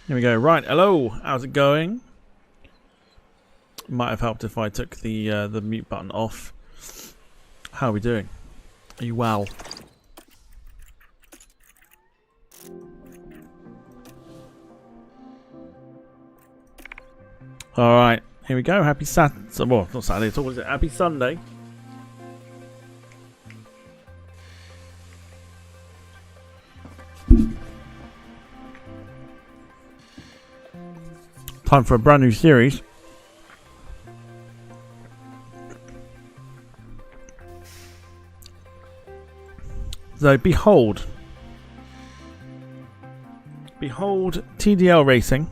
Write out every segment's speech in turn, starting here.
Here we go. Right, hello. How's it going? Might have helped if I took the mute button off. How are we doing? Are you well? All right, here we go. Happy well, not Saturday at all, is it? Happy Sunday. Time for a brand new series. So behold TDL Racing.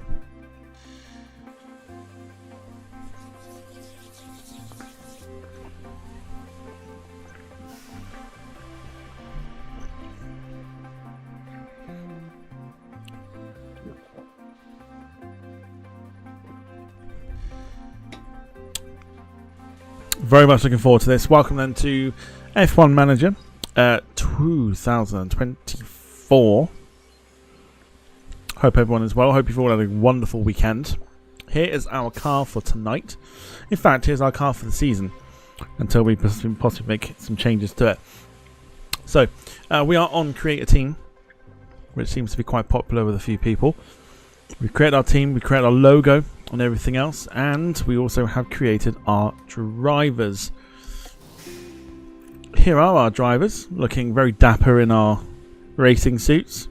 Very much looking forward to this. Welcome then to F1 Manager 2024. Hope everyone is well. Hope you've all had a wonderful weekend. Here is our car for tonight. In fact, here's our car for the season until we possibly make some changes to it. So, we are on Create a Team, which seems to be quite popular with a few people. We've created our team, we created our logo and everything else, and we also have created our drivers. Here are our drivers, looking very dapper in our racing suits.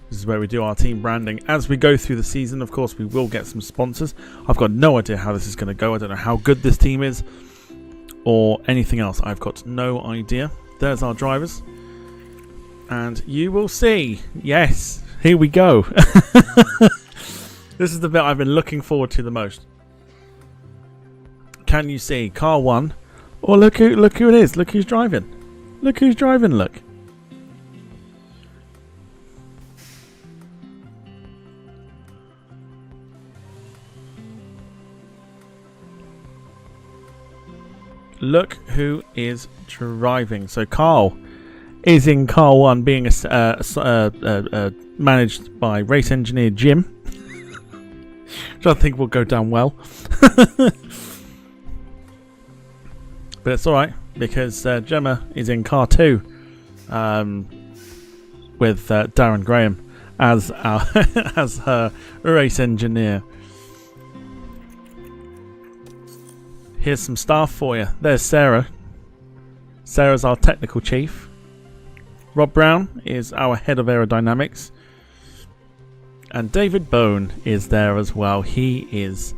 This is where we do our team branding. As we go through the season, of course, we will get some sponsors. I've got no idea how this is going to go. I don't know how good this team is or anything else. I've got no idea. There's our drivers. And you will see. Yes, here we go. This is the bit I've been looking forward to the most. Can you see car 1? Oh, look who it is. Look who's driving. Look who's driving, look. Look who is driving. So Carl is in car 1, being managed by race engineer Jim, which I think will go down well. But it's alright, because Gemma is in car 2 with Darren Graham as her race engineer. Here's some staff for you. There's Sarah. Sarah's our technical chief. Rob Brown is our head of aerodynamics. And David Bone is there as well. He is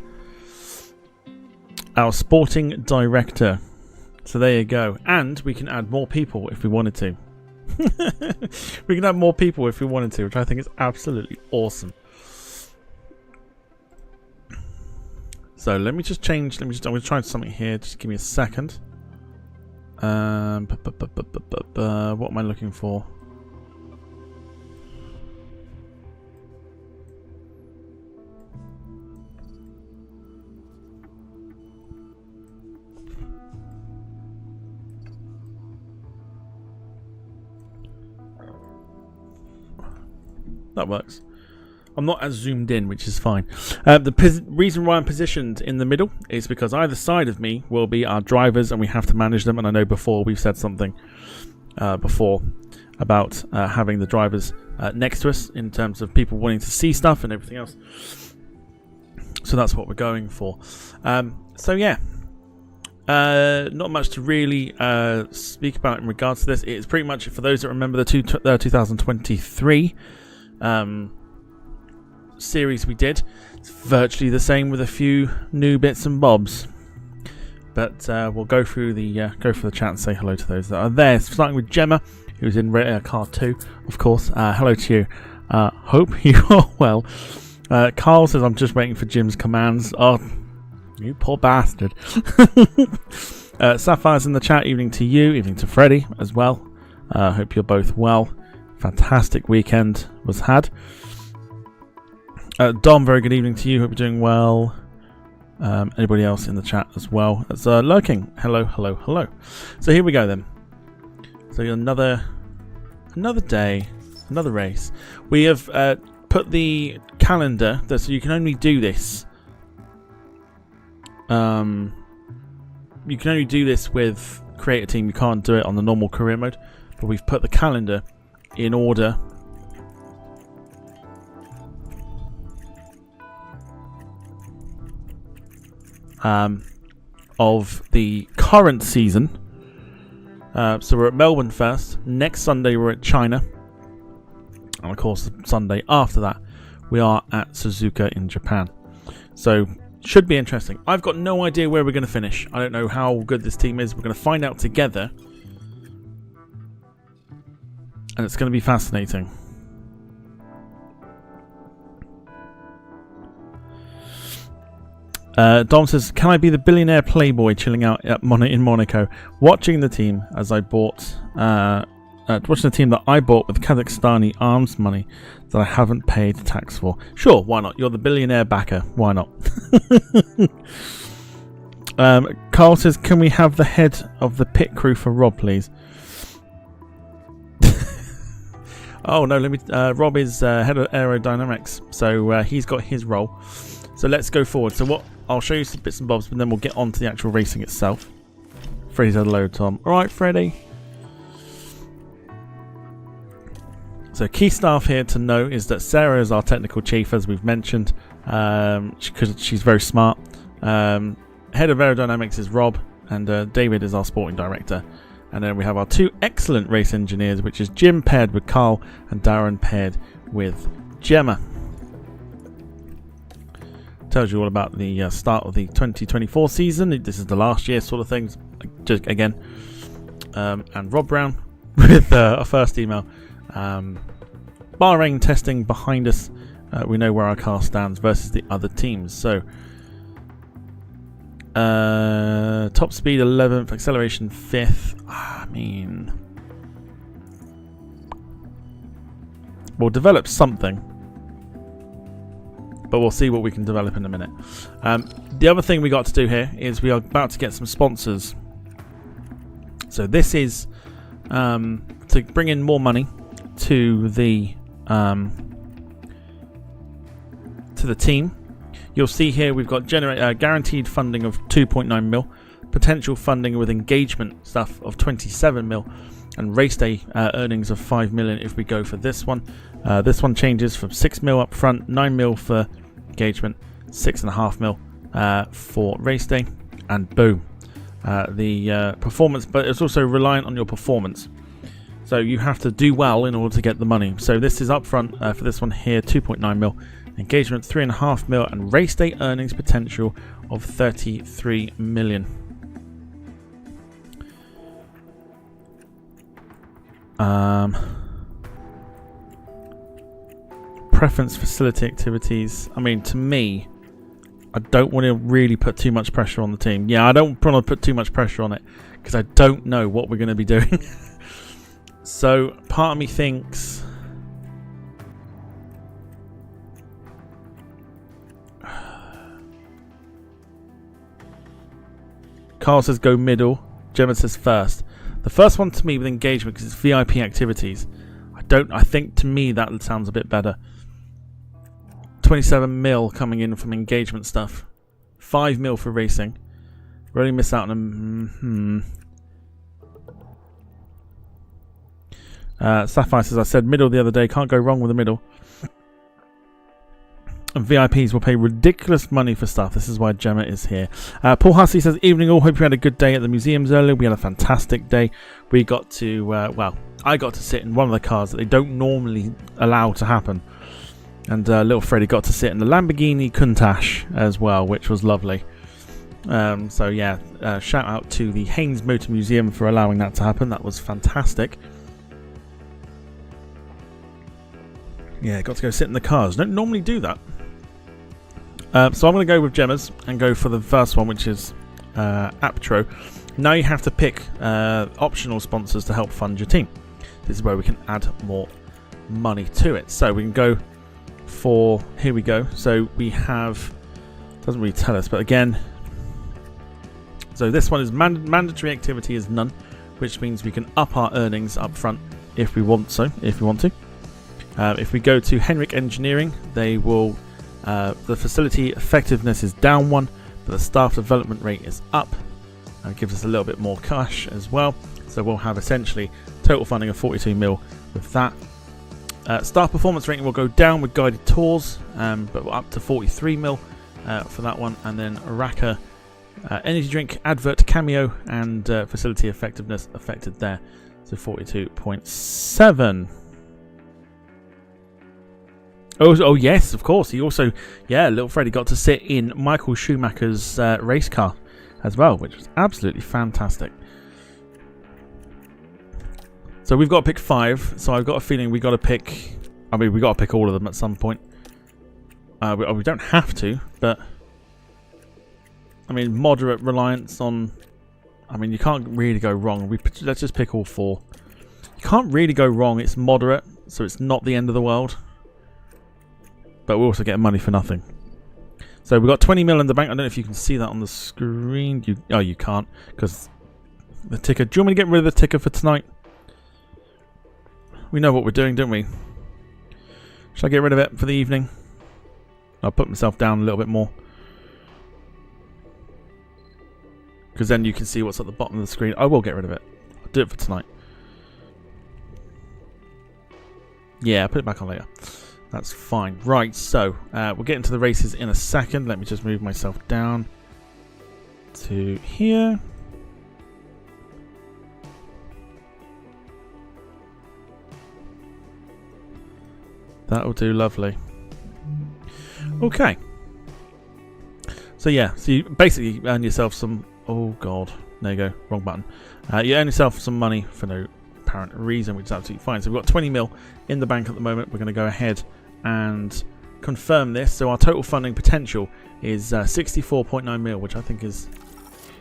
our sporting director. So there you go. And we can add more people if we wanted to. We can have more people if we wanted to, which I think is absolutely awesome. So let me just change. I'm going to try something here. Just give me a second. What am I looking for? That works. I'm not as zoomed in, which is fine. The reason why I'm positioned in the middle is because either side of me will be our drivers and we have to manage them. And I know before we've said something before about having the drivers next to us in terms of people wanting to see stuff and everything else. So that's what we're going for. So yeah, not much to really speak about in regards to this. It's pretty much, for those that remember the 2023 series we did, it's virtually the same with a few new bits and bobs. But we'll go through the chat and say hello to those that are there. Starting with Gemma, who's in car 2, of course. Hello to you. Hope you are well. Carl says, I'm just waiting for Jim's commands. Oh, you poor bastard. Sapphire's in the chat. Evening to you. Evening to Freddie as well. Hope you're both well. Fantastic weekend was had. Dom, very good evening to you. Hope you're doing well. Anybody else in the chat as well as lurking? Hello, hello, hello. So here we go then. So another day, another race. We have put the calendar so you can only do this. You can only do this with Create a Team. You can't do it on the normal career mode. But we've put the calendar in order of the current season. So we're at Melbourne first. Next Sunday we're at China. And of course the Sunday after that we are at Suzuka in Japan. So should be interesting. I've got no idea where we're going to finish. I don't know how good this team is. We're going to find out together. And it's going to be fascinating. Dom says, can I be the billionaire playboy chilling out at in Monaco, watching the team as I bought, watching the team that I bought with Kazakhstani arms money that I haven't paid tax for? Sure, why not? You're the billionaire backer. Why not? Carl says, can we have the head of the pit crew for Rob, please? Oh no, let me. Rob is head of aerodynamics, so he's got his role. So let's go forward. So what? I'll show you some bits and bobs, but then we'll get on to the actual racing itself. Freddie said hello, Tom. All right, Freddie. So key staff here to know is that Sarah is our technical chief, as we've mentioned, because she's very smart. Head of aerodynamics is Rob, and David is our sporting director. And then we have our two excellent race engineers, which is Jim paired with Carl and Darren paired with Gemma. Tells you all about the start of the 2024 season. This is the last year sort of things, just again. And Rob Brown with our first email. Bahrain testing behind us. We know where our car stands versus the other teams. So top speed 11th, acceleration 5th. I mean, we'll develop something, but we'll see what we can develop in a minute. The other thing we got to do here is we are about to get some sponsors. So this is to bring in more money to the team. You'll see here we've got guaranteed funding of 2.9 mil, potential funding with engagement stuff of 27 mil, and race day earnings of 5 million if we go for this one. This one changes from 6 mil up front, 9 mil for engagement, 6.5 mil for race day, and boom. The performance, but it's also reliant on your performance. So you have to do well in order to get the money. So this is up front for this one here, 2.9 mil. Engagement 3.5 mil, and race day earnings potential of 33 million. Preference facility activities. I mean, to me, I don't want to really put too much pressure on the team. Yeah, I don't want to put too much pressure on it because I don't know what we're going to be doing. So part of me thinks Carl says go middle, Gemma says first. The first one to me with engagement because it's VIP activities. I think to me that sounds a bit better. 27 mil coming in from engagement stuff. 5 mil for racing. Really miss out on Sapphire says I said middle the other day, can't go wrong with the middle. And VIPs will pay ridiculous money for stuff. This is why Gemma is here. Paul Hussey says, evening all, hope you had a good day at the museums earlier. We had a fantastic day. We got to, well, I got to sit in one of the cars that they don't normally allow to happen. And little Freddie got to sit in the Lamborghini Countach as well, which was lovely. So yeah, shout out to the Haynes Motor Museum for allowing that to happen. That was fantastic. Yeah, got to go sit in the cars. Don't normally do that. So I'm going to go with Gemma's and go for the first one, which is Aptro. Now you have to pick optional sponsors to help fund your team. This is where we can add more money to it. So we can go for, here we go. So we have, doesn't really tell us, but again, so this one is mandatory activity is none, which means we can up our earnings up front if we want to. If we go to Henrik Engineering, they will, the facility effectiveness is down 1, but the staff development rate is up. And it gives us a little bit more cash as well. So we'll have essentially total funding of 42 mil with that. Staff performance rating will go down with guided tours, but we're up to 43 mil for that one. And then Raka energy drink, advert, cameo, and facility effectiveness affected there. So 42.7. Oh yes, of course. He also, yeah, little Freddie got to sit in Michael Schumacher's race car as well, which was absolutely fantastic. So we've got to pick 5. So I've got a feeling we got to pick. I mean, we got to pick all of them at some point. We don't have to, but I mean, moderate reliance on. I mean, you can't really go wrong. Let's just pick all 4. You can't really go wrong. It's moderate, so it's not the end of the world. But we're also getting money for nothing. So we've got 20 mil in the bank. I don't know if you can see that on the screen. You can't, because the ticker. Do you want me to get rid of the ticker for tonight? We know what we're doing, don't we? Should I get rid of it for the evening? I'll put myself down a little bit more, because then you can see what's at the bottom of the screen. I will get rid of it. I'll do it for tonight. Yeah, I'll put it back on later. That's fine. Right, so we'll get into the races in a second. Let me just move myself down to here. That'll do lovely. Okay. So yeah, so you basically earn yourself some... Oh god, there you go, wrong button. You earn yourself some money for no apparent reason, which is absolutely fine. So we've got 20 mil in the bank at the moment. We're going to go ahead and confirm this. So our total funding potential is 64.9 mil, which I think is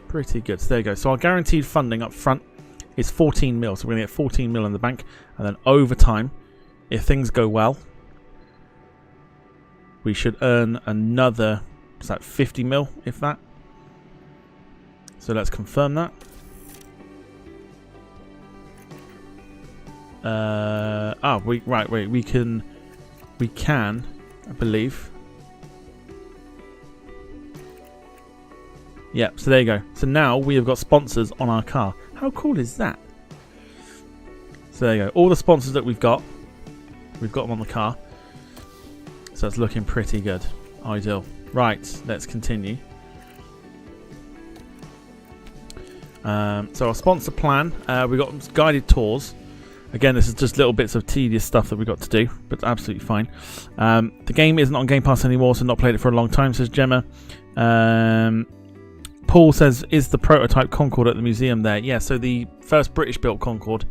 pretty good. So there you go. So our guaranteed funding up front is 14 mil. So we're going to get 14 mil in the bank, and then over time, if things go well, we should earn another, what's that, 50 mil, if that. So let's confirm that. We can, I believe. Yeah, so there you go. So now we have got sponsors on our car. How cool is that? So there you go. All the sponsors that we've got them on the car. So it's looking pretty good. Ideal. Right, let's continue. So our sponsor plan, we've got guided tours. Again, this is just little bits of tedious stuff that we've got to do, but absolutely fine. The game isn't on Game Pass anymore, so not played it for a long time, says Gemma. Paul says, is the prototype Concorde at the museum there? Yeah, so the first British-built Concorde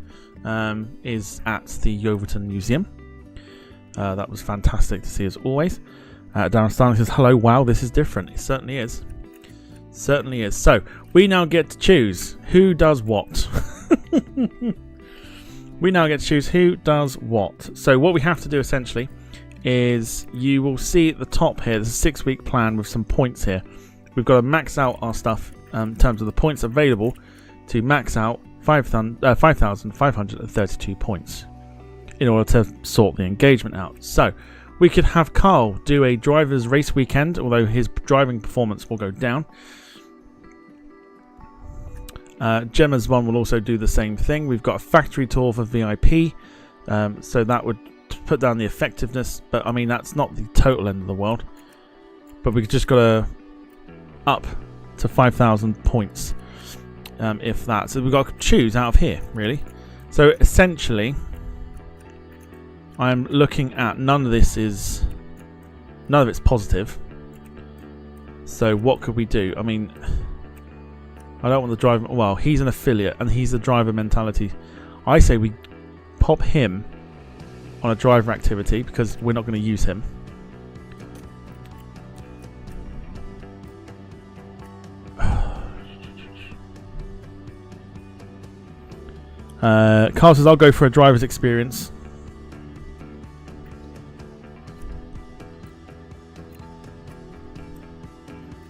is at the Yeovilton Museum. That was fantastic to see as always. Darren Starling says, hello, wow, this is different. It certainly is. Certainly is. So, we now get to choose who does what. We now get to choose who does what. So, what we have to do essentially is you will see at the top here, there's a 6-week plan with some points here. We've got to max out our stuff in terms of the points available to max out 5,532 points in order to sort the engagement out. So, we could have Carl do a driver's race weekend, although his driving performance will go down. Gemma's one will also do the same thing. We've got a factory tour for VIP, so that would put down the effectiveness, but I mean that's not the total end of the world. But we've just got to up to 5,000 points, if that. So we've got to choose out of here, really. So essentially, I'm looking at none of it's positive. So what could we do? I mean, I don't want the driver. Well, he's an affiliate and he's the driver mentality. I say we pop him on a driver activity because we're not going to use him. Carl says I'll go for a driver's experience.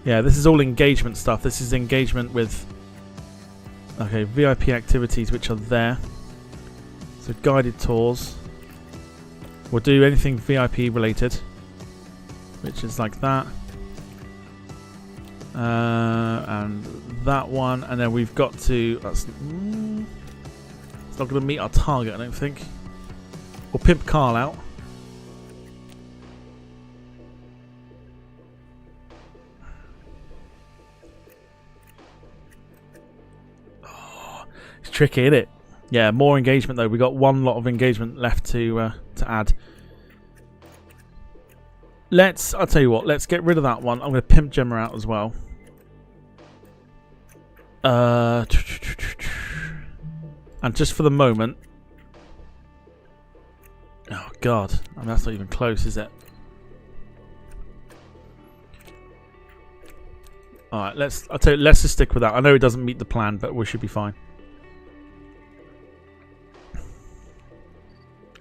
Yeah, this is all engagement stuff. This is engagement with VIP activities which are there. So guided tours. We'll do anything VIP related, which is like that. And that one, and then we've got to. It's not going to meet our target, I don't think. We'll pimp Carl out. Tricky, isn't it? Yeah, more engagement though. We got one lot of engagement left to add. I'll tell you what. Let's get rid of that one. I'm going to pimp Gemma out as well. And just for the moment. Oh God, I mean, that's not even close, is it? All right, let's just stick with that. I know it doesn't meet the plan, but we should be fine.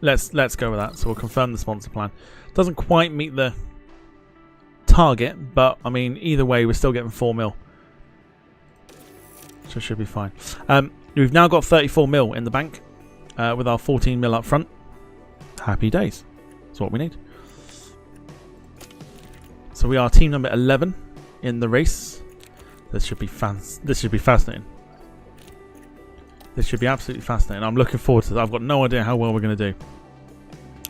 Let's go with that. So we'll confirm the sponsor plan. Doesn't quite meet the target, but I mean either way we're still getting 4 mil. So it should be fine. We've now got 34 mil in the bank with our 14 mil up front. Happy days. That's what we need. So we are team number 11 in the race. This should be fascinating. This should be absolutely fascinating. I'm looking forward to that. I've got no idea how well we're going to do.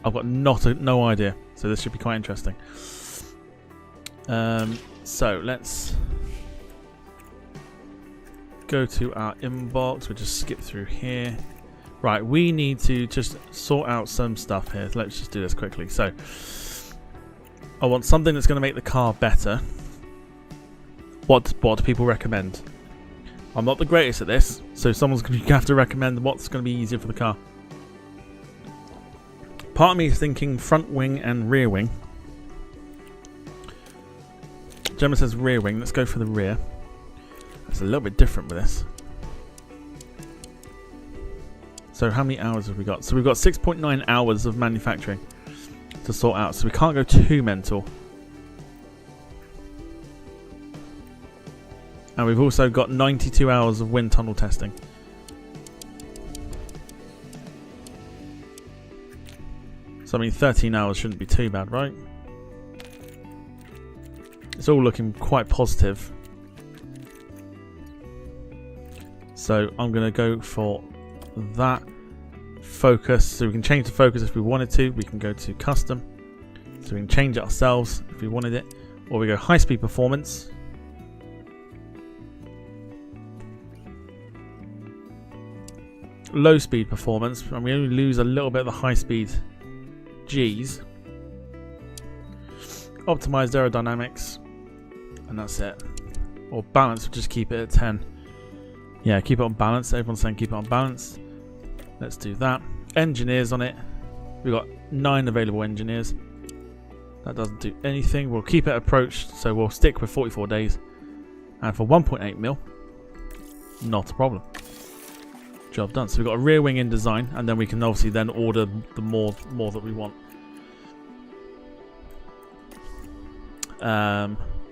I've got no idea. So this should be quite interesting. So let's go to our inbox. We'll just skip through here. Right, we need to just sort out some stuff here. Let's just do this quickly. So I want something that's going to make the car better. What do people recommend? I'm not the greatest at this, so someone's going to have to recommend what's going to be easier for the car. Part of me is thinking front wing and rear wing. Gemma says rear wing. Let's go for the rear. That's a little bit different with this. So how many hours have we got? So we've got 6.9 hours of manufacturing to sort out, so we can't go too mental. And we've also got 92 hours of wind tunnel testing. So I mean 13 hours shouldn't be too bad, right? It's all looking quite positive. So I'm going to go for that. Focus. So we can change the focus if we wanted to. We can go to custom. So we can change it ourselves if we wanted it. Or we go high speed performance. Low speed performance, and we only lose a little bit of the high speed G's. Optimized aerodynamics, and that's it. Or balance, we'll just keep it at 10. Yeah, keep it on balance. Everyone's saying keep it on balance. Let's do that. Engineers on it. We've got 9 available engineers. That doesn't do anything. We'll keep it approached, so we'll stick with 44 days. And for 1.8 mil, not a problem. Job done. So we've got a rear wing in design, and then we can obviously then order the more that we want.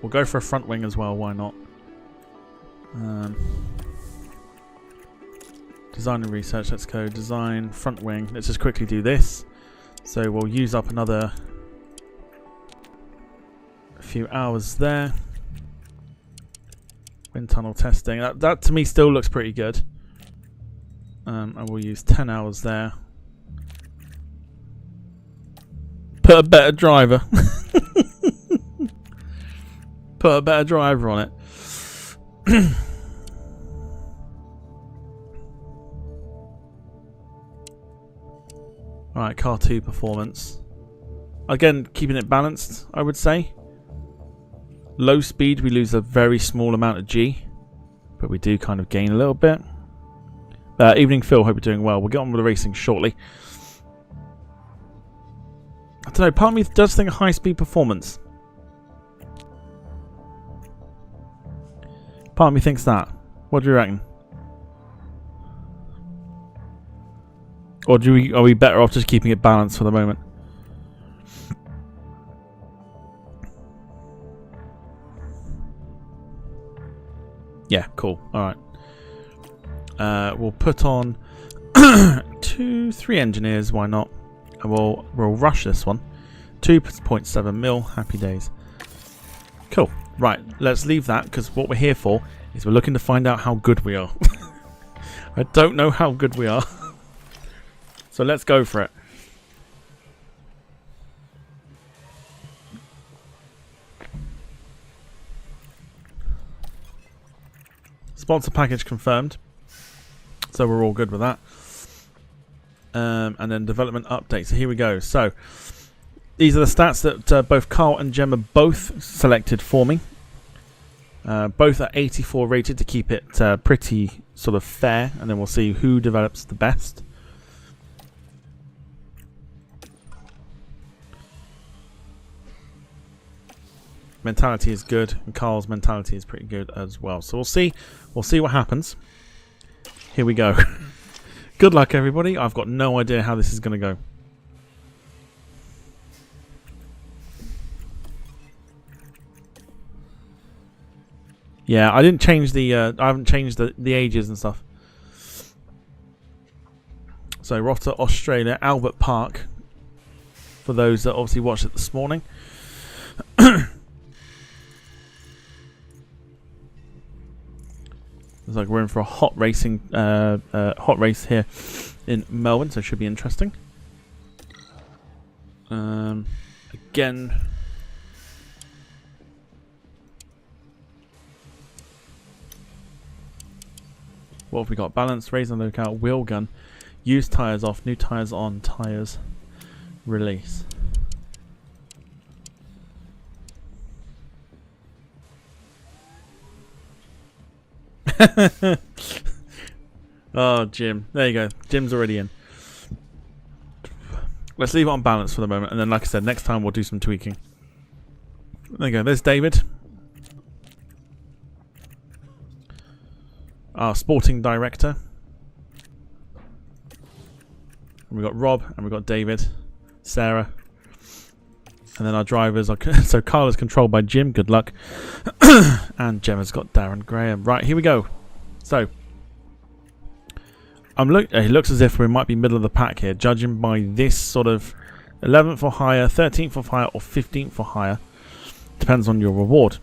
We'll go for a front wing as well. Why not? Design and research. Let's go design front wing. Let's just quickly do this. So we'll use up another few hours there. Wind tunnel testing. That to me still looks pretty good. And we'll use 10 hours there. Put a better driver. Put a better driver on it. Alright, car 2 performance. Again, keeping it balanced, I would say. Low speed, we lose a very small amount of G, but we do kind of gain a little bit. Evening Phil, hope you're doing well. We'll get on with the racing shortly. I don't know, part of me does think a high speed performance. Part of me thinks that. What do you reckon? Or are we better off just keeping it balanced for the moment? Yeah, cool. Alright. We'll put on 3 engineers, why not? And we'll rush this one. 2.7 mil, happy days. Cool. Right, let's leave that, because what we're here for is we're looking to find out how good we are. I don't know how good we are. So let's go for it. Sponsor package confirmed. So we're all good with that. And then development update. So here we go. So these are the stats that both Carl and Gemma both selected for me. Both are 84 rated to keep it pretty sort of fair. And then we'll see who develops the best. Mentality is good, and Carl's mentality is pretty good as well. So we'll see what happens. Here we go. Good luck, everybody. I've got no idea how this is going to go. Yeah, I didn't change the. I haven't changed the ages and stuff. So Rotter, Australia, Albert Park. For those that obviously watched it this morning. Looks like we're in for a hot race here in Melbourne, so it should be interesting. Again, what have we got? Balance, raise and lookout, wheel gun, use tyres off, new tyres on, tyres release. Oh, Jim. There you go. Jim's already in. Let's leave it on balance for the moment, and then, like I said, next time we'll do some tweaking. There you go. There's David, our sporting director. And we've got Rob, and we've got David, Sarah. And then our drivers are... So Carl is controlled by Jim. Good luck. And Gemma's got Darren Graham. Right, here we go. So, it looks as if we might be middle of the pack here, judging by this sort of 11th or higher, 13th or higher, or 15th or higher. Depends on your reward.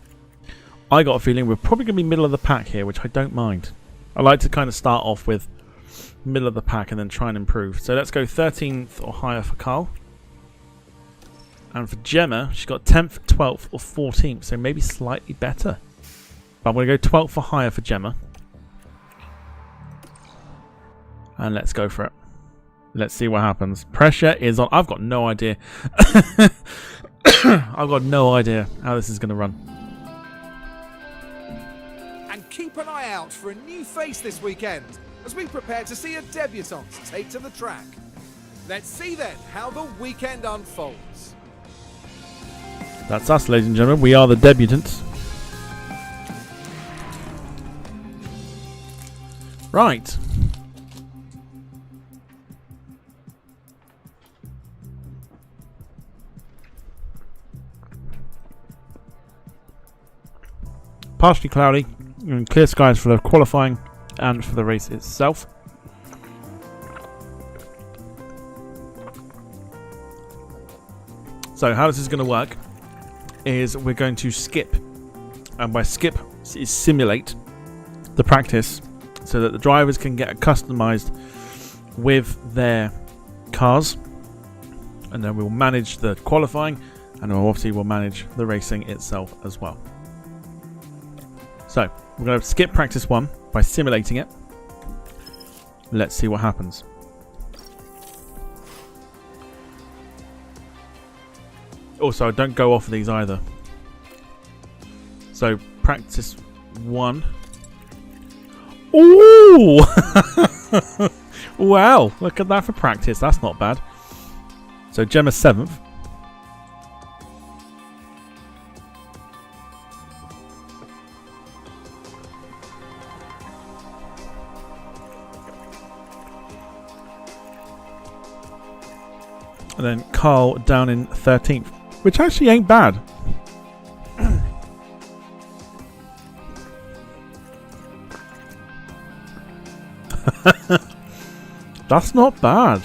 I got a feeling we're probably going to be middle of the pack here, which I don't mind. I like to kind of start off with middle of the pack and then try and improve. So let's go 13th or higher for Carl. And for Gemma, she's got 10th, 12th or 14th, so maybe slightly better. But I'm going to go 12th or higher for Gemma. And let's go for it. Let's see what happens. Pressure is on. I've got no idea. I've got no idea how this is going to run. And keep an eye out for a new face this weekend. as we prepare to see a debutante take to the track. Let's see then how the weekend unfolds. That's us, ladies and gentlemen. We are the debutants. Right. Partially cloudy and clear skies for the qualifying and for the race itself. So how this is going to work is we're going to skip, and by skip is simulate the practice so that the drivers can get customized with their cars, and then we'll manage the qualifying, and then obviously we'll manage the racing itself as well. So we're going to skip practice 1 by simulating it. Let's see what happens. Also, don't go off of these either. So, practice 1. Ooh! Wow, look at that for practice. That's not bad. So, Gemma 7th. And then Carl down in 13th. Which actually ain't bad. That's not bad.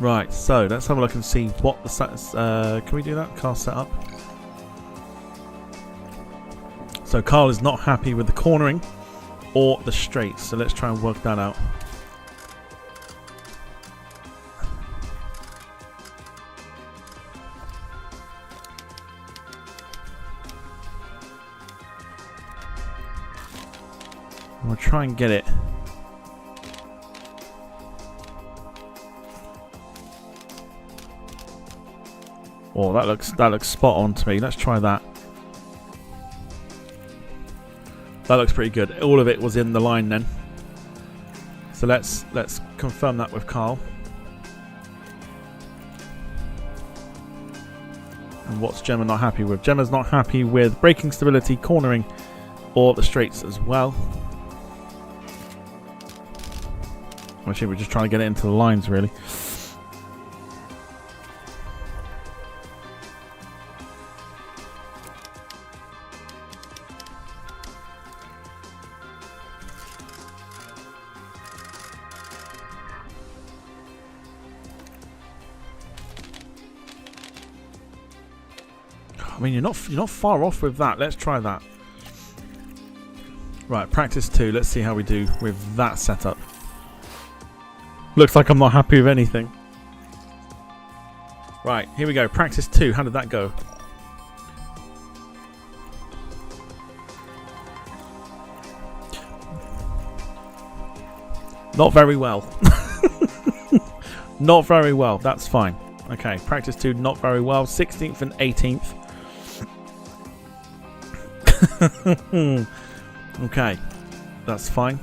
Right, so let's have a look and see what the can we do that? Car setup. So Carl is not happy with the cornering or the straights, so let's try and work that out. We'll try and get it. Oh, that looks spot on to me. Let's try that. That looks pretty good. All of it was in the line then. So let's confirm that with Carl. And what's Gemma not happy with? Gemma's not happy with braking stability, cornering, or the straights as well. Actually, we're just trying to get it into the lines, really. I mean, you're not far off with that. Let's try that. Right, practice 2. Let's see how we do with that setup. Looks like I'm not happy with anything. Right, here we go. Practice 2. How did that go? Not very well. Not very well. That's fine. Okay, practice 2, not very well. 16th and 18th. Okay, that's fine.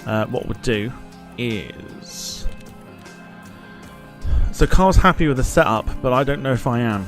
What we'll do is... So Carl's happy with the setup, but I don't know if I am.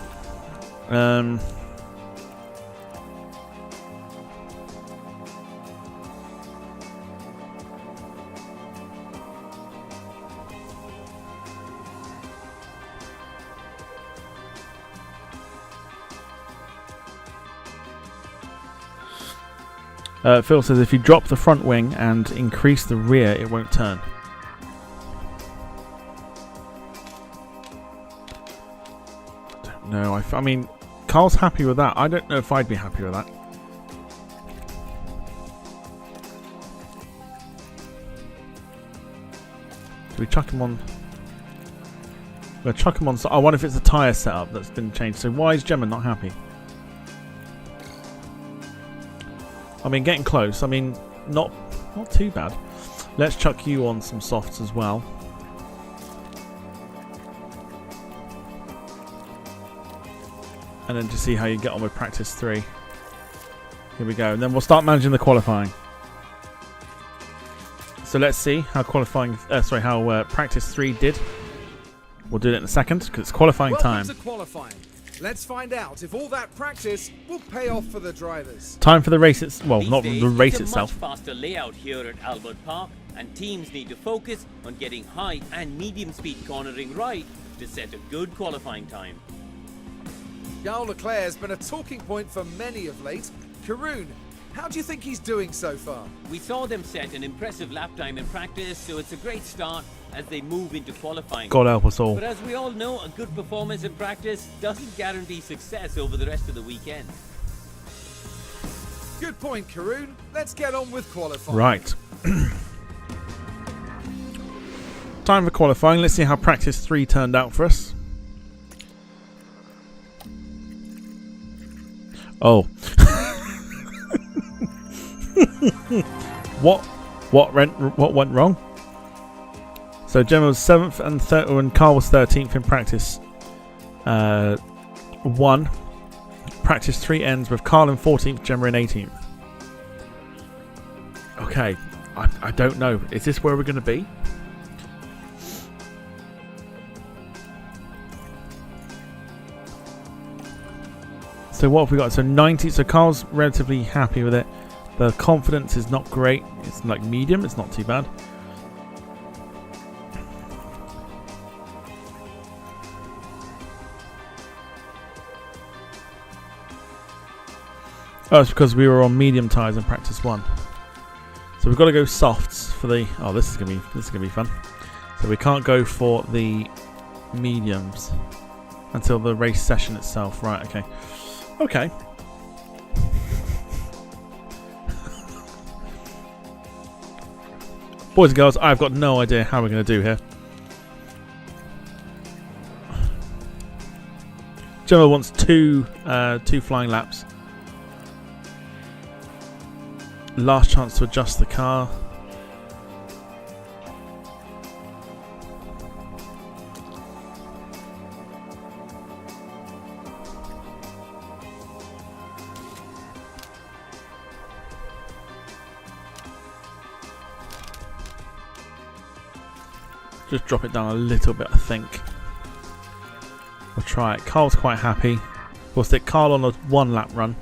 Phil says if you drop the front wing and increase the rear, it won't turn. I don't know. I mean, Carl's happy with that. I don't know if I'd be happy with that. Do we chuck him on? We'll chuck him on. I wonder if it's a tyre setup that's been changed. So why is Gemma not happy? I mean, getting close. I mean, not too bad. Let's chuck you on some softs as well. And then to see how you get on with practice 3. Here we go. And then we'll start managing the qualifying. So let's see how practice 3 did. We'll do it in a second because it's qualifying time. Welcome to qualifying. Let's find out if all that practice will pay off for the drivers. Time for the race itself. Well, These not days, the race it's a itself. much faster layout here at Albert Park, and teams need to focus on getting high and medium speed cornering right to set a good qualifying time. Charles Leclerc has been a talking point for many of late. Karun, how do you think he's doing so far? We saw them set an impressive lap time in practice, so it's a great start as they move into qualifying. God help us all. But as we all know, a good performance in practice doesn't guarantee success over the rest of the weekend. Good point, Karun. Let's get on with qualifying. Right. Time for qualifying. Let's see how practice 3 turned out for us. Oh. What went wrong? So Gemma was 7th and Carl was 13th in practice 1. Practice 3 ends with Carl in 14th, Gemma in 18th. Okay, I don't know. Is this where we're going to be? So what have we got? So 90. So Carl's relatively happy with it. The confidence is not great. It's like medium. It's not too bad. Oh, it's because we were on medium tyres in practice 1. So we've got to go softs for the. Oh, this is gonna be fun. So we can't go for the mediums until the race session itself. Right? Okay. Okay. Boys and girls, I've got no idea how we're going to do here. Gemma wants two flying laps. Last chance to adjust the car. Just drop it down a little bit, I think. We'll try it. Carl's quite happy. We'll stick Carl on a 1 lap run.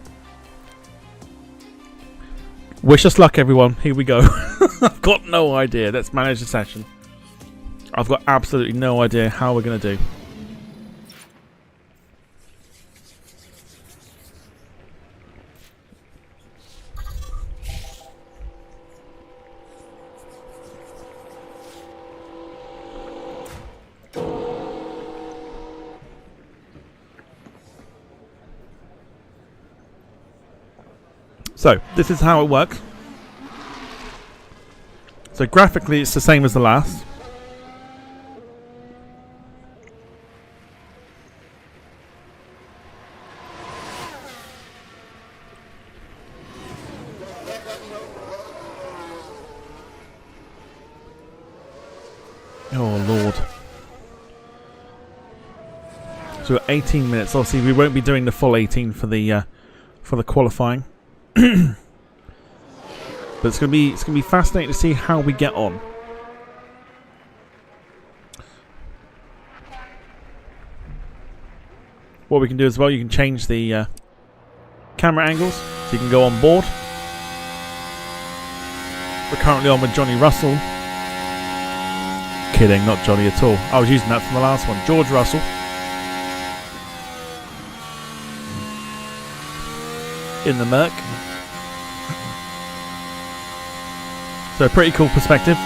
Wish us luck, everyone. Here we go. I've got no idea. Let's manage the session. I've got absolutely no idea how we're going to do. So, this is how it works. So, graphically, it's the same as the last. Oh, Lord. So, 18 minutes. Obviously, we won't be doing the full 18 for the qualifying. But it's gonna be fascinating to see how we get on. What we can do as well, you can change the camera angles so you can go on board. We're currently on with Johnny Russell. Kidding, not Johnny at all. I was using that from the last one. George Russell. In the Merc. So pretty cool perspective.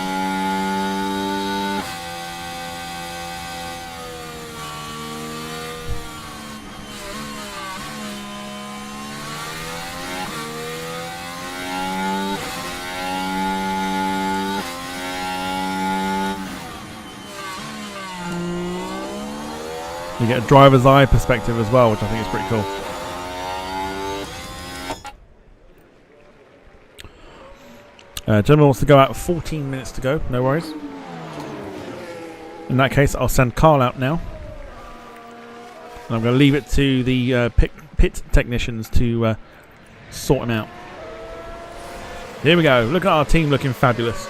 You get a driver's eye perspective as well, which I think is pretty cool. Gentleman wants to go out 14 minutes to go, no worries. In that case, I'll send Carl out now. And I'm going to leave it to the pit technicians to sort him out. Here we go. Look at our team looking fabulous.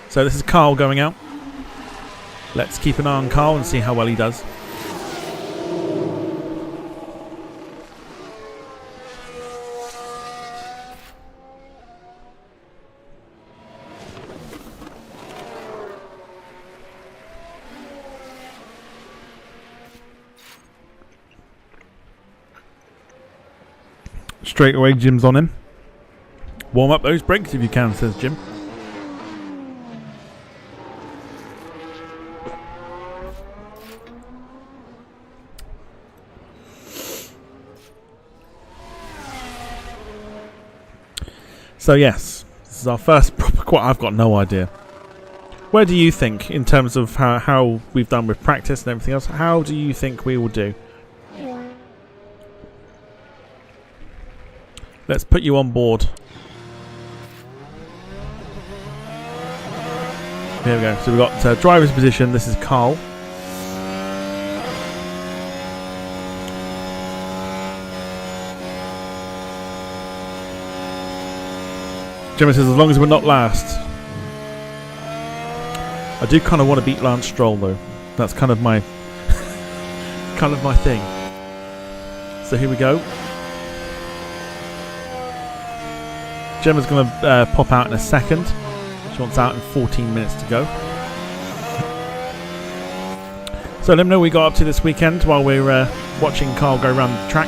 So this is Carl going out. Let's keep an eye on Carl and see how well he does. Straight away, Jim's on him. Warm up those brakes if you can, says Jim. So yes, this is our first proper quad. I've got no idea. Where do you think, in terms of how we've done with practice and everything else, how do you think we will do? Let's put you on board. Here we go. So we've got driver's position. This is Carl. Gemma says, as long as we're not last. I do kind of want to beat Lance Stroll though. That's kind of my thing. So here we go. Gemma's going to pop out in a second. She wants out in 14 minutes to go. So let me know what we got up to this weekend while we're watching Carl go around the track.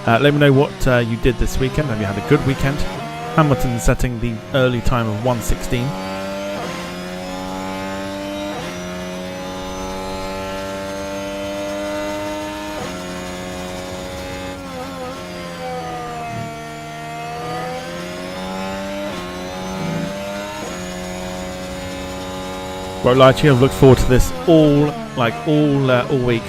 Let me know what you did this weekend. Have you had a good weekend? Hamilton setting the early time of 1:16. Won't lie to you, I've looked forward to this all week.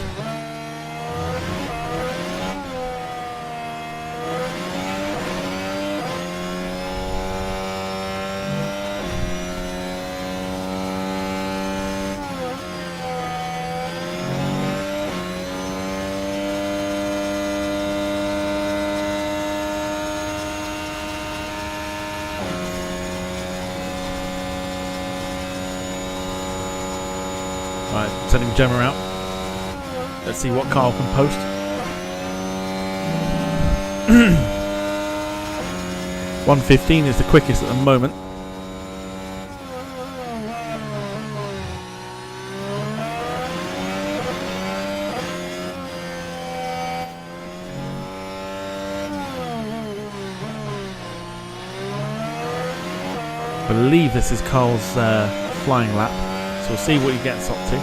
Right, sending Gemma out. Let's see what Carl can post. .1:15 is the quickest at the moment. I believe this is Carl's flying lap. So we'll see what he gets up to.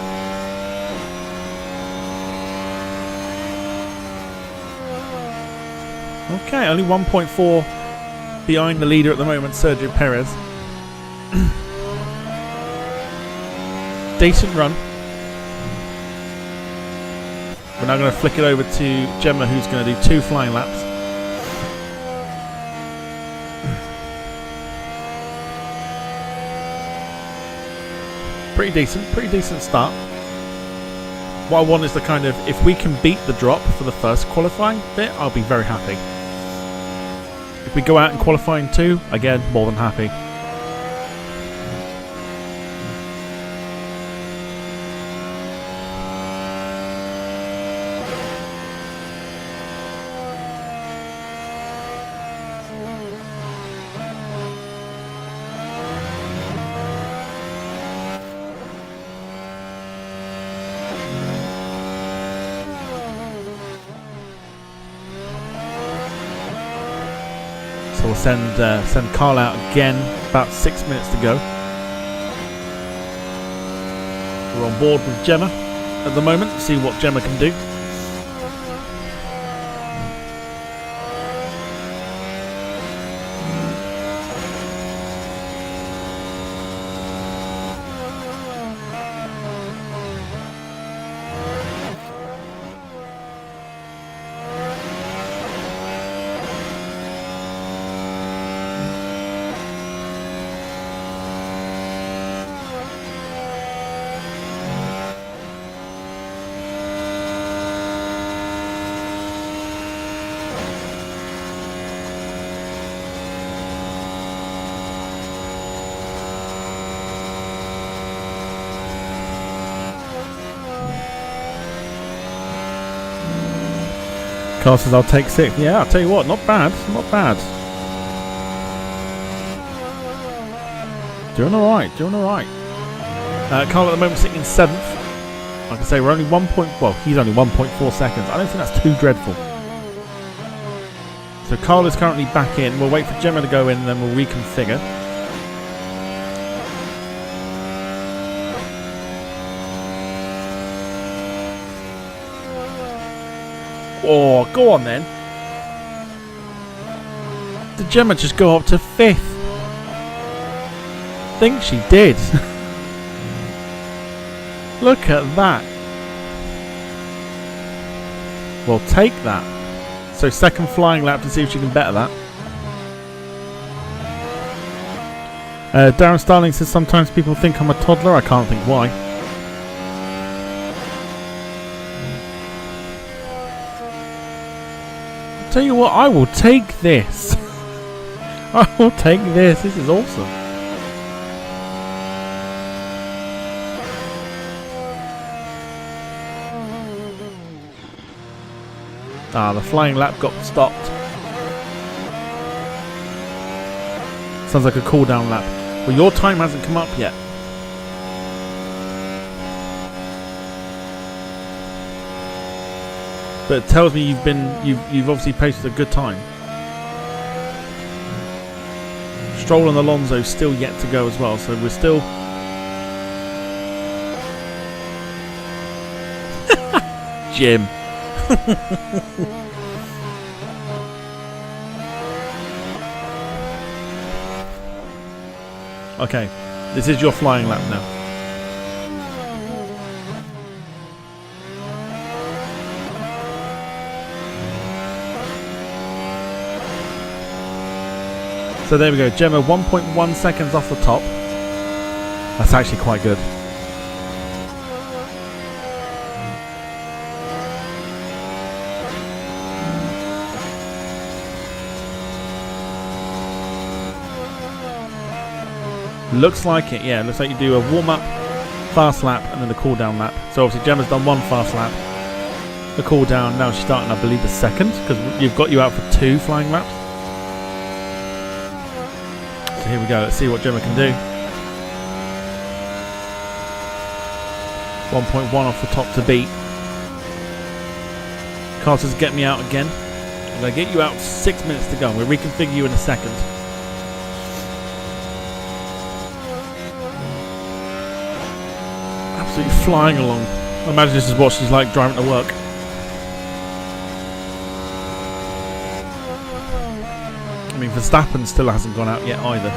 Okay, only 1.4 behind the leader at the moment, Sergio Perez. Decent run. We're now going to flick it over to Gemma, who's going to do 2 flying laps. Pretty decent start. What I want is the kind of, if we can beat the drop for the first qualifying bit, I'll be very happy. If we go out in qualifying 2, again, more than happy. So we'll send Carl out again. About 6 minutes to go. We're on board with Gemma at the moment. See what Gemma can do. Carl says I'll take 6th. Yeah, I'll tell you what, not bad, not bad. Doing alright, doing alright. Carl at the moment sitting in 7th. Like I say, we're only he's only 1.4 seconds. I don't think that's too dreadful. So Carl is currently back in. We'll wait for Gemma to go in and then we'll reconfigure. Oh, go on then. Did Gemma just go up to 5th? I think she did. Look at that. Well, take that. So 2nd flying lap to see if she can better that. Darren Starling says sometimes people think I'm a toddler. I can't think why. I'll tell you what, I will take this. I will take this. This is awesome. Ah, the flying lap got stopped. Sounds like a cool down lap. Well, your time hasn't come up yet. But it tells me you've obviously posted a good time. Stroll and Alonso still yet to go as well, so we're still Jim. Okay, this is your flying lap now. So there we go, Gemma 1.1 seconds off the top. That's actually quite good. Looks like it, yeah. Looks like you do a warm-up, fast lap, and then a cool-down lap. So obviously Gemma's done 1 fast lap, a cool-down. Now she's starting, I believe, the 2nd, because you've got you out for 2 flying laps. So here we go. Let's see what Gemma can do. 1.1 off the top to beat. Carter's get me out again. I'm going to get you out 6 minutes to go. We'll reconfigure you in a second. Absolutely flying along. I imagine this is what she's like driving to work. I mean, Verstappen still hasn't gone out yet either.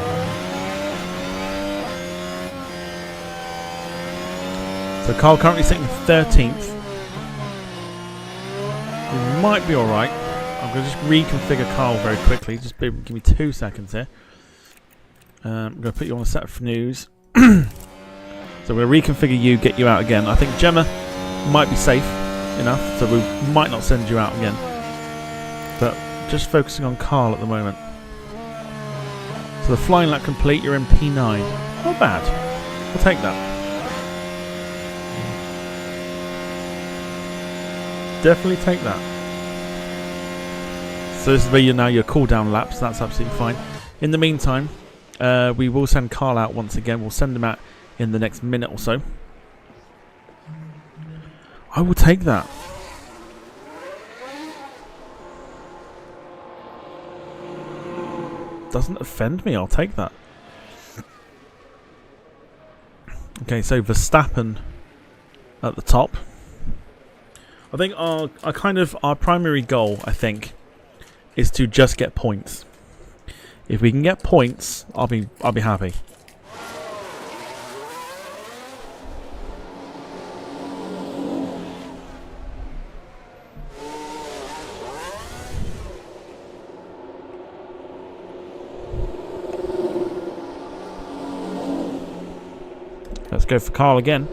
So Carl currently sitting 13th. We might be alright. I'm going to just reconfigure Carl very quickly. Just give me 2 seconds here. I'm going to put you on a set of news. So we'll reconfigure you, get you out again. I think Gemma might be safe enough, so we might not send you out again. But just focusing on Carl at the moment. So the flying lap complete, you're in P9. Not bad. We'll take that. Definitely take that. So this is where you're now your cool down laps. That's absolutely fine. In the meantime, we will send Carl out once again. We'll send him out in the next minute or so. I will take that. Doesn't offend me, I'll take that. Okay, so Verstappen at the top. I think our primary goal, I think, is to just get points. If we can get points, I'll be happy. Let's go for Carl again.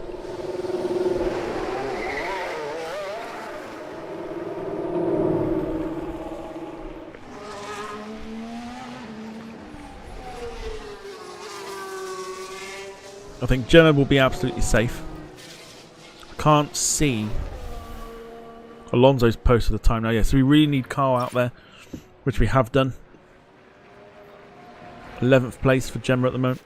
I think Gemma will be absolutely safe. I can't see Alonso's posted the time now. Yeah, so we really need Carl out there, which we have done. 11th place for Gemma at the moment.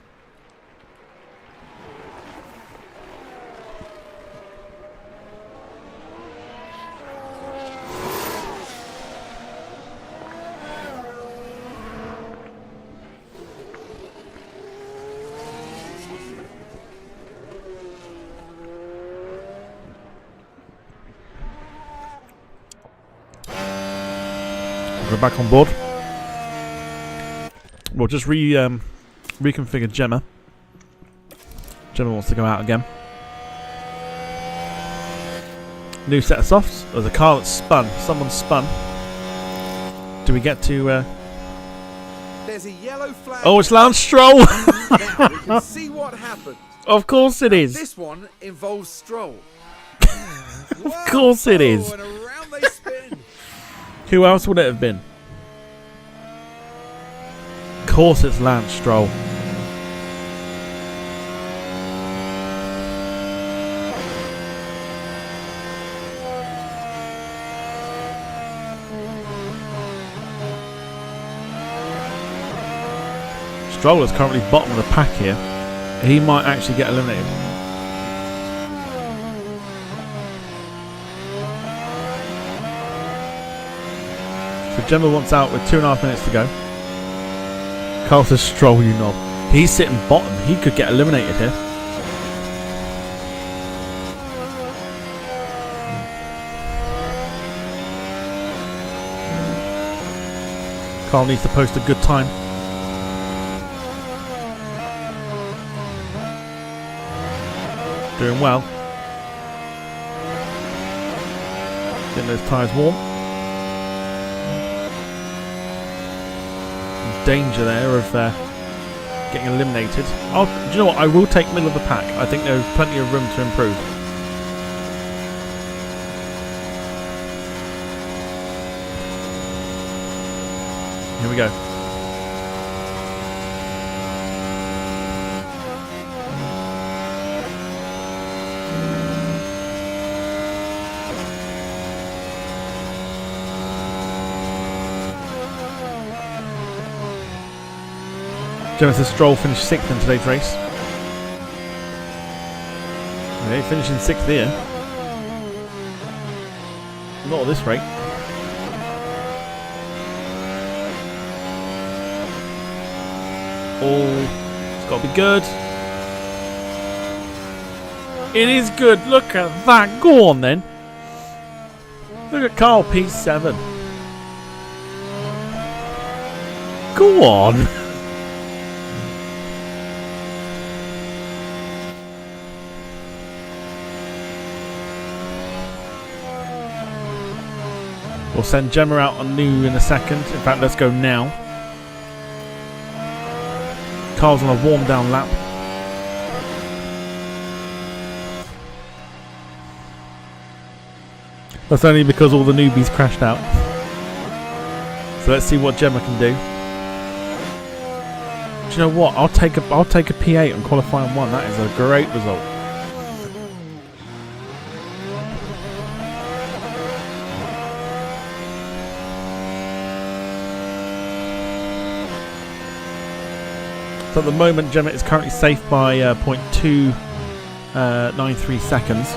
We're back on board. We'll just reconfigure Gemma. Gemma wants to go out again. New set of softs. There's a car that's spun. Someone spun. Do we get to... There's a yellow flag. Oh, it's Lance Stroll! Now we can see what happened. Of course it is. This one involves Stroll. Of course it is. And around they spin. Who else would it have been? Of course it's Lance Stroll. Stroll is currently bottom of the pack here. He might actually get eliminated. So Gemma wants out with 2.5 minutes to go. Carl says, Stroll, you knob. He's sitting bottom. He could get eliminated here. Carl needs to post a good time. Doing well. Getting those tyres warm. Danger there of getting eliminated. Do you know what? I will take middle of the pack. I think there's plenty of room to improve. Here we go. Jonathan Stroll finished 6th in today's race. Okay, finishing 6th here. Not at this rate. Oh, it's got to be good. It is good. Look at that. Go on then. Look at Carl P7. Go on. We'll send Gemma out on new in a second. In fact, let's go now. Carl's on a warm down lap. That's only because all the newbies crashed out. So let's see what Gemma can do. Do you know what? I'll take a P8 on qualifying 1. That is a great result. So at the moment, Gemma is currently safe by 0.293 seconds.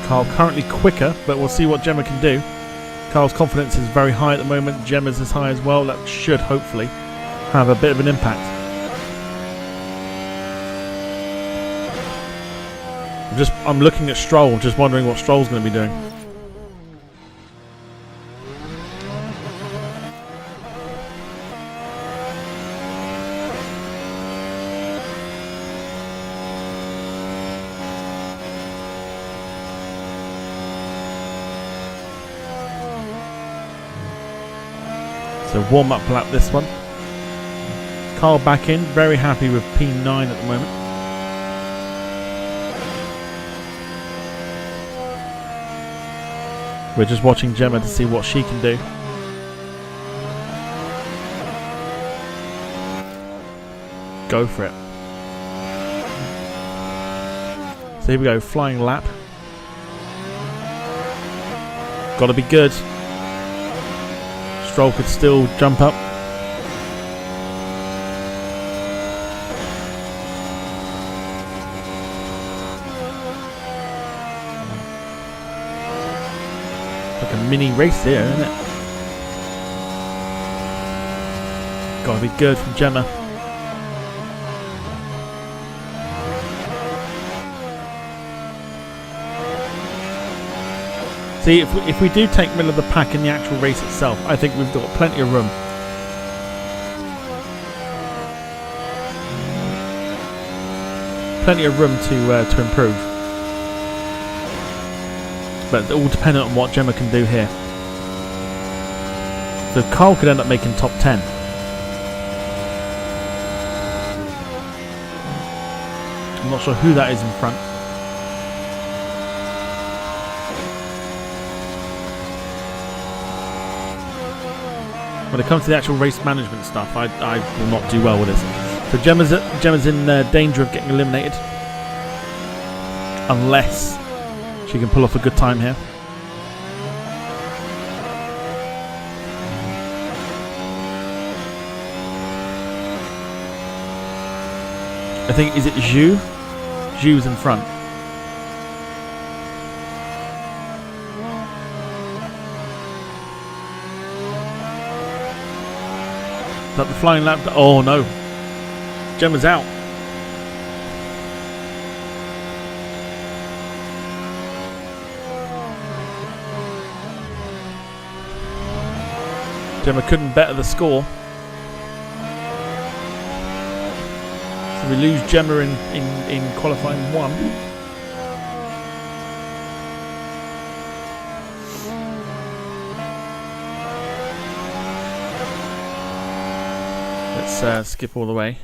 Carl currently quicker, but we'll see what Gemma can do. Carl's confidence is very high at the moment. Gemma's as high as well. That should hopefully have a bit of an impact. I'm looking at Stroll, just wondering what Stroll's going to be doing. So warm up lap this one. Carl back in, very happy with P9 at the moment. We're just watching Gemma to see what she can do. Go for it. So here we go, flying lap. Gotta be good. Stroll could still jump up. Like a mini race here, isn't it? Gotta be good from Gemma. See, if we do take middle of the pack in the actual race itself, I think we've got plenty of room. Plenty of room to improve. But it's all dependent on what Gemma can do here. So Carl could end up making top 10. I'm not sure who that is in front. When it comes to the actual race management stuff, I will not do well with this. So Gemma's in danger of getting eliminated. Unless she can pull off a good time here. I think, is it Zhu? Zhu's in front. Is that the flying lap? Oh no. Gemma's out. Gemma couldn't better the score. So we lose Gemma in qualifying 1. Let's skip all the way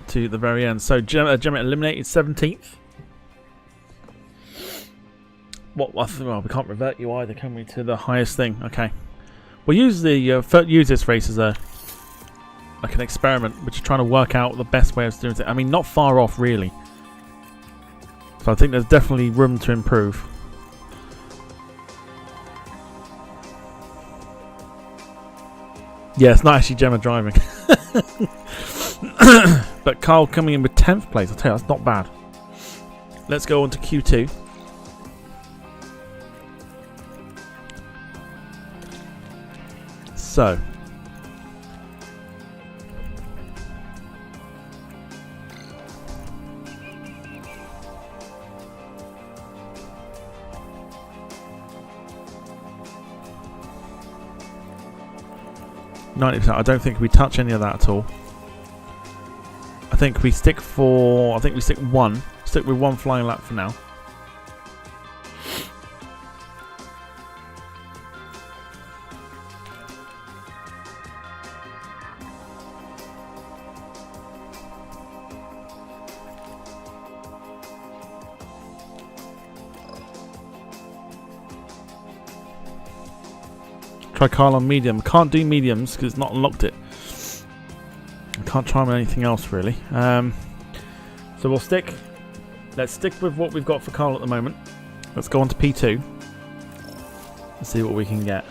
to the very end. So Gemma eliminated 17th. Well, we can't revert you either, can we, to the highest thing? Okay, we'll use the use this race as a like an experiment, which is trying to work out the best way of doing it. I mean, not far off really. So I think there's definitely room to improve. Yeah, it's not actually Gemma driving. But Carl coming in with 10th place. I'll tell you, that's not bad. Let's go on to Q2. So. I don't think we touch any of that at all. I think we stick with one flying lap for now. Try Carl on medium. Can't do mediums because it's not unlocked it. I can't try him on anything else really. So we'll stick. Let's stick with what we've got for Carl at the moment. Let's go on to P2 and see what we can get.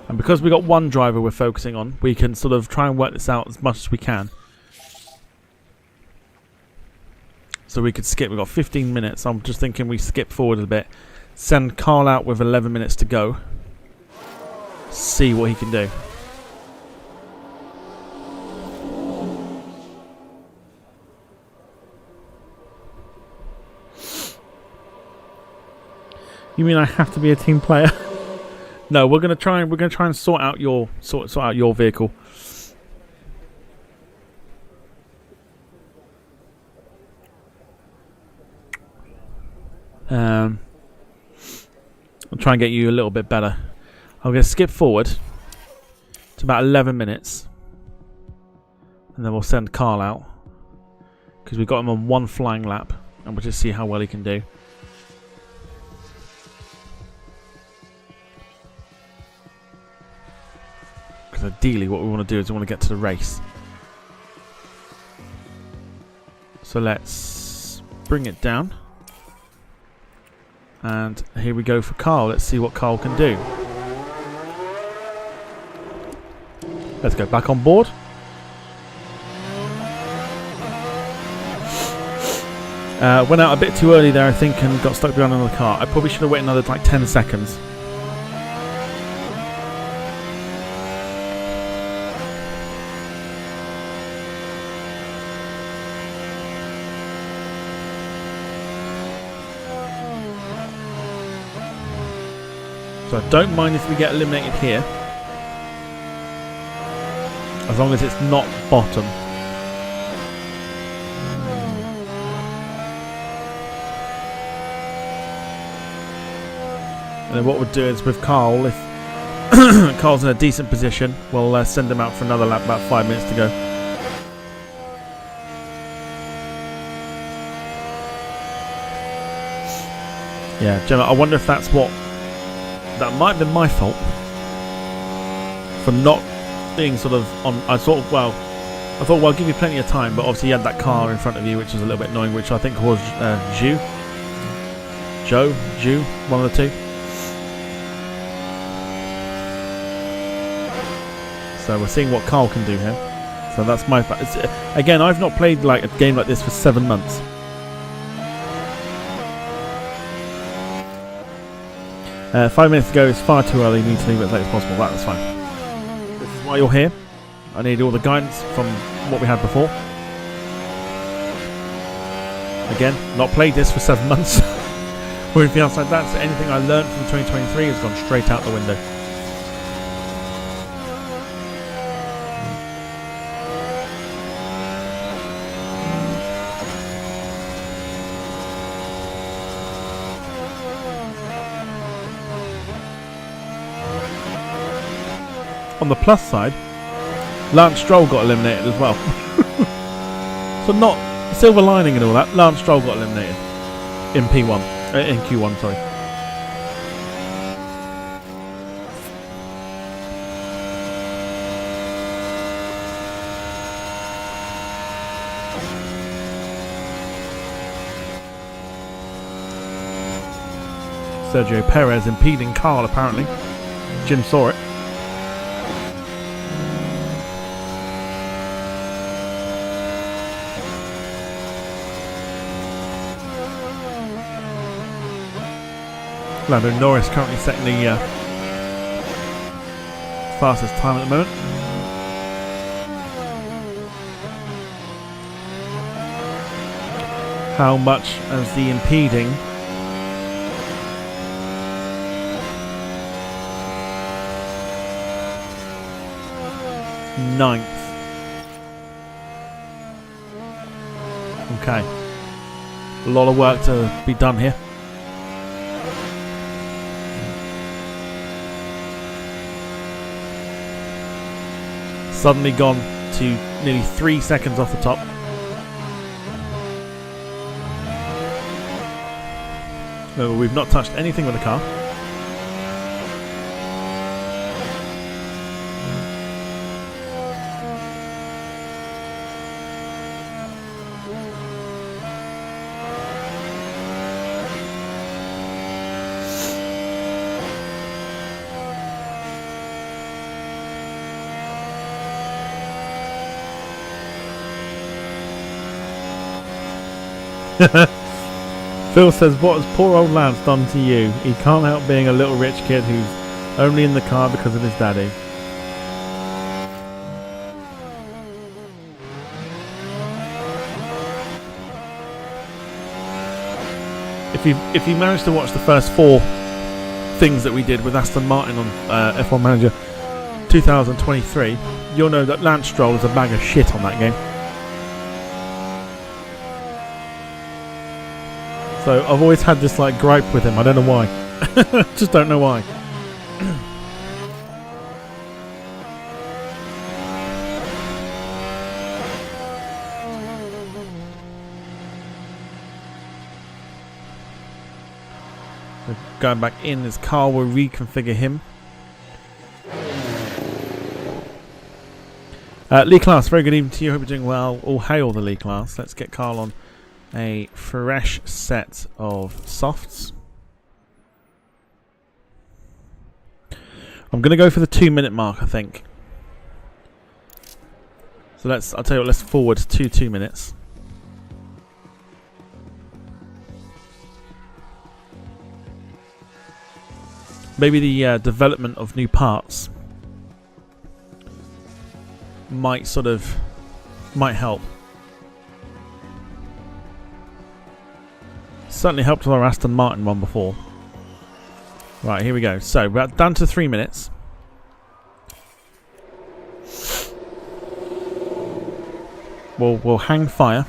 And because we've got one driver we're focusing on, we can sort of try and work this out as much as we can. So we could skip. We've got 15 minutes. I'm just thinking we skip forward a bit. Send Carl out with 11 minutes to go. See what he can do. You mean I have to be a team player? No, we're gonna try and sort out your vehicle. I'll try and get you a little bit better. I'm going to skip forward to about 11 minutes. And then we'll send Carl out. Because we've got him on one flying lap. And we'll just see how well he can do. Because ideally what we want to do is we want to get to the race. So let's bring it down. And here we go for Carl. Let's see what Carl can do. Let's go back on board. Went out a bit too early there, I think, and got stuck behind another car. I probably should have waited another like 10 seconds. So I don't mind if we get eliminated here, as long as it's not bottom. And then what we'll do is with Carl, if Carl's in a decent position, we'll send him out for another lap, about 5 minutes to go. Yeah, Gemma, I wonder if that's what... That might have been my fault for not being sort of on... I thought, well, I'll give you plenty of time, but obviously you had that car in front of you, which was a little bit annoying, which I think was Joe, one of the two. So we're seeing what Carl can do here. So that's my... Again, I've not played like a game like this for 7 months. 5 minutes ago is far too early. You need to leave it as late as possible. That's fine. This is why you're here. I need all the guidance from what we had before. Again, not played this for 7 months. Or anything else like that. So anything I learned from 2023 has gone straight out the window. On the plus side, Lance Stroll got eliminated as well. So not silver lining and all that. Lance Stroll got eliminated in P1, in Q1, sorry. Sergio Perez impeding Carl apparently. Jim saw it. Lando Norris currently setting the fastest time at the moment. How much as the impeding? Ninth. Okay. A lot of work to be done here. Suddenly gone to nearly 3 seconds off the top. Remember, we've not touched anything with the car. Phil says, what has poor old Lance done to you? He can't help being a little rich kid who's only in the car because of his daddy. If you managed to watch the first 4 things that we did with Aston Martin on F1 Manager 2023, you'll know that Lance Stroll is a bag of shit on that game. So I've always had this like gripe with him. I don't know why. Just don't know why. So going back in, this car will reconfigure him. Lee Class, very good evening to you. Hope you're doing well. All hail the Lee Class. Let's get Carl on a fresh set of softs. I'm going to go for the 2-minute mark, I think. So I'll tell you what, let's forward to 2 minutes. Maybe the development of new parts might help. Certainly helped with our Aston Martin one before. Right, here we go. So we're down to 3 minutes. We'll hang fire.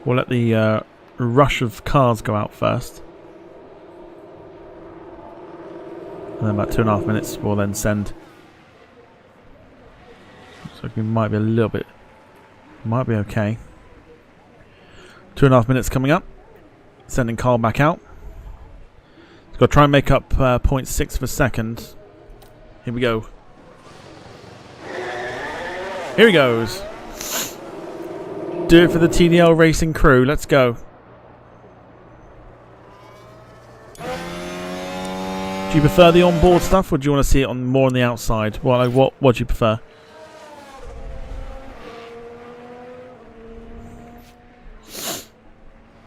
We'll let the rush of cars go out first. And then about 2.5 minutes we'll then send. Looks like we might be a little bit. Might be okay. 2.5 minutes coming up. Sending Carl back out. He's got to try and make up 0.6 of a second. Here we go. Here he goes. Do it for the TDL Racing crew. Let's go. Do you prefer the onboard stuff, or do you want to see it more on the outside? Well, what do you prefer?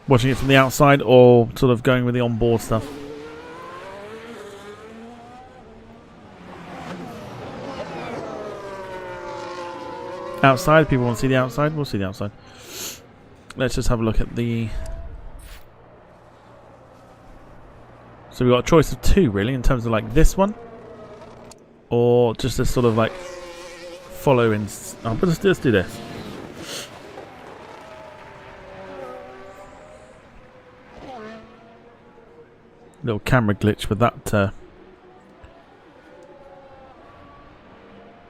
Watching it from the outside, or sort of going with the onboard stuff? Outside. People want to see the outside. We'll see the outside. Let's just have a look at the. So we've got a choice of 2 really, in terms of like this one, or just a sort of like follow in. Oh, but let's do this. Little camera glitch with that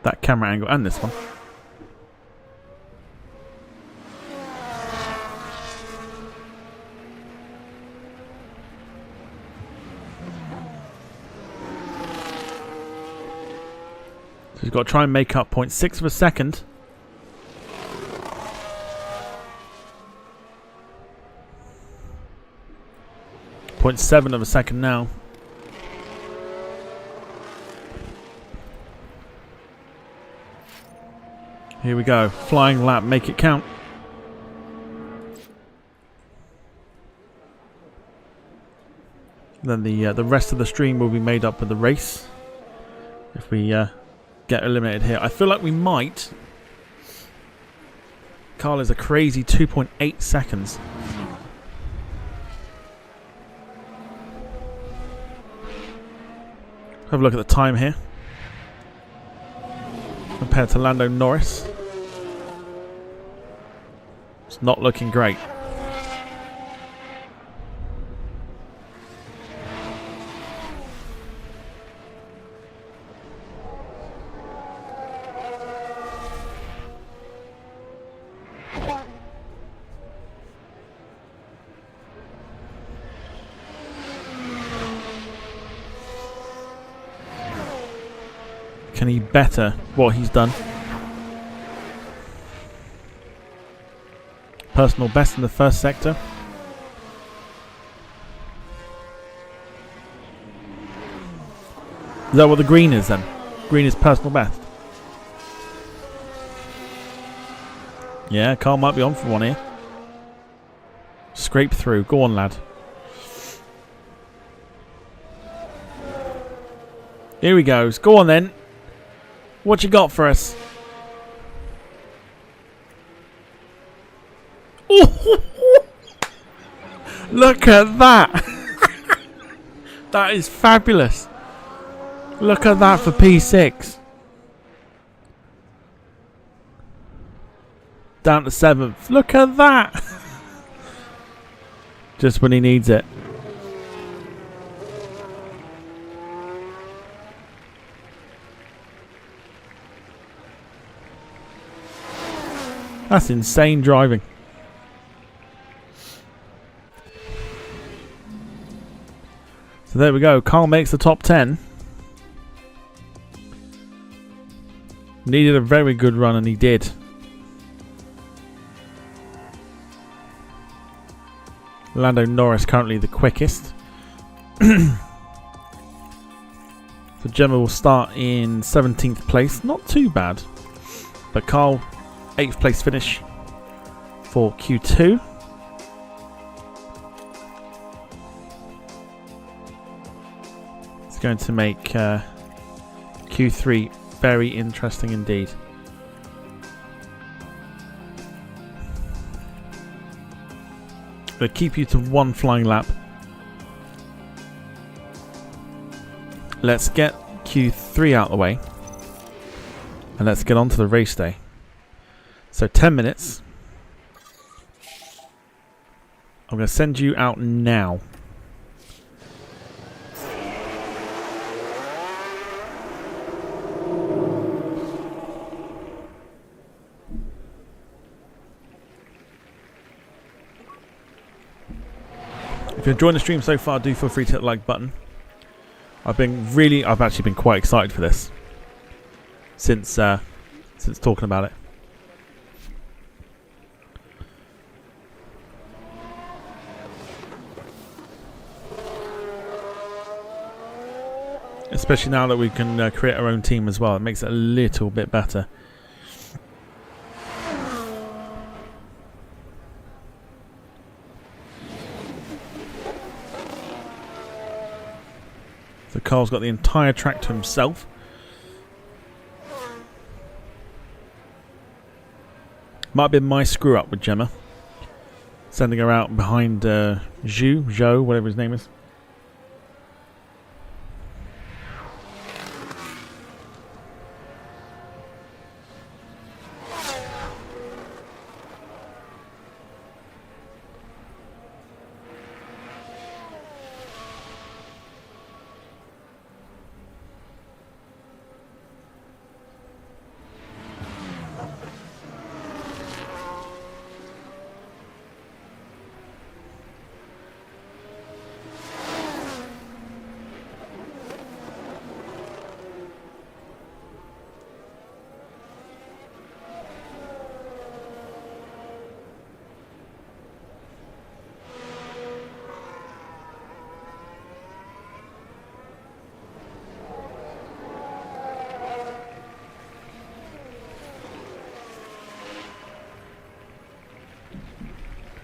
that camera angle, and this one. So you've got to try and make up 0.6 of a second. .7 of a second now. Here we go. Flying lap, make it count. Then the rest of the stream will be made up with the race. If we get eliminated here, I feel like we might. Carl is a crazy 2.8 seconds. Have a look at the time here compared to Lando Norris. It's not looking great. Can he better what he's done? Personal best in the first sector. Is that what the green is then? Green is personal best. Yeah, Carl might be on for one here. Scrape through. Go on, lad. Here he goes. Go on then. What you got for us? Look at that. That is fabulous. Look at that for P6. Down to 7th. Look at that. Just when he needs it. That's insane driving. So there we go. Carl makes the top 10. Needed a very good run, and he did. Lando Norris currently the quickest. So Gemma will start in 17th place. Not too bad. But Carl, 8th place finish for Q2. It's going to make Q3 very interesting indeed. They'll keep you to one flying lap. Let's get Q3 out of the way. And let's get on to the race day. So 10 minutes. I'm going to send you out now. If you're enjoying the stream so far, do feel free to hit the like button. I've actually been quite excited for this since talking about it. Especially now that we can create our own team as well, it makes it a little bit better. So Carl's got the entire track to himself. Might have been my screw up with Gemma. Sending her out behind Joe, whatever his name is.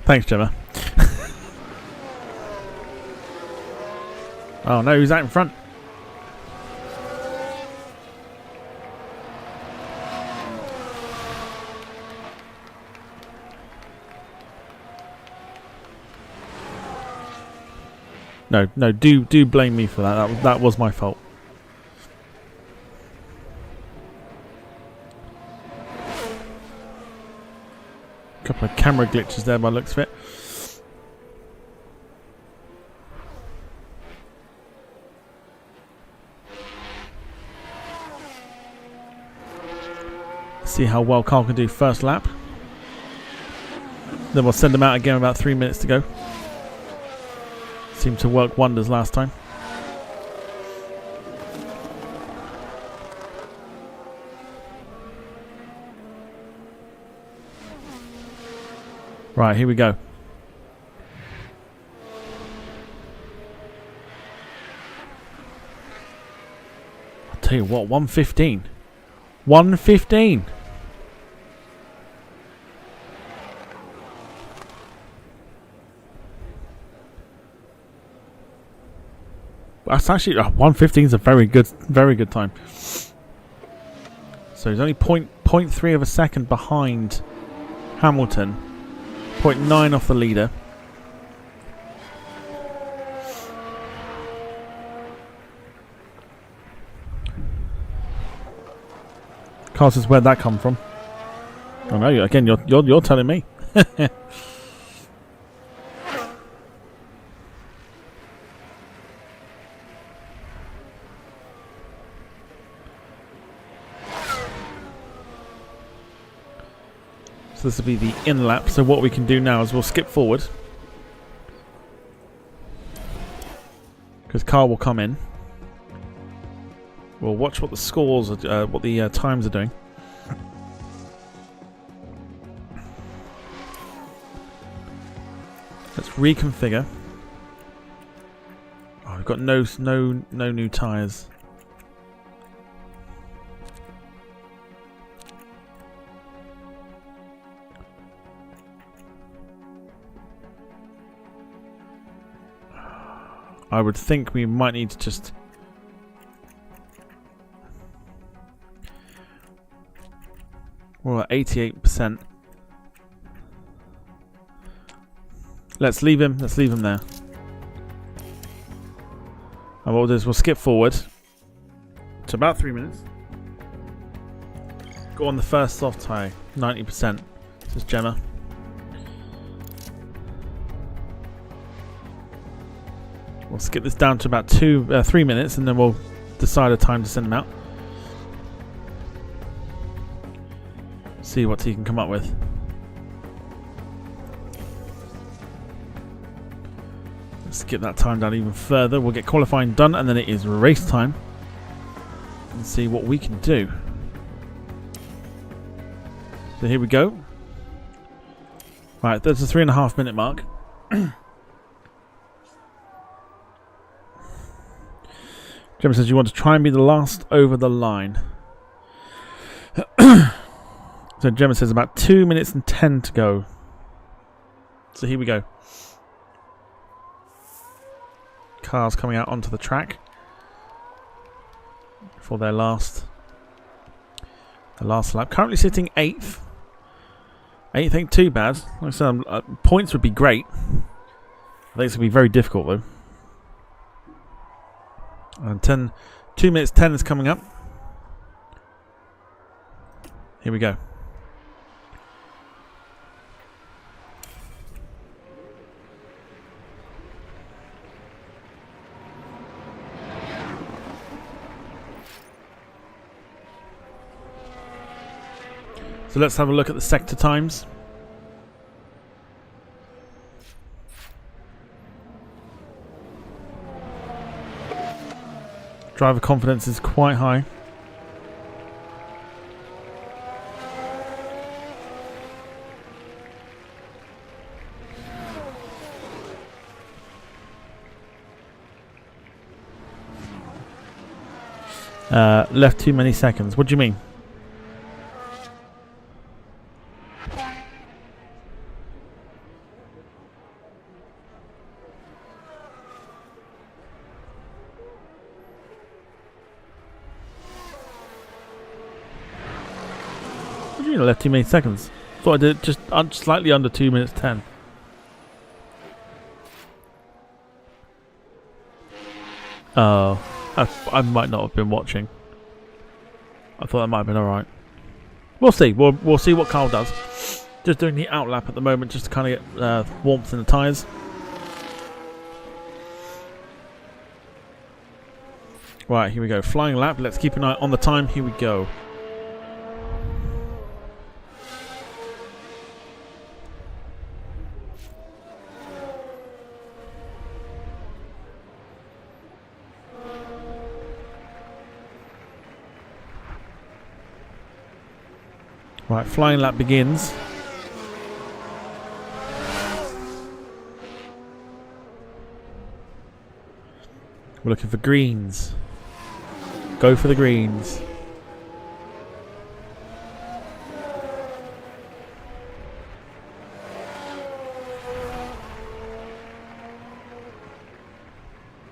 Thanks, Gemma. Oh no, who's out in front? No, do blame me for that. That was my fault. Couple of camera glitches there by the looks of it. See how well Carl can do first lap. Then we'll send him out again about 3 minutes to go. Seemed to work wonders last time. Right, here we go. I'll tell you what, 115. 115. That's actually 115 is a very good time. So he's only 0.3 of a second behind Hamilton. 0.9 off the leader. Carl says, where'd that come from? Oh no, again, you're telling me. So this will be the in lap. So what we can do now is we'll skip forward, because Carl will come in. We'll watch what the scores, what the times are doing. reconfigure. Oh, we've got no new tyres. I would think we might need to just... We're at 88%. Let's leave him there. And what we'll do is we'll skip forward to about 3 minutes. Go on the first soft tyre, 90%. This is Gemma. We'll skip this down to about 3 minutes, and then we'll decide a time to send him out. See what he can come up with. Let's get that time down even further. We'll get qualifying done, and then it is race time. And see what we can do. So here we go. Right, there's the 3.5 minute mark. Gemma says you want to try and be the last over the line. So Gemma says about 2 minutes and 10 to go. So here we go. Cars coming out onto the track for their last lap. Currently sitting 8th. 8th ain't too bad. Like I said, points would be great. I think it's going to be very difficult though. And 2 minutes 10 is coming up. Here we go. So let's have a look at the sector times. Driver confidence is quite high. Left too many seconds. What do you mean? What do you mean I left too many seconds? Thought I did just slightly under 2 minutes 10. Oh, I might not have been watching. I thought that might have been alright. We'll see. We'll see what Carl does. Just doing the outlap at the moment just to kind of get warmth in the tyres. Right, here we go. Flying lap. Let's keep an eye on the time. Here we go. Right, flying lap begins. We're looking for greens. Go for the greens.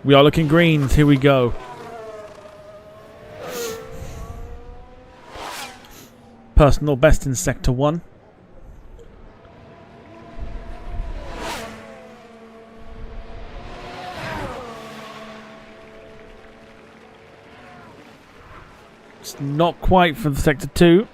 We are looking greens. Here we go. Personal best in Sector 1. It's not quite for the Sector 2.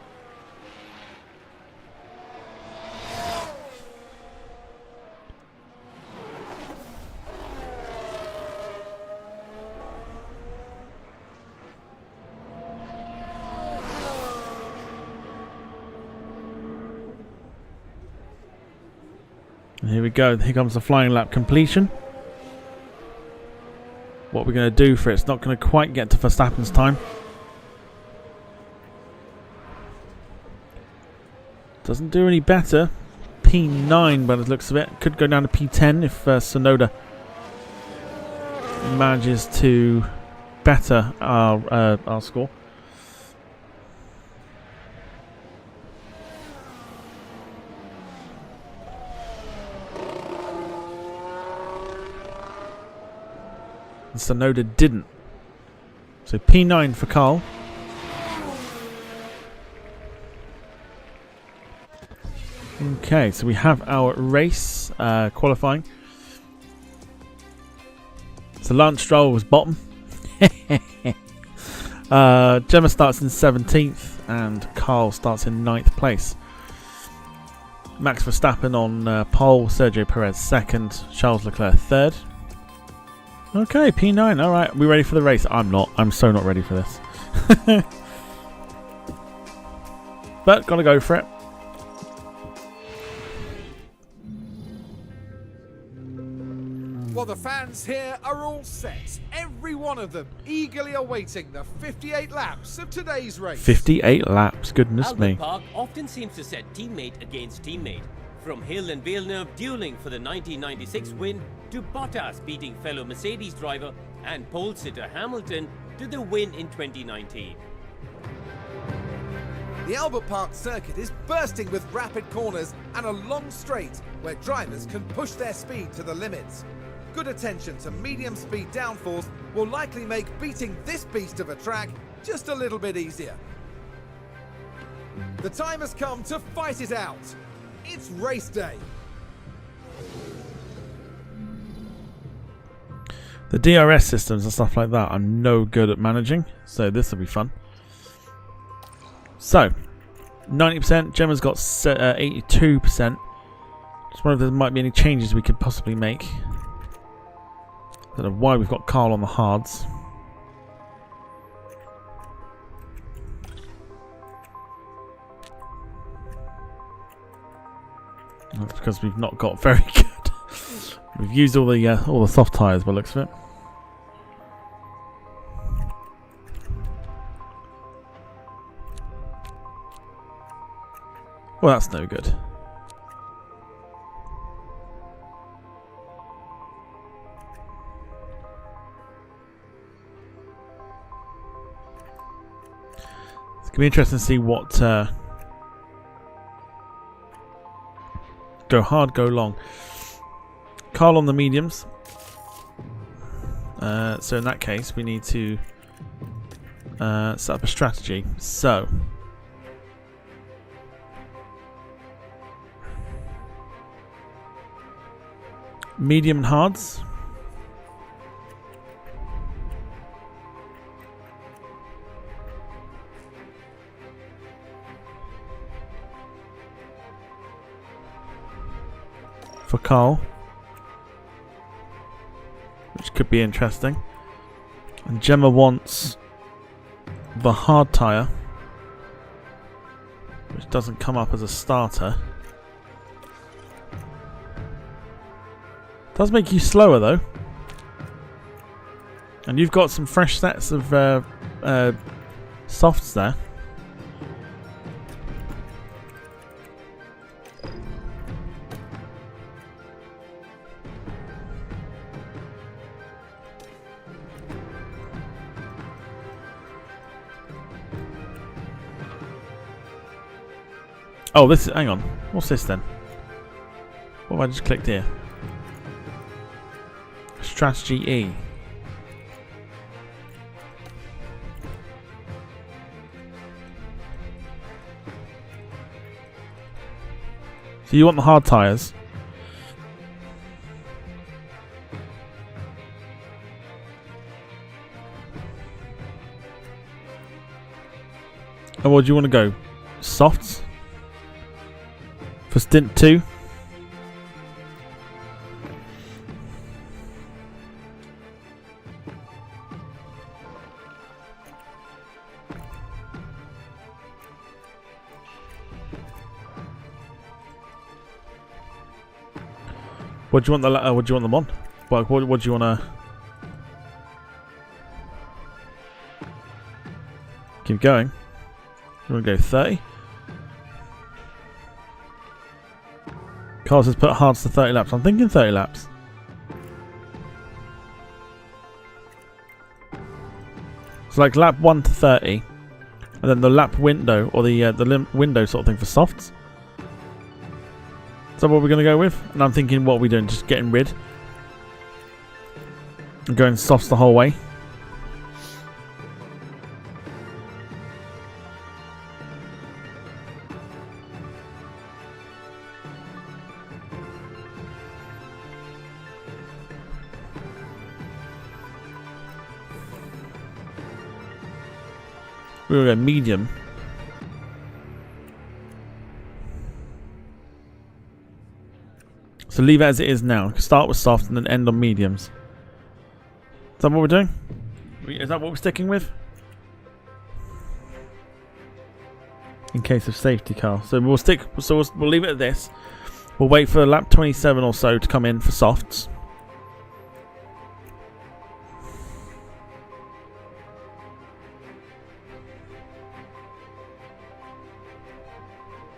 Here we go. Here comes the flying lap completion. What we're going to do for it, it's not going to quite get to Verstappen's time. Doesn't do any better. P9 by the looks of it. Could go down to P10 if Sonoda manages to better our score. And Sonoda didn't. So P9 for Carl. Okay, so we have our race qualifying. So Lance Stroll was bottom. Gemma starts in 17th and Carl starts in 9th place. Max Verstappen on pole, Sergio Perez 2nd, Charles Leclerc 3rd. Okay, P9, alright. Are we ready for the race? I'm not. I'm so not ready for this. But gotta go for it. Well, the fans here are all set. Every one of them eagerly awaiting the 58 laps of today's race. 58 laps, goodness Albert me. Park often seems to set teammate against teammate. From Hill and Villeneuve dueling for the 1996 win, to Bottas beating fellow Mercedes driver and pole sitter Hamilton to the win in 2019. The Albert Park circuit is bursting with rapid corners and a long straight where drivers can push their speed to the limits. Good attention to medium speed downforce will likely make beating this beast of a track just a little bit easier. The time has come to fight it out. It's race day. The DRS systems and stuff like that I'm no good at managing, so this will be fun. So, 90%, Gemma's got 82%. Just wonder if there might be any changes we could possibly make. Don't know why we've got Carl on the hards. That's because we've not got very good. We've used all the soft tyres by the looks of it. Well, that's no good. It's going to be interesting to see what go hard, go long. Carl on the mediums. So in that case, we need to set up a strategy. So medium and hards. For Carl, which could be interesting. And Gemma wants the hard tyre, which doesn't come up as a starter. Does make you slower though, and you've got some fresh sets of softs there. Oh, this is, hang on. What's this then? What have I just clicked here? Strategy E. So you want the hard tyres? And what do you want to go? Softs? For stint 2? What do you want the what do you want them on? What do you want to keep going? You want to go 30? Carl says put hards to 30 laps. I'm thinking 30 laps. So like lap 1 to 30, and then the lap window, or the window sort of thing for softs. Is that what we're going to go with? And I'm thinking, what are we doing? Just getting rid? And going softs the whole way? We're going to go medium. So leave it as it is now. Start with soft and then end on mediums. Is that what we're doing? Is that what we're sticking with? In case of safety car. So we'll stick. So we'll leave it at this. We'll wait for lap 27 or so to come in for softs.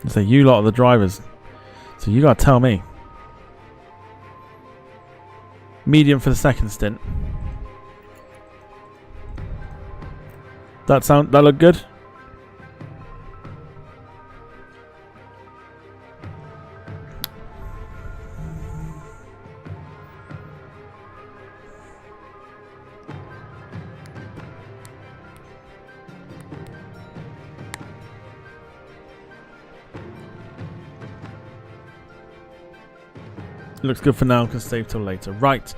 So you lot are the drivers. So you gotta tell me. Medium for the second stint. That look good? Looks good for now, can save till later. Right,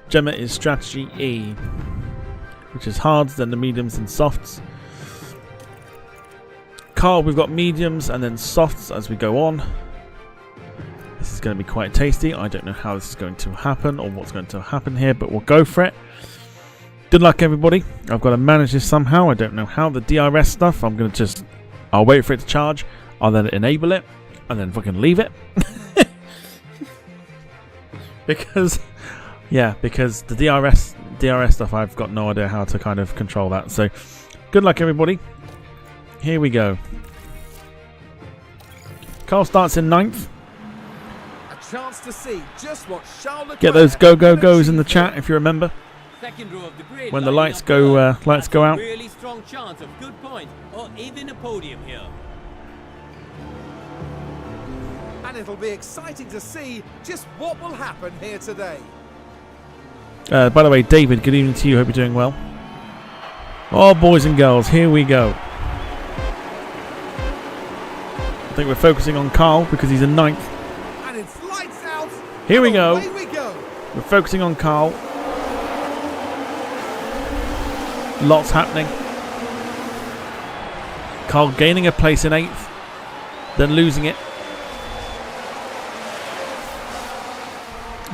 Gemma is strategy E, which is hards, then the mediums and softs. Carl, we've got mediums and then softs as we go on. This is going to be quite tasty. I don't know how this is going to happen or what's going to happen here, but we'll go for it. Good luck, everybody. I've got to manage this somehow. I don't know how. The DRS stuff, I'll wait for it to charge. I'll then enable it and then fucking leave it. Because the DRS stuff, I've got no idea how to kind of control that. So, good luck, everybody. Here we go. Carl starts in 9th. A chance to see just what Charles Leclerc Get those go-go-go's in the chat if you remember. Second row of the grid, When the lining lights up go well. lights go out. Really strong chance of good points or even a podium here. And it'll be exciting to see just what will happen here today. By the way, David, good evening to you. Hope you're doing well. Oh, boys and girls, here we go. I think we're focusing on Carl because he's in 9th. And it's lights out. Here we go. Away we go. We're focusing on Carl. Lots happening. Carl gaining a place in 8th, then losing it.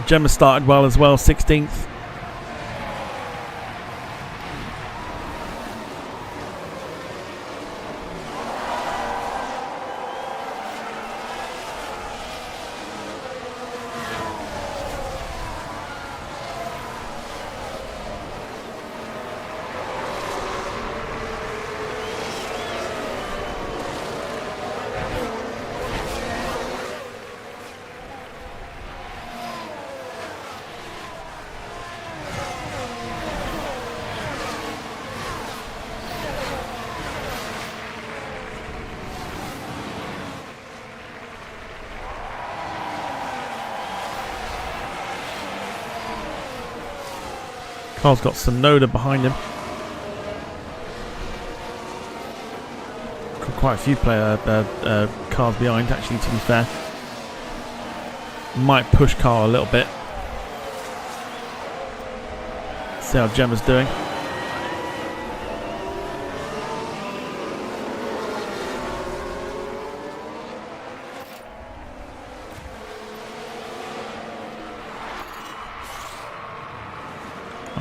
Gemma started well as well, 16th. Carl's got Sonoda behind him. Got quite a few cars behind, actually, to be fair. Might push Carl a little bit. See how Gemma's doing.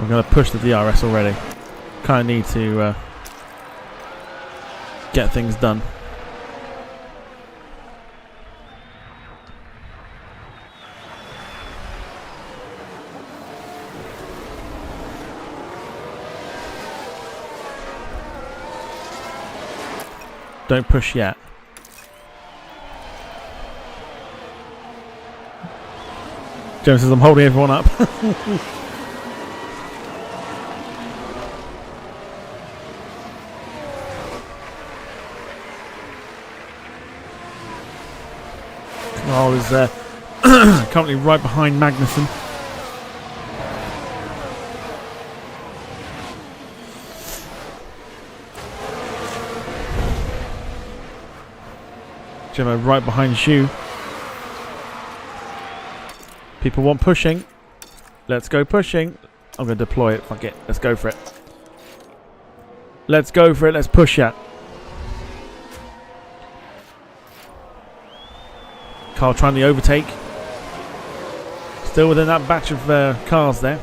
I'm going to push the DRS already. Kind of need to get things done. Don't push yet. James says I'm holding everyone up. Carl is currently right behind Magnussen. Gemma right behind Xu. People want pushing. Let's go pushing. I'm going to deploy it. Fuck it. Let's go for it. Let's go for it. Let's push it. Carl trying the overtake. Still within that batch of cars there.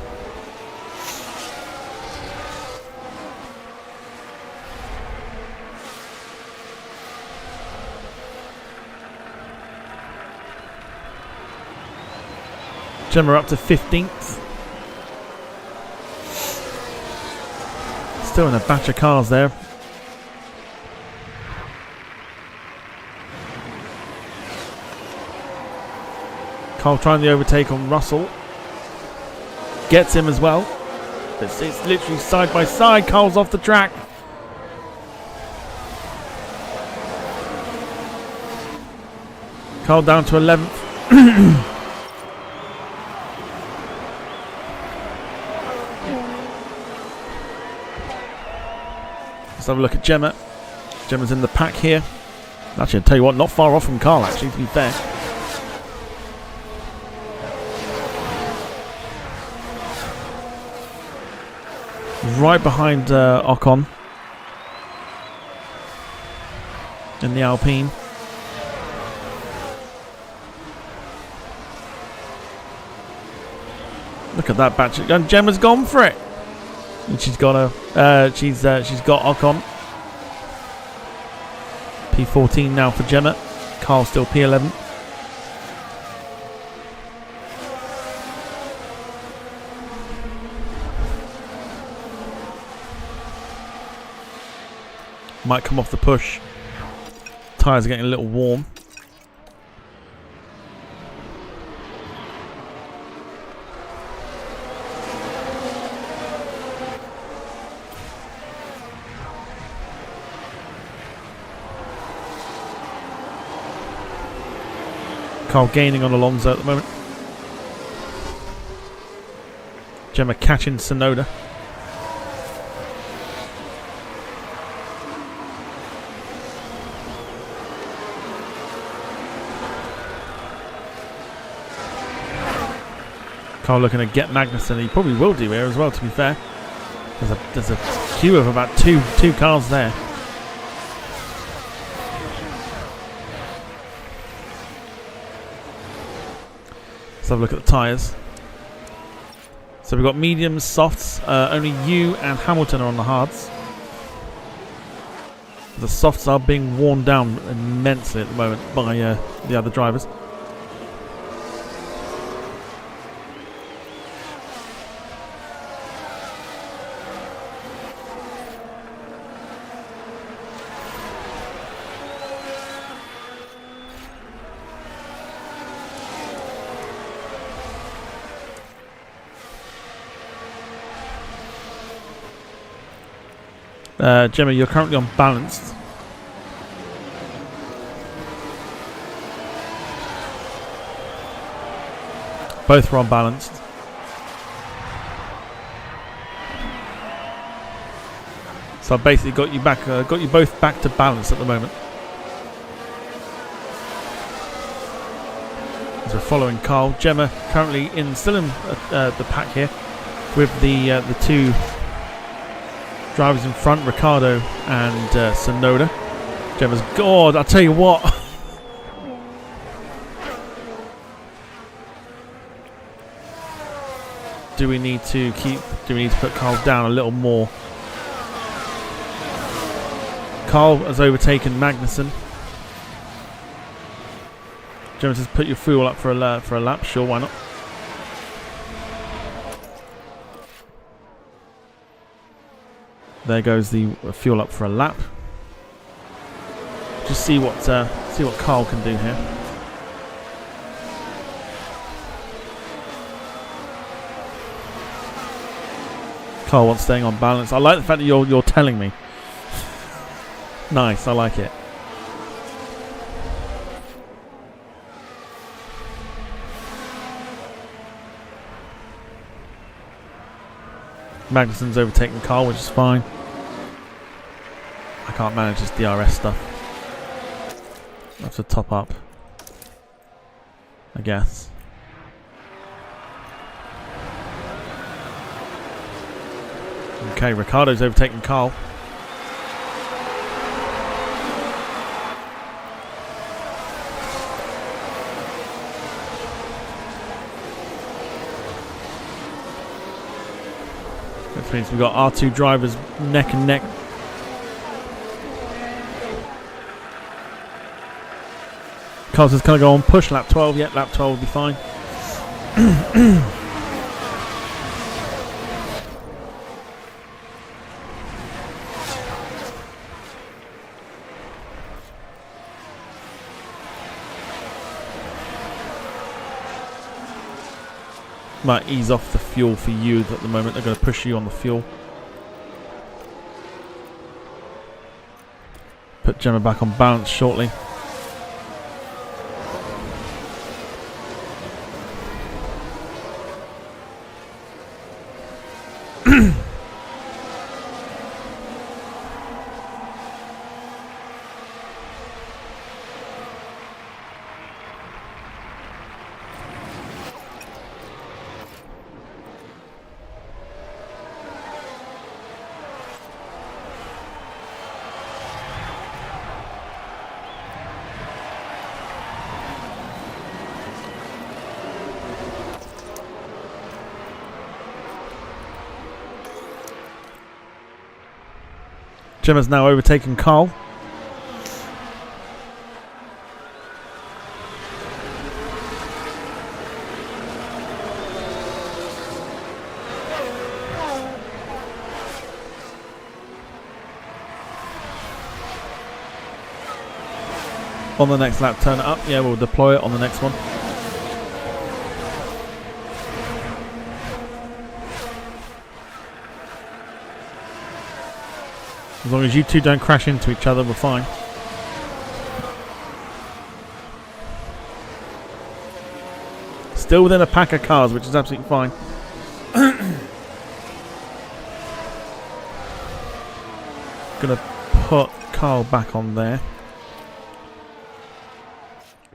Gemma up to 15th. Still in a batch of cars there. Carl trying the overtake on Russell. Gets him as well. It's literally side by side. Carl's off the track. Carl down to 11th. Let's have a look at Gemma. Gemma's in the pack here. Actually, I'll tell you what, not far off from Carl, actually, to be fair. Right behind Ocon in the Alpine. Look at that batch. And Gemma's gone for it. And she's got she's got Ocon. P14 now for Gemma. Carl still P11. Might come off the push. Tyres are getting a little warm. Carl gaining on Alonso at the moment. Gemma catching Tsunoda. Carl looking to get Magnussen. He probably will do here as well, to be fair. There's a queue of about two cars there. Let's have a look at the tyres. So we've got mediums, softs. Only you and Hamilton are on the hards. The softs are being worn down immensely at the moment by the other drivers. Gemma, you're currently unbalanced. Both are unbalanced. So I've basically got you back, got you both back to balance at the moment. As we're following Carl, Gemma currently still in the pack here with the two drivers in front, Ricciardo and Tsunoda. Gemma's God, I'll tell you what. Do we need to put Carl down a little more? Carl has overtaken Magnussen. Gemma says put your fuel up for a lap. Sure, why not? There goes the fuel up for a lap. Just see what Carl can do here. Carl wants staying on balance. I like the fact that you're telling me. Nice, I like it. Magnussen's overtaking Carl, which is fine. I can't manage this DRS stuff. I have to top up, I guess. Okay, Ricciardo's overtaking Carl. Which means we've got our two drivers neck and neck. Carl says, can I go on push lap 12? Yeah, lap 12 will be fine. Might ease off the fuel for you at the moment. They're going to push you on the fuel. Put Gemma back on balance shortly. Gemma's now overtaken Carl. On the next lap, turn it up. Yeah, we'll deploy it on the next one. As long as you two don't crash into each other, we're fine. Still within a pack of cars, which is absolutely fine. Gonna put Carl back on there.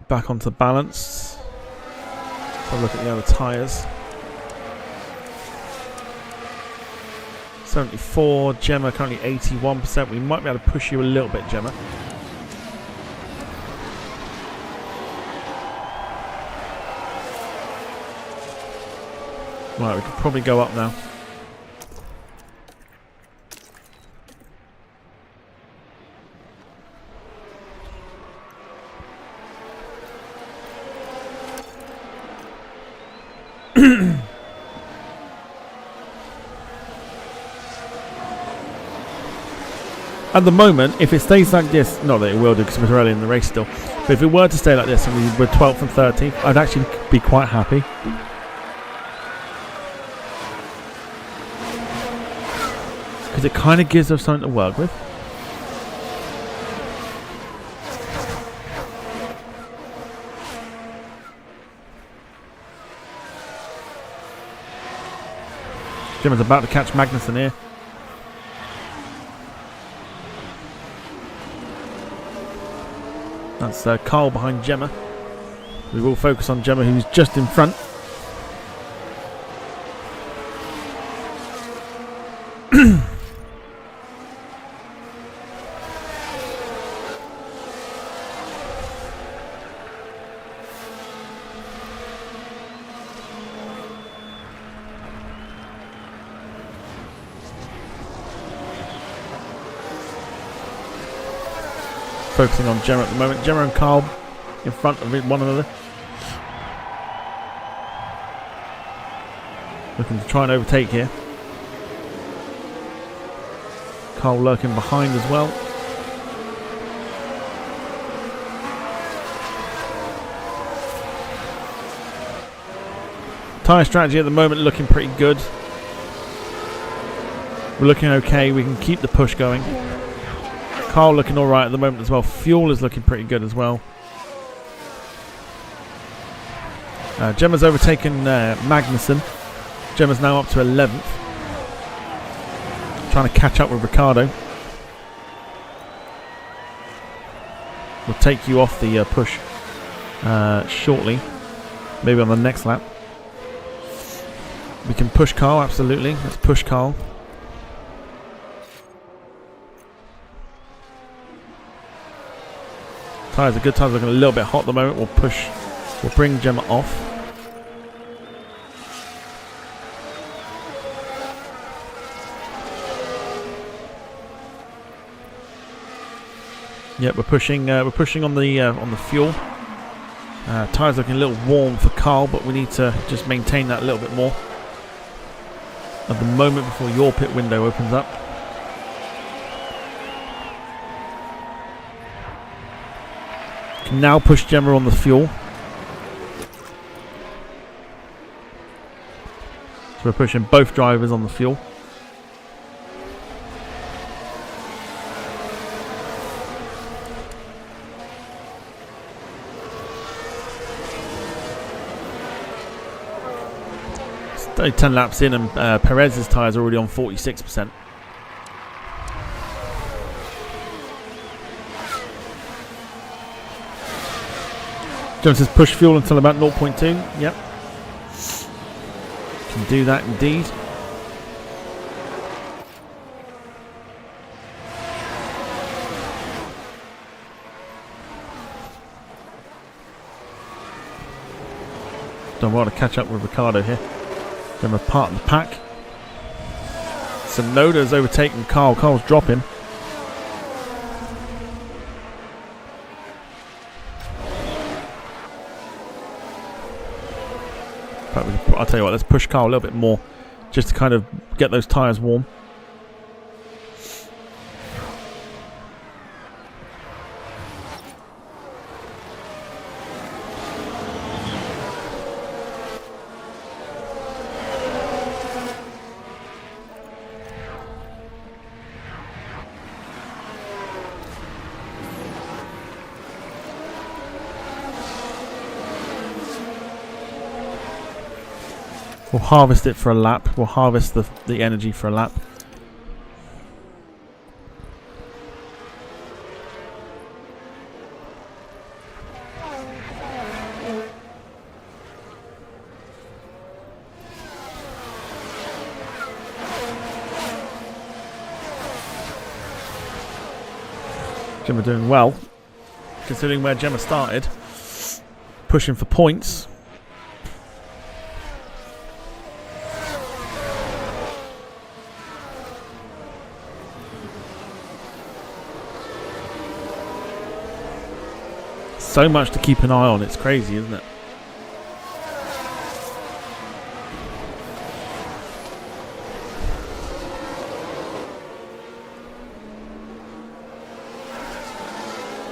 Back onto balance. Have a look at the other tyres. 74, Gemma currently 81%. We might be able to push you a little bit, Gemma. Right, we could probably go up now. At the moment, if it stays like this, not that it will do because we're early in the race still, but if it were to stay like this and we were 12th and 13th, I'd actually be quite happy. Because it kind of gives us something to work with. Gemma's about to catch Magnussen here. That's Carl behind Gemma. We will focus on Gemma, who's just in front. Focusing on Gemma at the moment. Gemma and Carl in front of one another. Looking to try and overtake here. Carl lurking behind as well. Tyre strategy at the moment looking pretty good. We're looking okay. We can keep the push going. Carl looking alright at the moment as well. Fuel is looking pretty good as well. Gemma's overtaken Magnussen. Gemma's now up to 11th. Trying to catch up with Ricardo. We'll take you off the push shortly. Maybe on the next lap. We can push Carl, absolutely. Let's push Carl. Tyres are good. Tyres are looking a little bit hot at the moment. We'll bring Gemma off. Yep, we're pushing on the fuel. Tyres looking a little warm for Carl, but we need to just maintain that a little bit more at the moment before your pit window opens up. Can now push Gemma on the fuel. So we're pushing both drivers on the fuel. It's only 10 laps in and Perez's tyres are already on 46%. Jones says push fuel until about 0.2. Yep. Can do that indeed. Done well to catch up with Ricardo here. Then we're part of the pack. Sonoda's overtaken Carl. Carl's dropping. I'll tell you what, let's push Carl a little bit more just to kind of get those tyres warm. We'll harvest it for a lap. We'll harvest the energy for a lap. Gemma doing well, considering where Gemma started. Pushing for points. So much to keep an eye on. It's crazy, isn't it?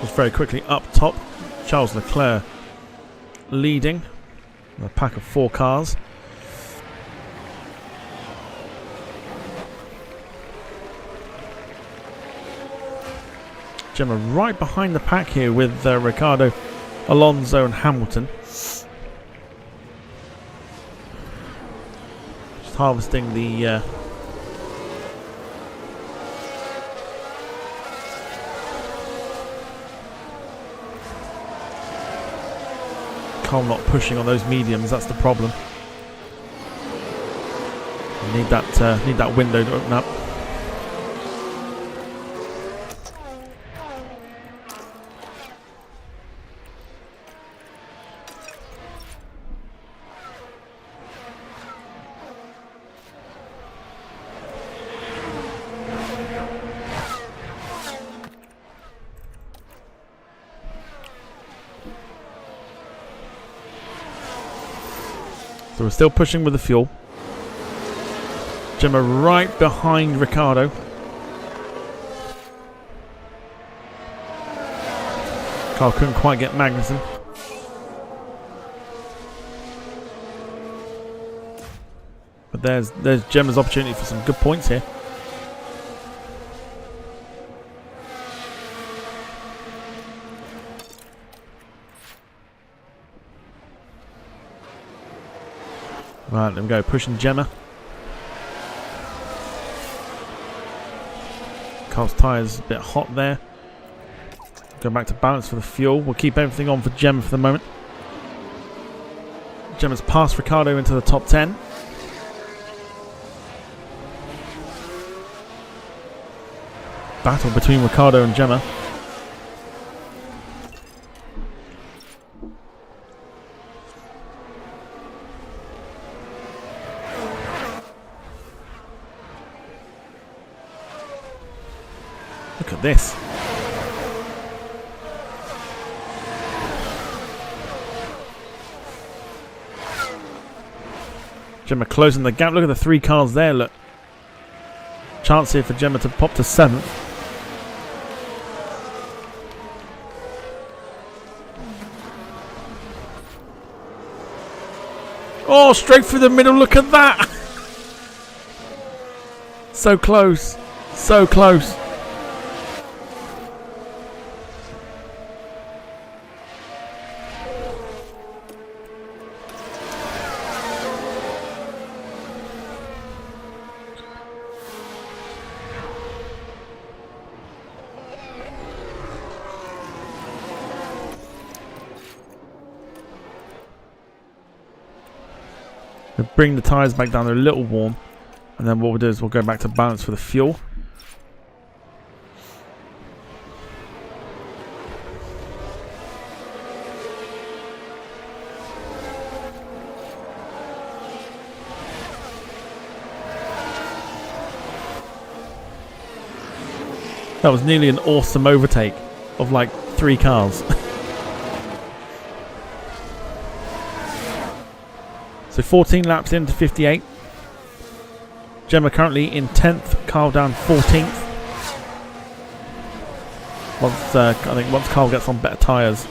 Just very quickly up top, Charles Leclerc leading a pack of 4 cars. Gemma right behind the pack here with Ricardo, Alonso and Hamilton. Just harvesting the Carl not pushing on those mediums, that's the problem. Need that window to open up. So we're still pushing with the fuel. Gemma right behind Ricardo. Carl couldn't quite get Magnussen. But there's Gemma's opportunity for some good points here. Right, there we go, pushing Gemma. Carl's tyres a bit hot there. Go back to balance for the fuel. We'll keep everything on for Gemma for the moment. Gemma's passed Ricciardo into the top 10. Battle between Ricciardo and Gemma. Look at this. Gemma closing the gap. Look at the 3 cars there. Look. Chance here for Gemma to pop to 7th. Oh, straight through the middle. Look at that. So close. So close. We'll bring the tyres back down, they're a little warm, and then what we'll do is we'll go back to balance for the fuel. That was nearly an awesome overtake of like 3 cars. So 14 laps into 58. Gemma currently in 10th, Carl down 14th. I think once Carl gets on better tyres.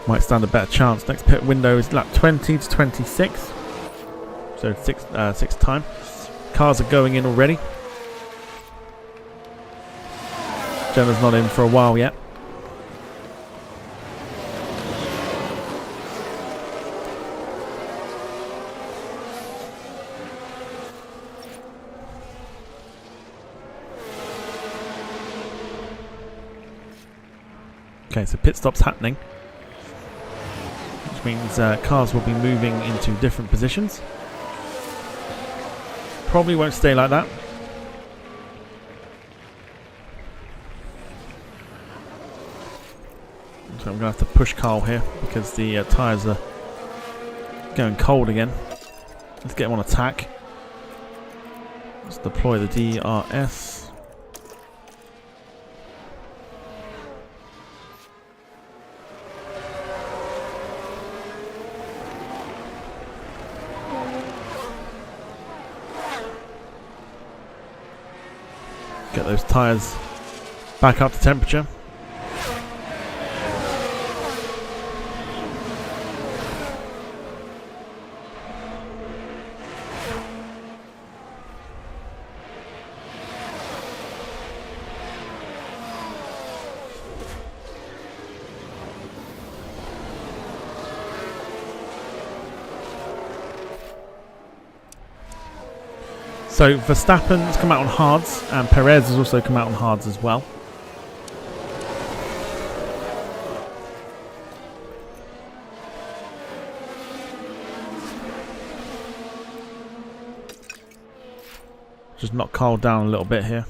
Might stand a better chance. Next pit window is lap 20 to 26. So sixth time. Cars are going in already. Gemma's not in for a while yet. Okay, so pit stop's happening, which means cars will be moving into different positions. Probably won't stay like that. So I'm going to have to push Carl here because the tyres are going cold again. Let's get him on attack. Let's deploy the DRS. Get those tyres back up to temperature. So Verstappen's come out on hards, and Perez has also come out on hards as well. Just knock Carl down a little bit here.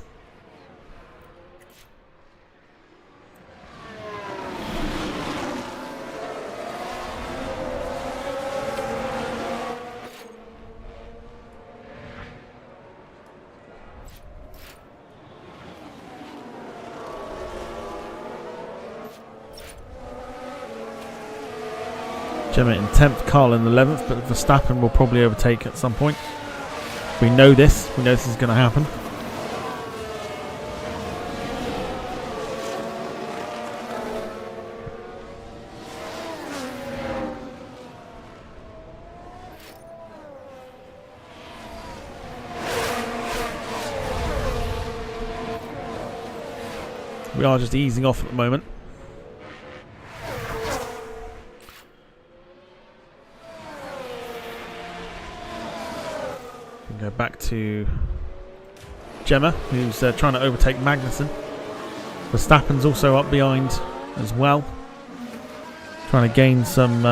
Gemma in 10th, Carl in 11th, but Verstappen will probably overtake at some point. We know this. We know this is going to happen. We are just easing off at the moment. We go back to Gemma, who's trying to overtake Magnussen. Verstappen's also up behind as well, trying to gain some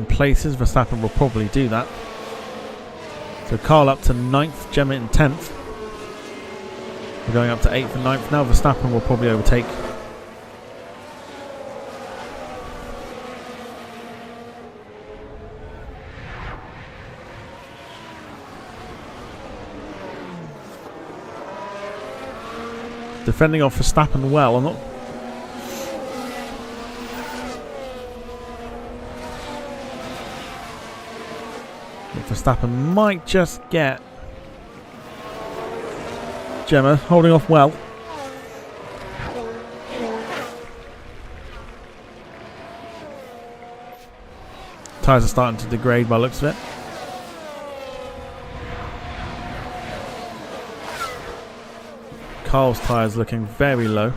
places. Verstappen will probably do that. So Carl up to 9th, Gemma in 10th. We're going up to 8th and 9th now. Verstappen will probably overtake. Defending off Verstappen well. I'm not. Verstappen might just get Gemma holding off well. Tyres are starting to degrade by the looks of it. Carl's tyres looking very low.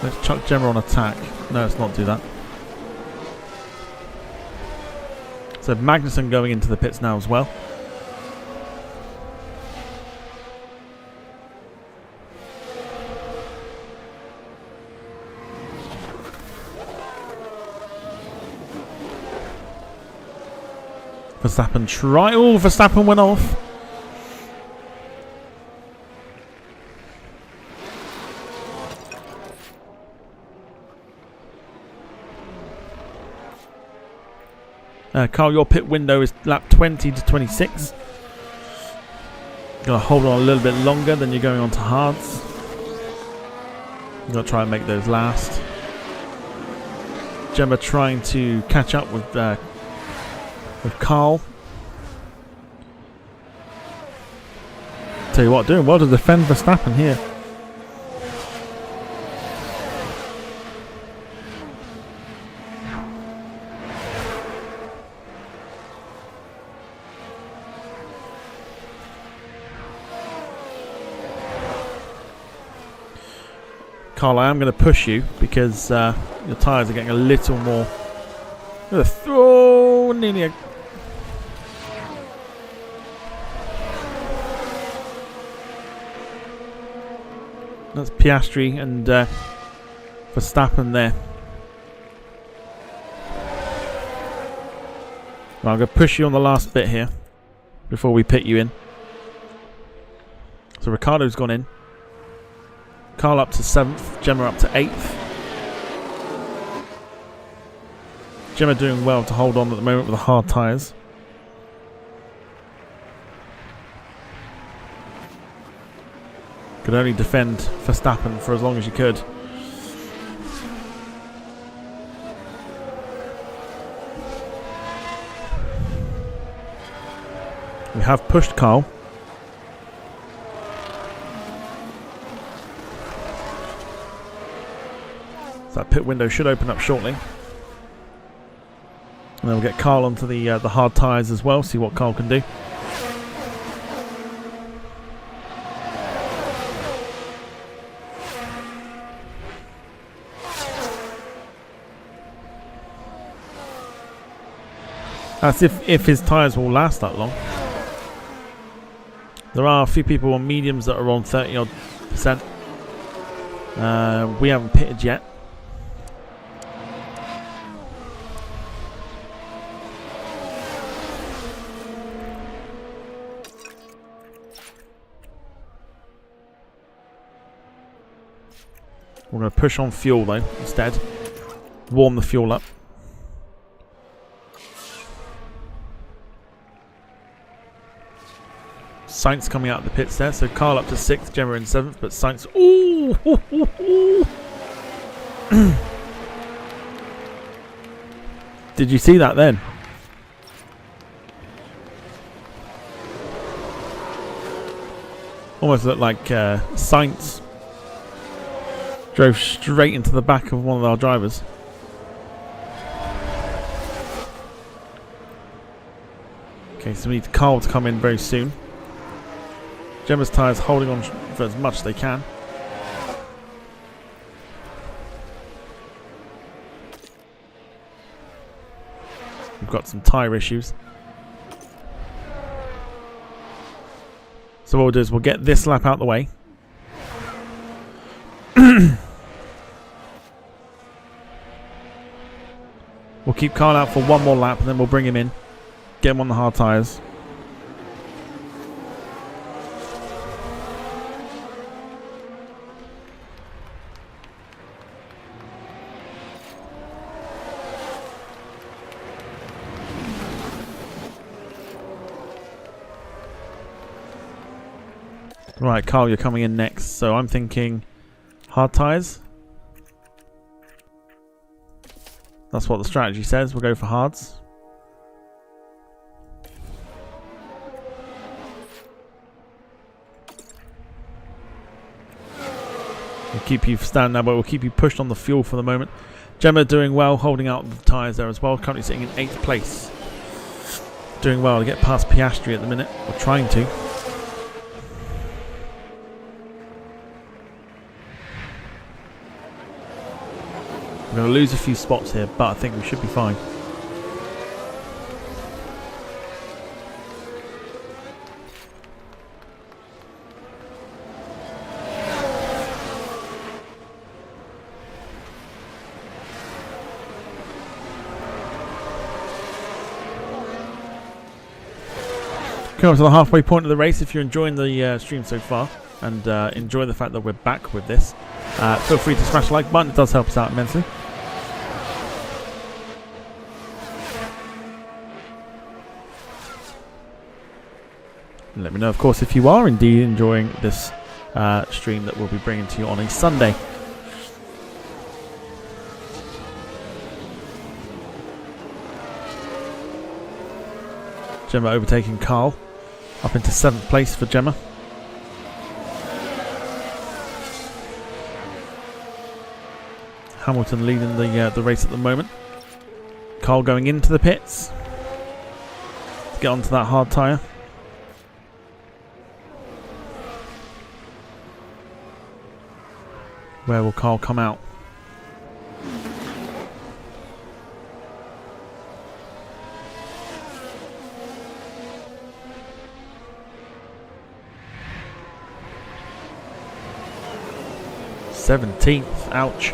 Let's chuck Gemma on attack. No, let's not do that. So Magnussen going into the pits now as well. Verstappen try. Oh, Verstappen went off. Carl, your pit window is lap 20 to 26. Gotta hold on a little bit longer, then you're going on to hards. You gotta try and make those last. Gemma trying to catch up with Carl. Tell you what, doing well to defend Verstappen here. Carl, I am going to push you because your tyres are getting a little more. Oh, nearly a. That's Piastri and Verstappen there. Well, I'm going to push you on the last bit here before we pit you in. So Ricciardo's gone in. Carl up to 7th, Gemma up to 8th. Gemma doing well to hold on at the moment with the hard tyres. Could only defend Verstappen for as long as you could. We have pushed Carl. So that pit window should open up shortly. And then we'll get Carl onto the hard tyres as well, see what Carl can do. That's if his tyres will last that long. There are a few people on mediums that are on 30-odd%. We haven't pitted yet. We're going to push on fuel though instead. Warm the fuel up. Sainz coming out of the pits there. So Carl up to 6th, Gemma in 7th, but Sainz... Ooh! Did you see that then? Almost looked like Sainz drove straight into the back of one of our drivers. Okay, so we need Carl to come in very soon. Gemma's tyres holding on for as much as they can. We've got some tyre issues. So what we'll do is we'll get this lap out the way. We'll keep Carl out for one more lap and then we'll bring him in. Get him on the hard tyres. Right, Carl, you're coming in next. So I'm thinking hard tyres. That's what the strategy says. We'll go for hards. We'll keep you standing there, but we'll keep you pushed on the fuel for the moment. Gemma doing well, holding out the tyres there as well. Currently sitting in 8th place. Doing well to get past Piastri at the minute. We're trying to. We're going to lose a few spots here, but I think we should be fine. Coming up to the halfway point of the race. If you're enjoying the stream so far and enjoy the fact that we're back with this, feel free to smash the like button. It does help us out immensely. And let me know, of course, if you are indeed enjoying this stream that we'll be bringing to you on a Sunday. Gemma overtaking Carl. Up into 7th place for Gemma. Hamilton leading the race at the moment. Carl going into the pits to get onto that hard tyre. Where will Carl come out? '17th, ouch.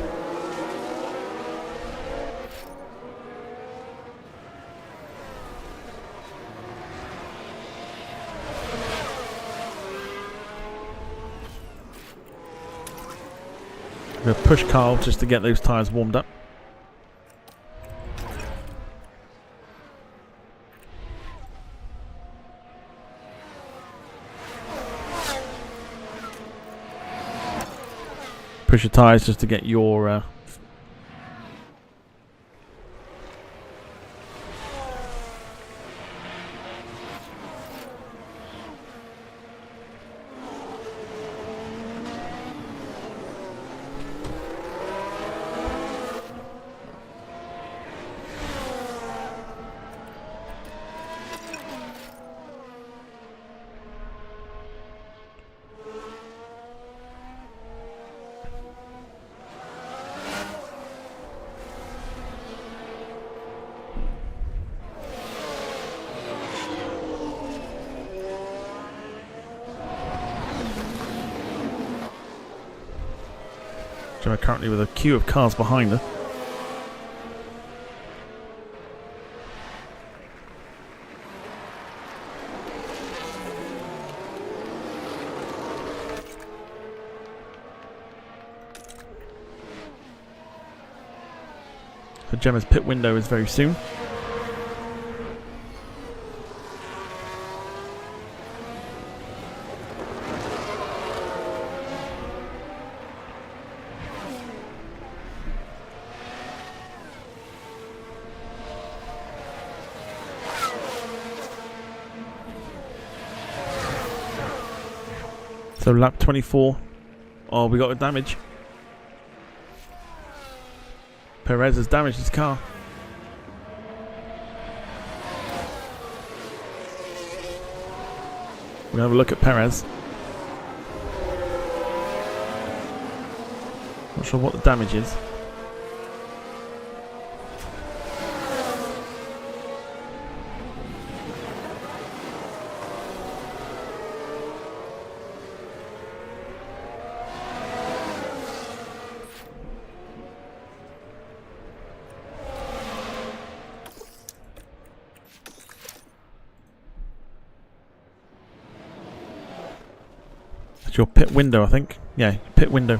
I'm going to push Carl just to get those tyres warmed up. Push your tyres just to get your... Gemma currently with a queue of cars behind her. So Gemma's pit window is very soon. So lap 24. Oh, we got a damage. Perez has damaged his car. We're going to have a look at Perez. Not sure what the damage is. That's your pit window, I think. Yeah, pit window.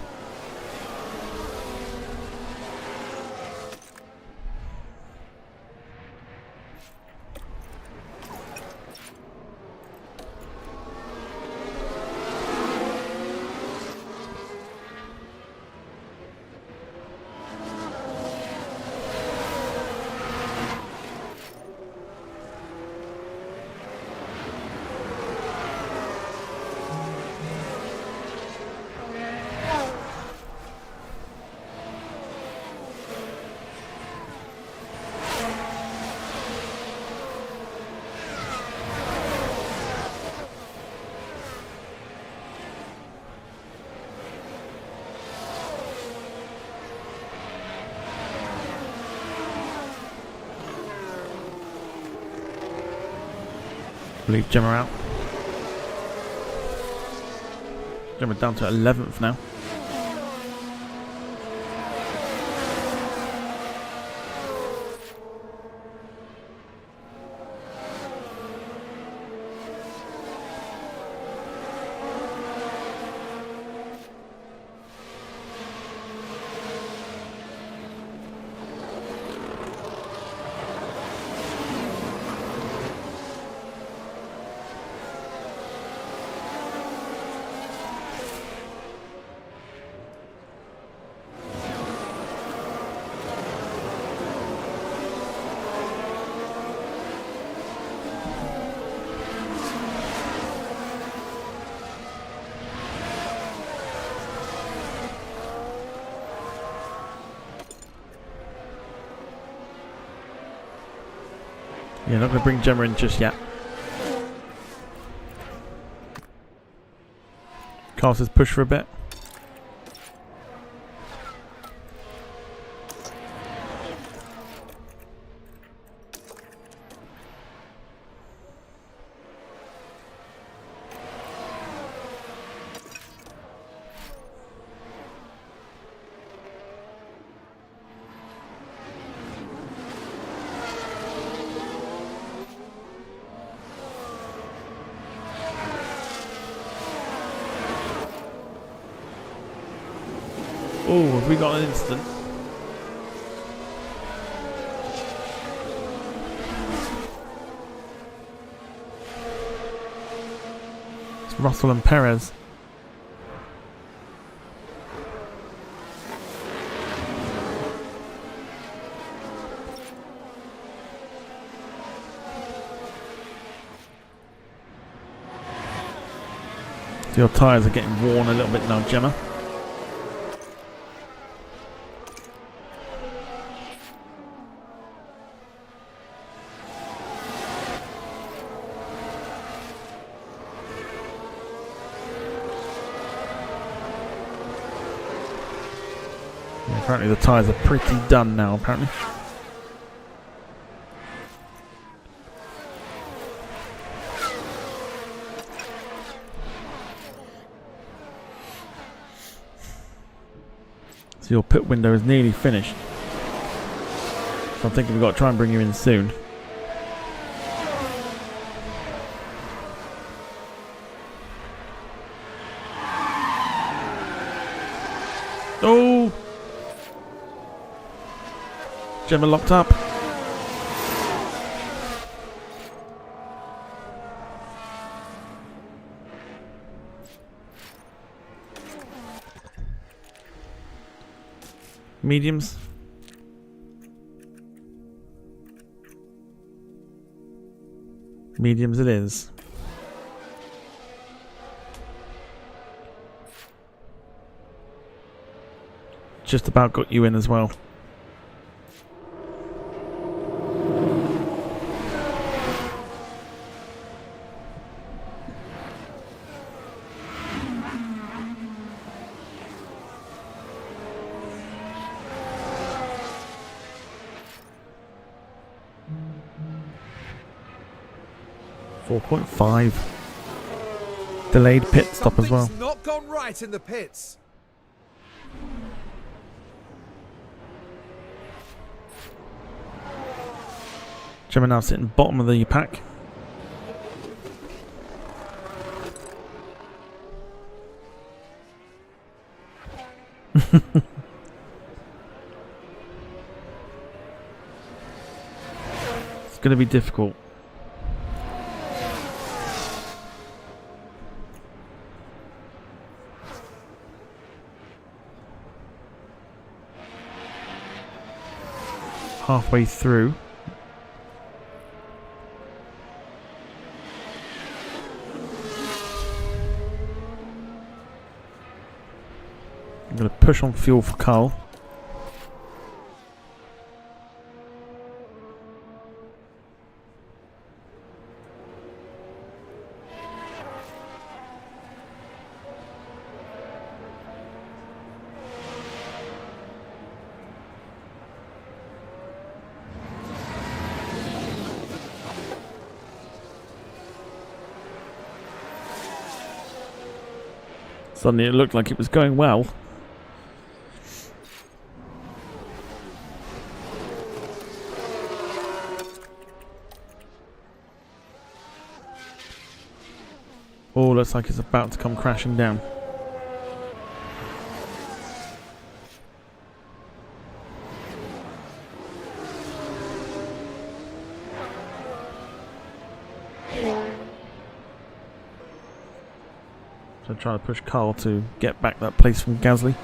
Leave Gemma out. Gemma down to 11th now. Yeah, not going to bring Gemma in just yet. Carl says push for a bit. Oh, have we got an incident? It's Russell and Perez. So your tyres are getting worn a little bit now, Gemma. Apparently the tyres are pretty done now, apparently. So your pit window is nearly finished. So I'm thinking we've got to try and bring you in soon. Oh! Gemma locked up. Mediums. Mediums it is. just about got you in as well. .5 delayed pit stop as well. Something's not gone right in the pits. Gemma now sitting bottom of the pack. It's going to be difficult. Halfway through. I'm going to push on fuel for Carl. Suddenly it looked like it was going well. Oh, looks like it's about to come crashing down. So trying to push Carl to get back that place from Gasly.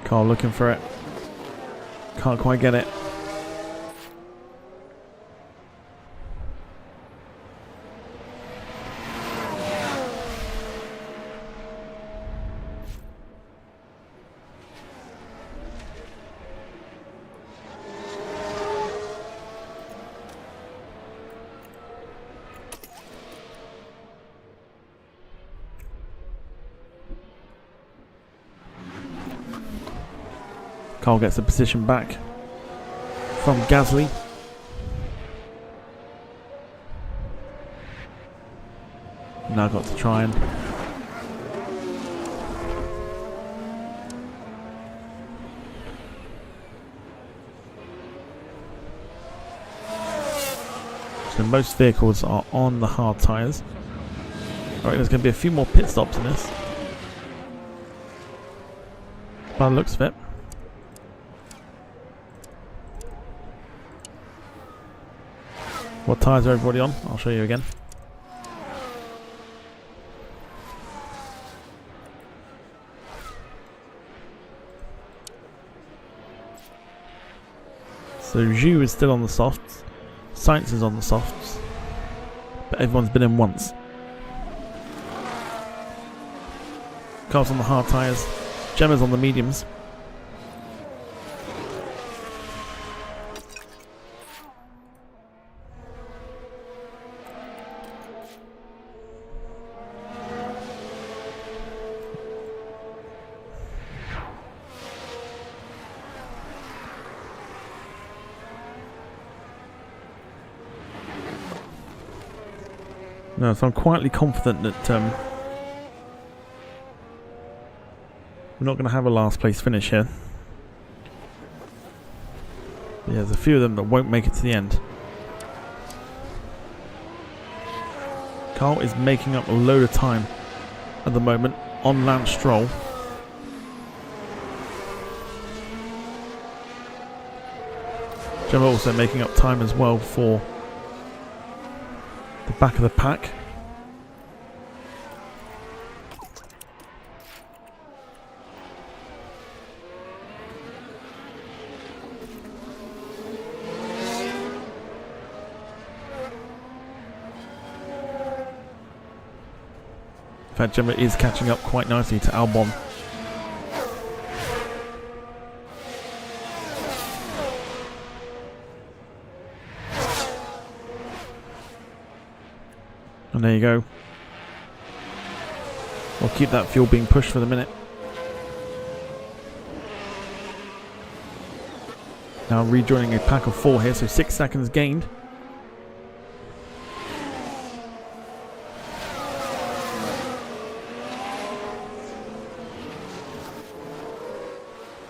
Carl looking for it. Can't quite get it. Carl gets the position back from Gasly. Now got to try and so most vehicles are on the hard tyres. Alright, there's going to be a few more pit stops in this. By the looks of it. What tyres are everybody on? I'll show you again. So Zhu is still on the softs, Sainz is on the softs, but everyone's been in once. Carl's on the hard tyres, Gemma's on the mediums. No, so I'm quietly confident that we're not going to have a last place finish here. But yeah, there's a few of them that won't make it to the end. Carl is making up a load of time at the moment on Lance Stroll. Gemma also making up time as well for the back of the pack. In fact, Gemma is catching up quite nicely to Albon. And there you go. We'll keep that fuel being pushed for the minute. Now rejoining a pack of 4 here, so 6 seconds gained.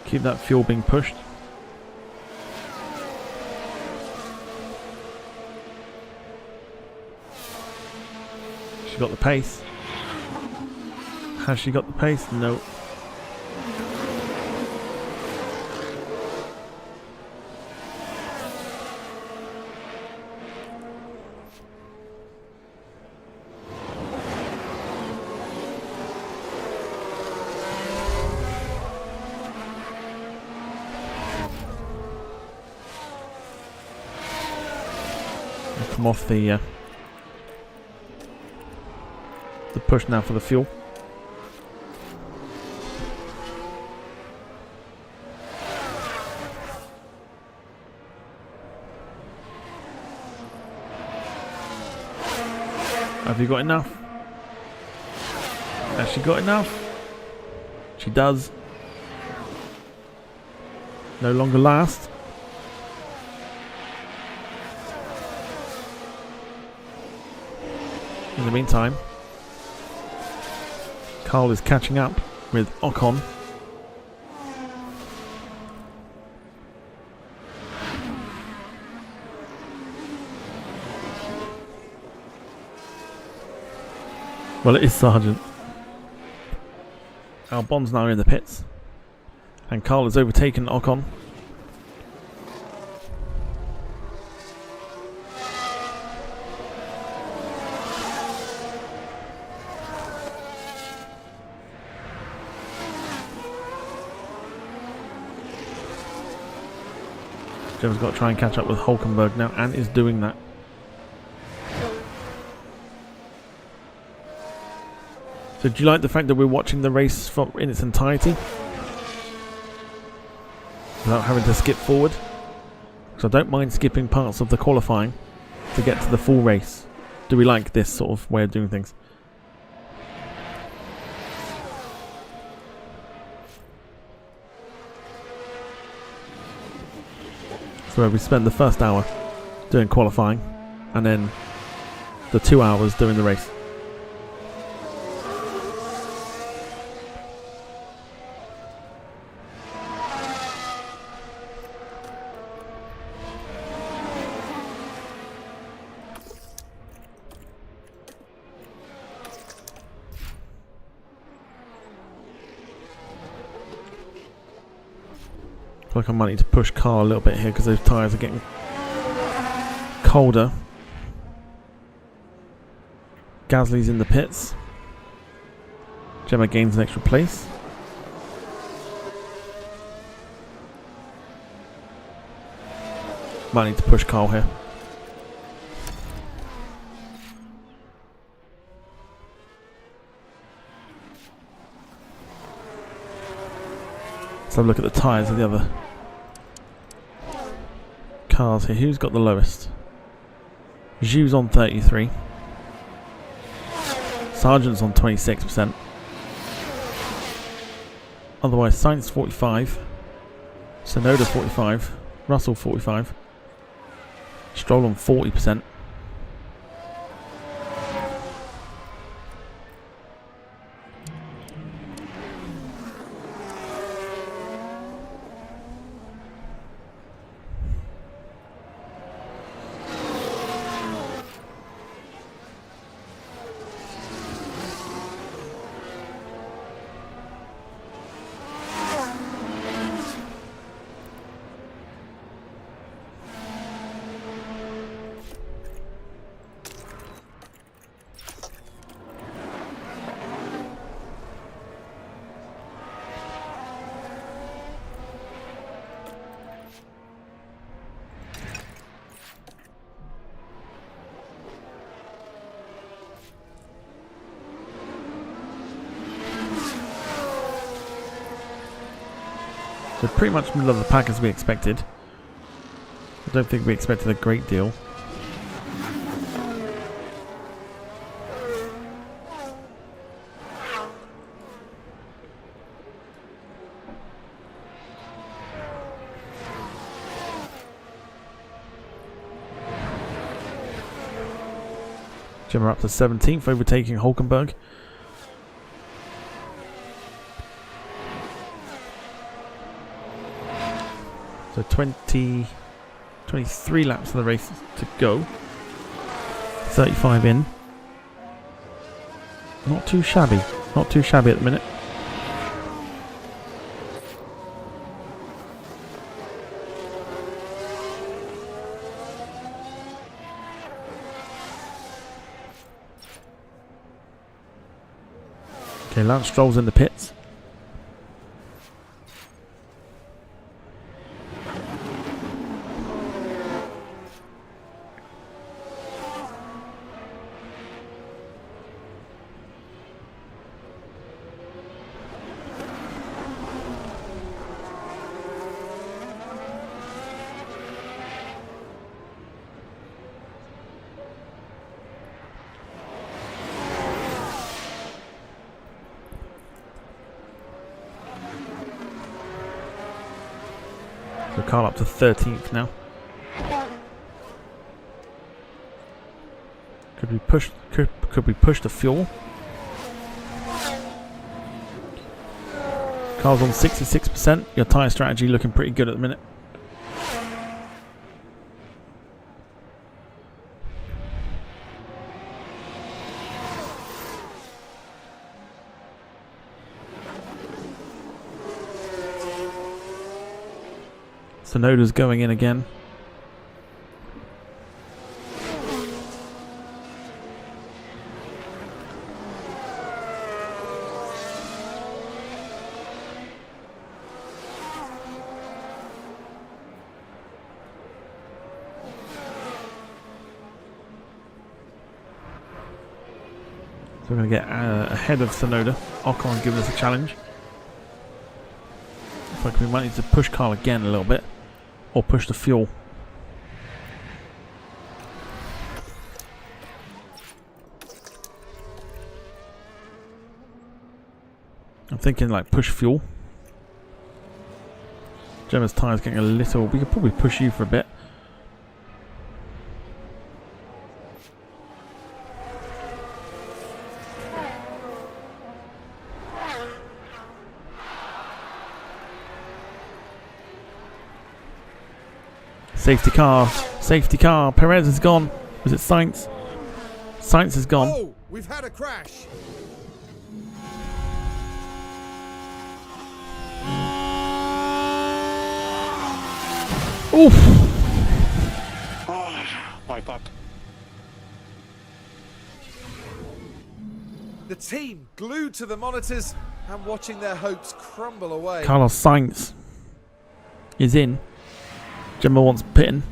Keep that fuel being pushed. She got the pace. Has she got the pace? No. Come off the push now for the fuel. Have you got enough? Has she got enough? She does. No longer last. In the meantime, Carl is catching up with Ocon. Well, it is Sargent. Albon's now in the pits. And Carl has overtaken Ocon. Gemma's got to try and catch up with Hulkenberg now, and is doing that. So do you like the fact that we're watching the race in its entirety? Without having to skip forward? So I don't mind skipping parts of the qualifying to get to the full race. Do we like this sort of way of doing things? So we spent the first hour doing qualifying, and then the 2 hours doing the race. I feel like I might need to push Carl a little bit here because those tyres are getting colder. Gasly's in the pits. Gemma gains an extra place. Might need to push Carl here. Let's have a look at the tyres of the other cars here. Who's got the lowest? Zhu's on 33. Sargent's on 26%. Otherwise, Sainz 45. Sonoda 45. Russell 45. Stroll on 40%. So pretty much middle of the pack as we expected. I don't think we expected a great deal. Gemma up to 17th, overtaking Hulkenberg. So 23 laps of the race to go. 35 in. Not too shabby. Not too shabby at the minute. Okay, Lance Stroll's in the pits. So Carl up to 13th now. Could we push? Could we push the fuel? Carl's on 66%. Your tyre strategy looking pretty good at the minute. Sonoda's going in again. So we're going to get ahead of Sonoda. Ocon giving us a challenge. Looks like we might need to push Carl again a little bit. Or push the fuel. I'm thinking like push fuel. Gemma's tyre's getting a little... We could probably push you for a bit. Safety car. Safety car. Perez is gone. Was it Sainz? Sainz is gone. Oh, we've had a crash. Oof. Oh, my bad. The team glued to the monitors and watching their hopes crumble away. Carlos Sainz is in. Gemma wants pitting.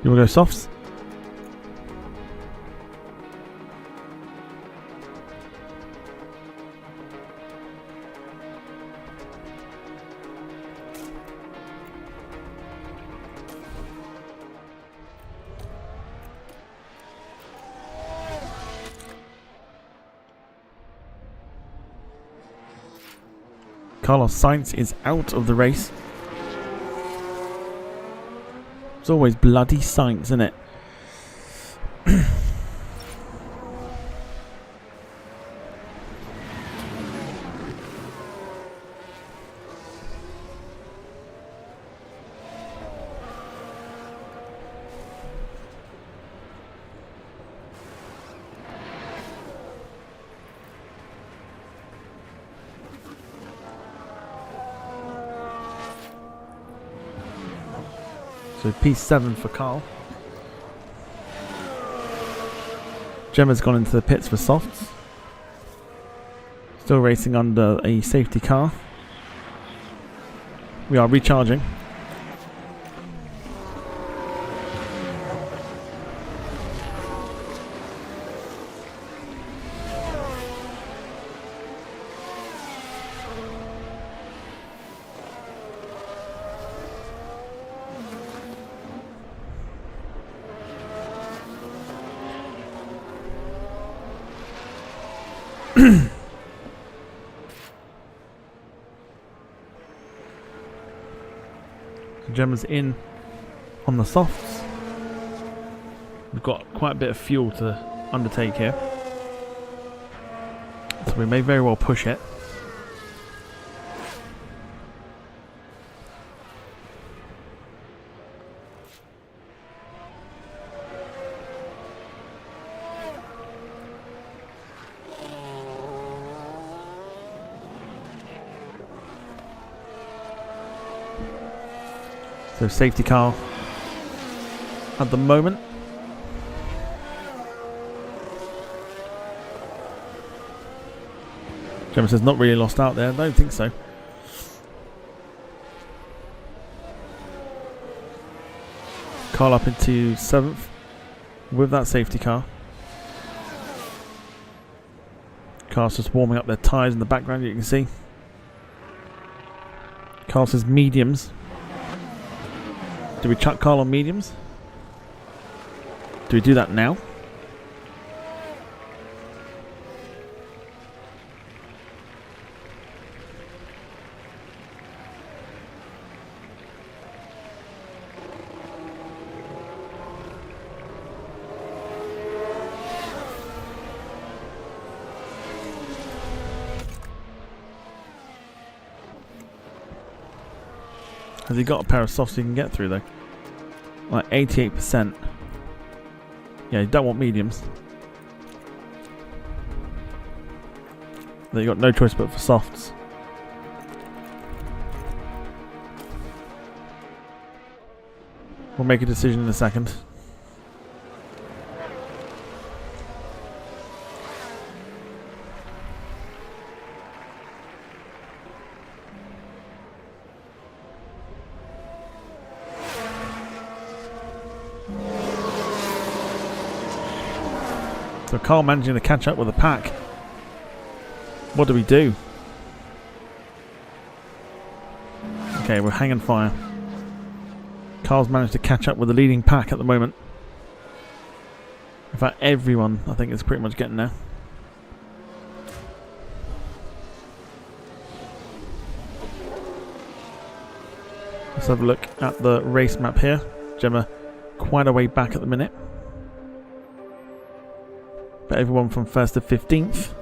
You want to go softs? Carlos Sainz is out of the race. It's always bloody Sainz, isn't it? So P7 for Carl. Gemma's gone into the pits for softs. Still racing under a safety car. We are recharging. Gemma's in on the softs. We've got quite a bit of fuel to undertake here, so we may very well push it. So safety car at the moment. Gemma says not really lost out there. I don't think so. Carl up into 7th with that safety car. Carl's just warming up their tyres in the background, you can see. Carl says mediums. Do we chuck Carl on mediums? Do we do that now? Has he got a pair of softs he can get through though? Like 88%. Yeah, you don't want mediums. Then you got no choice but for softs. We'll make a decision in a second. So Carl managing to catch up with the pack. What do we do? Okay, we're hanging fire. Carl's managed to catch up with the leading pack at the moment. In fact, everyone I think is pretty much getting there. Let's have a look at the race map here. Gemma quite a way back at the minute. But everyone from 1st to 15th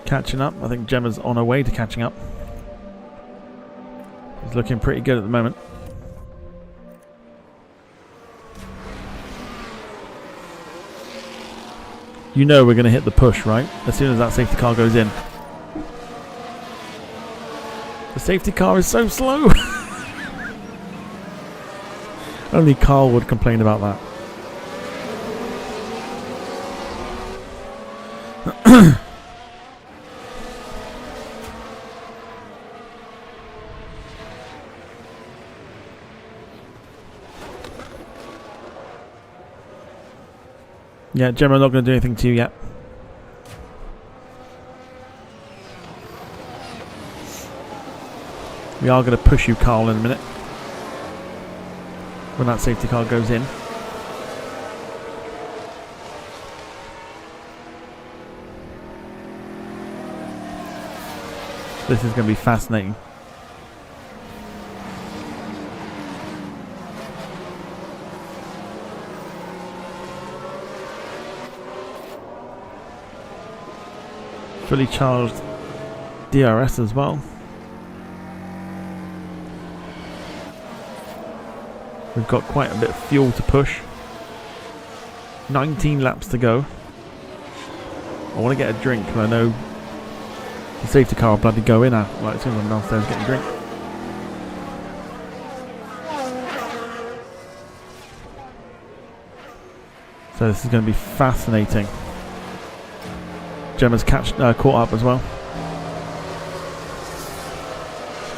catching up. I think Gemma's on her way to catching up. She's looking pretty good at the moment. You know we're going to hit the push, right? As soon as that safety car goes in. The safety car is so slow. Only Carl would complain about that. Yeah, Gemma, not going to do anything to you yet. We are going to push you, Carl, in a minute. When that safety car goes in. This is going to be fascinating. Fully charged DRS as well. We've got quite a bit of fuel to push. 19 laps to go. I want to get a drink, but I know the safety car will bloody go in now. Like, as soon as I'm downstairs getting a drink. So this is going to be fascinating. Gemma's caught up as well.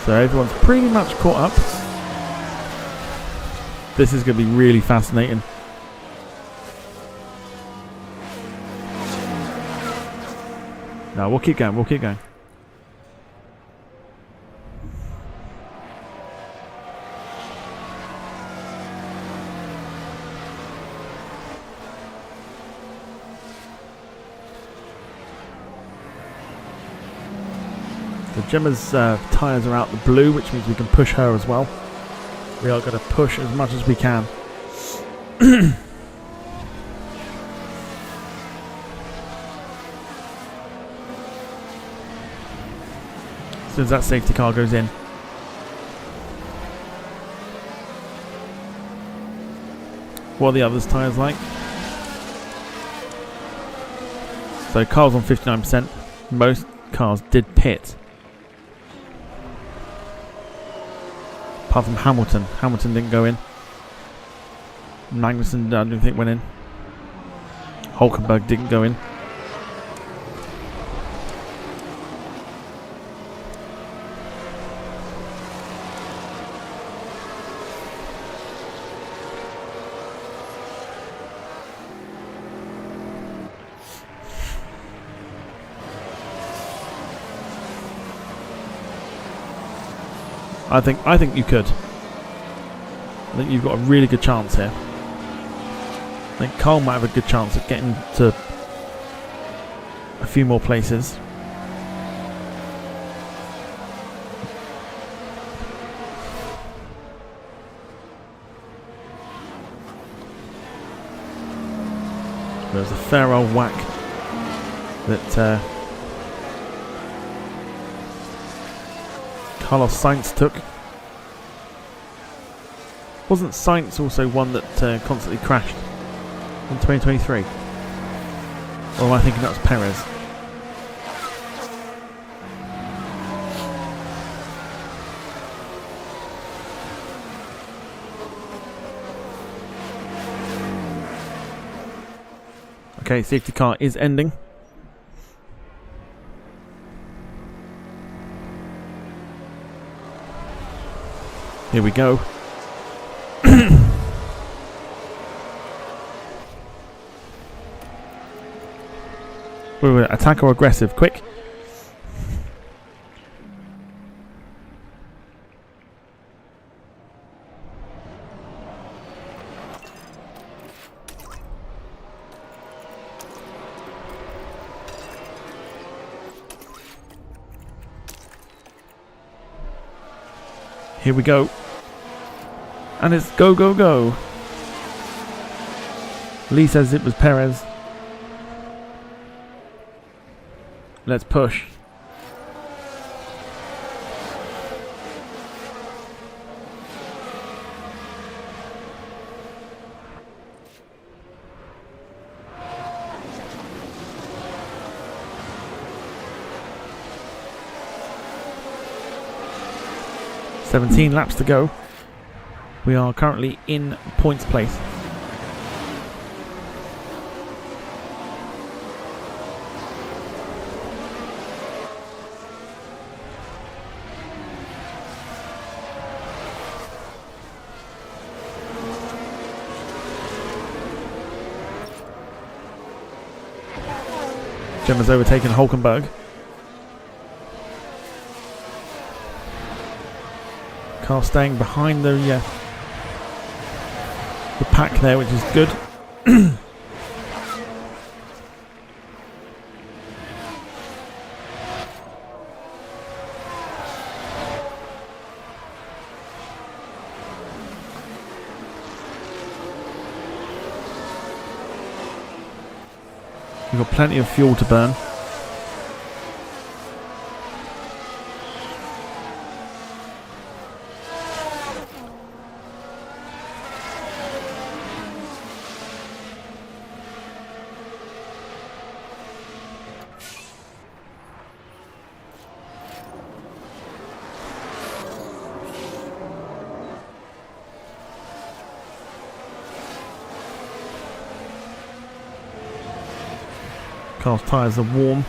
So everyone's pretty much caught up. This is going to be really fascinating. No, we'll keep going, we'll keep going. So Gemma's tyres are out the blue, which means we can push her as well. We are going to push as much as we can. As soon as that safety car goes in. What are the others' tyres like? So cars on 59%. Most cars did pit. Apart from Hamilton. Hamilton didn't go in. Magnussen, I don't think, went in. Hulkenberg didn't go in. I think you could. I think you've got a really good chance here. I think Carl might have a good chance of getting to a few more places. There's a fair old whack that Carlos Sainz took. Wasn't Sainz also one that constantly crashed in 2023? Or am I thinking that was Perez? Okay, safety car is ending. Here we go. Wait, attack or aggressive? Quick. Here we go. And it's go, go, go. Lee says it was Perez. Let's push. "17 laps to go. We are currently in points place. Gemma's overtaken Hulkenberg. Car staying behind the pack there, which is good. We've got plenty of fuel to burn. Car's tyres are warm.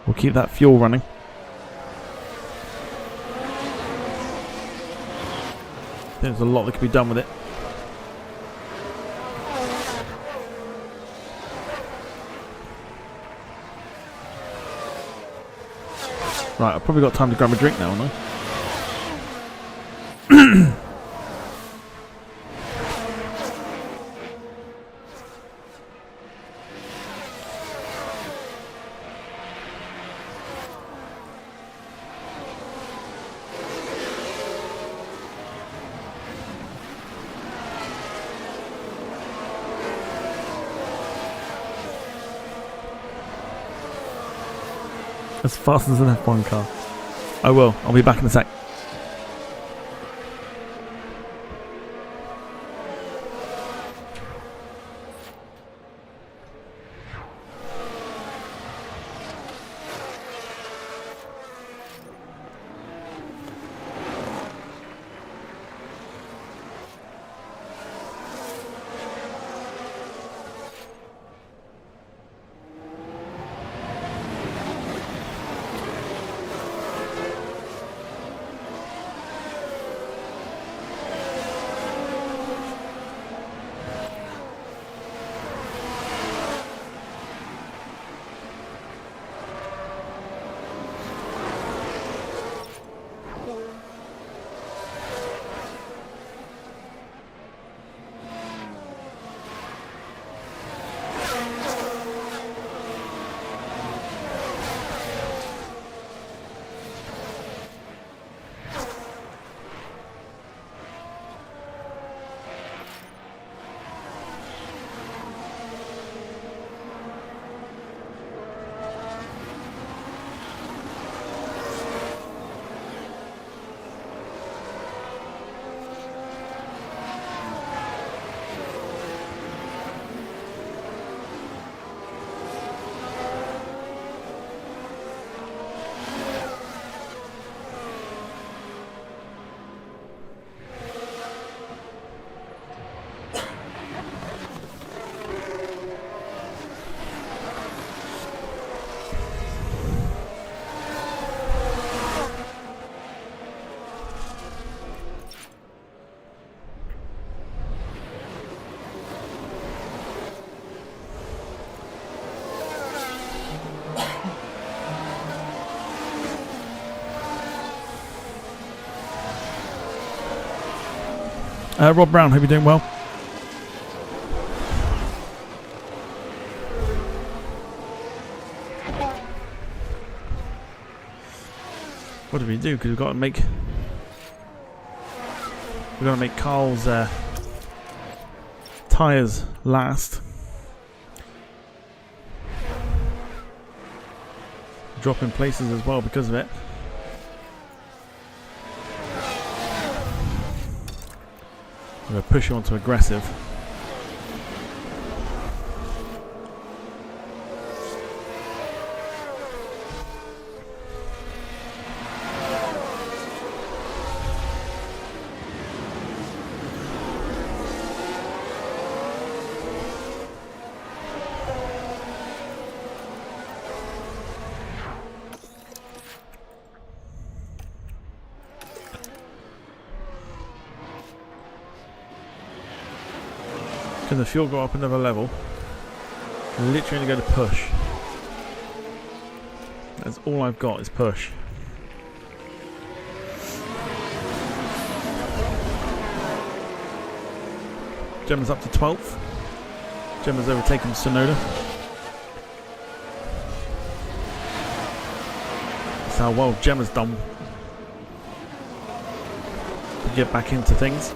We'll keep that fuel running. There's a lot that can be done with it. Right, I've probably got time to grab a drink now, haven't I? as fast as an F1 car. I will. I'll be back in a sec. Rob Brown, hope you're doing well. What do we do? Because we've got to make Carl's tyres last. Drop in places as well because of it. I'm going to push you onto aggressive. Can the fuel go up another level? Literally going to push. That's all I've got is push. Gemma's up to 12th. Gemma's overtaken Sonoda. That's how well Gemma's done to get back into things.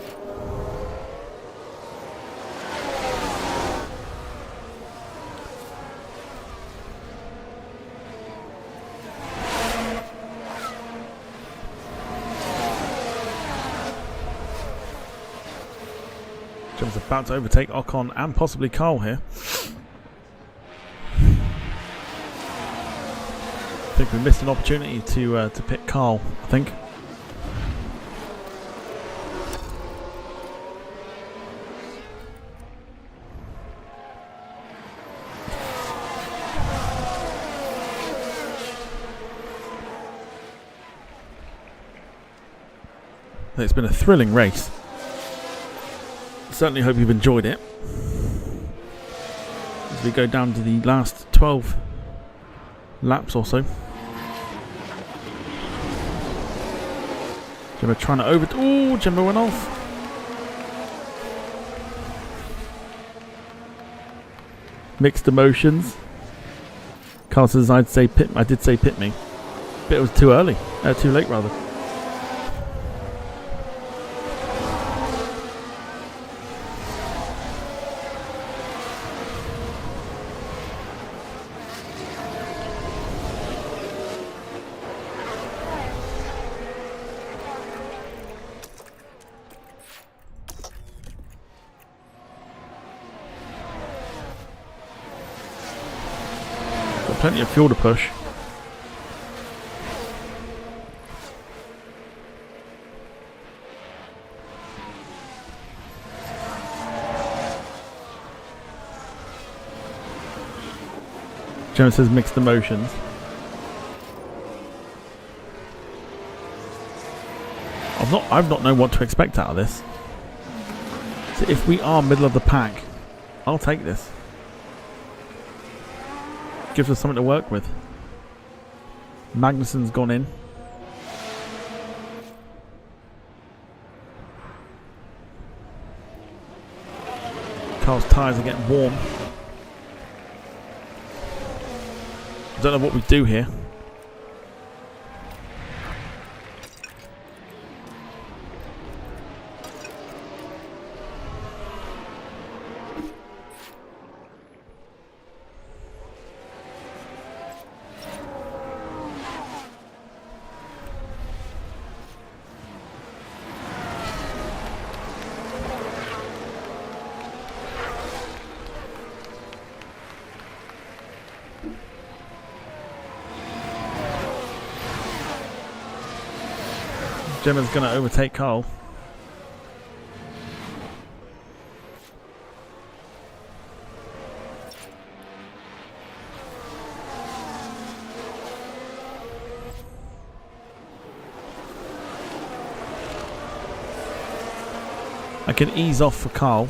Gemma's about to overtake Ocon and possibly Carl here. I think we missed an opportunity to pit Carl, I think. It's been a thrilling race. Certainly hope you've enjoyed it. As we go down to the last 12 laps or so. Gemma trying to oh, Gemma went off. Mixed emotions. Carl says I did say pit me. But it was too early. Too late rather. Plenty of fuel to push. Gemma says mixed emotions. I've not known what to expect out of this. So if we are middle of the pack, I'll take this. Gives us something to work with. Magnussen's gone in. Carl's tyres are getting warm. I don't know what we do here. Gemma's going to overtake Carl. I can ease off for Carl.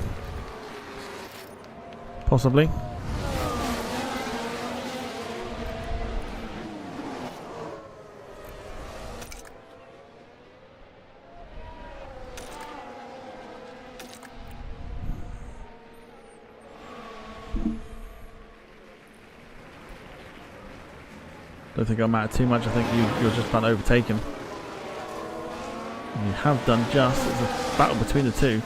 Possibly. Don't think it'll matter too much. I think you're just about overtaken. You have done just. It's a battle between the two.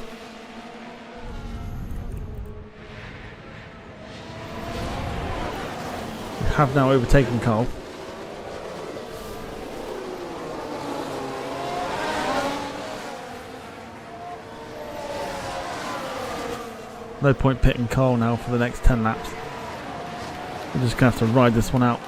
You have now overtaken Carl. No point pitting Carl now for the next 10 laps. We're just going to have to ride this one out.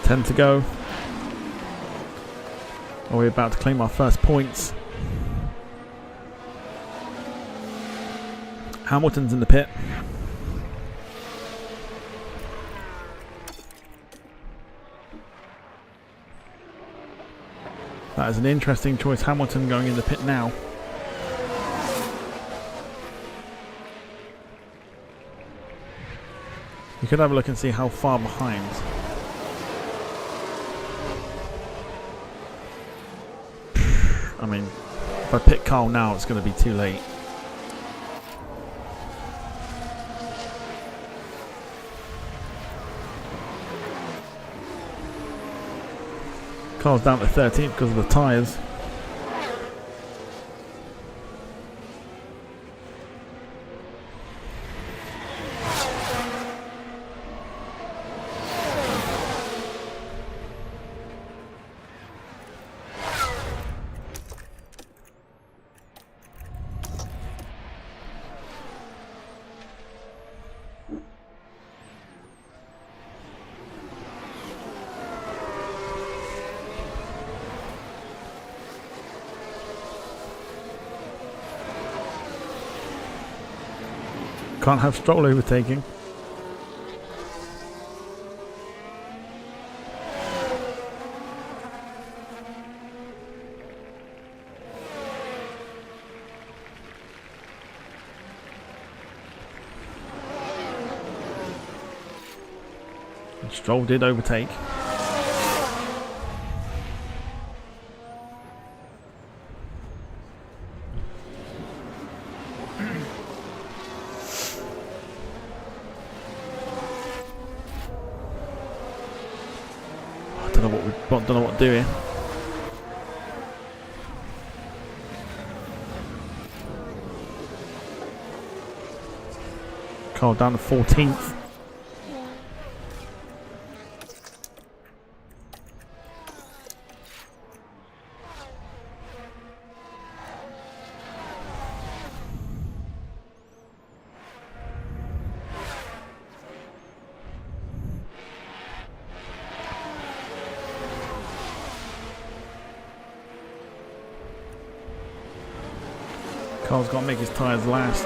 Ten to go. Are we about to claim our first points? Hamilton's in the pit. That is an interesting choice. Hamilton going in the pit now. We could have a look and see how far behind. I mean, if I pick Carl now, it's going to be too late. Carl's down to 13th because of the tyres. Can't have Stroll overtaking. And Stroll did overtake. But don't know what to do here. Carl down to 14th. Carl's got to make his tyres last.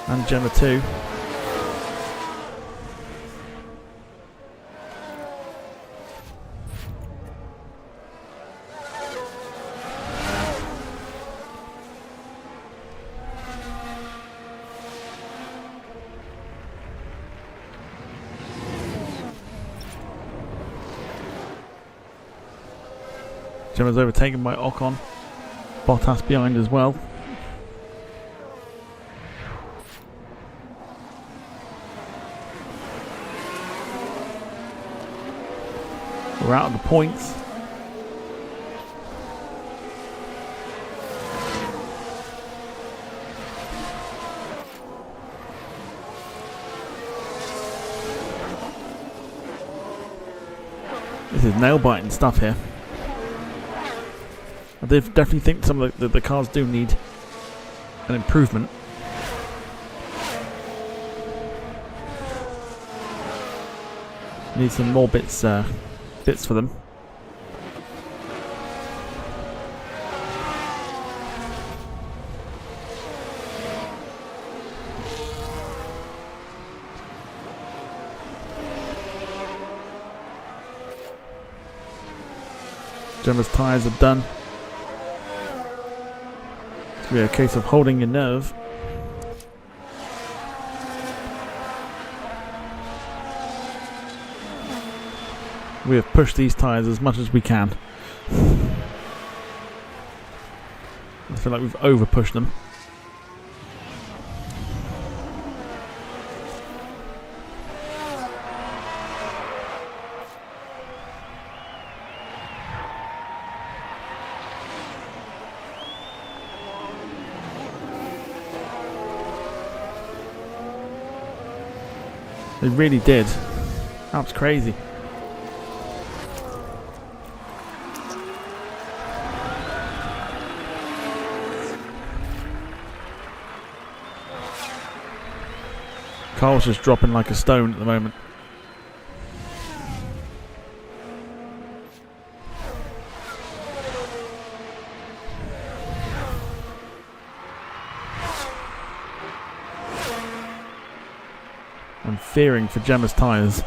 And Gemma too. Gemma's overtaken by Ocon. Bottas behind as well. We're out of the points. This is nail-biting stuff here. I definitely think some of the cars do need an improvement. Need some more bits for them. Gemma's tyres are done. It's going to be a case of holding your nerve. We have pushed these tyres as much as we can. I feel like we've over pushed them. They really did. That was crazy. Carl's just dropping like a stone at the moment. I'm fearing for Gemma's tyres.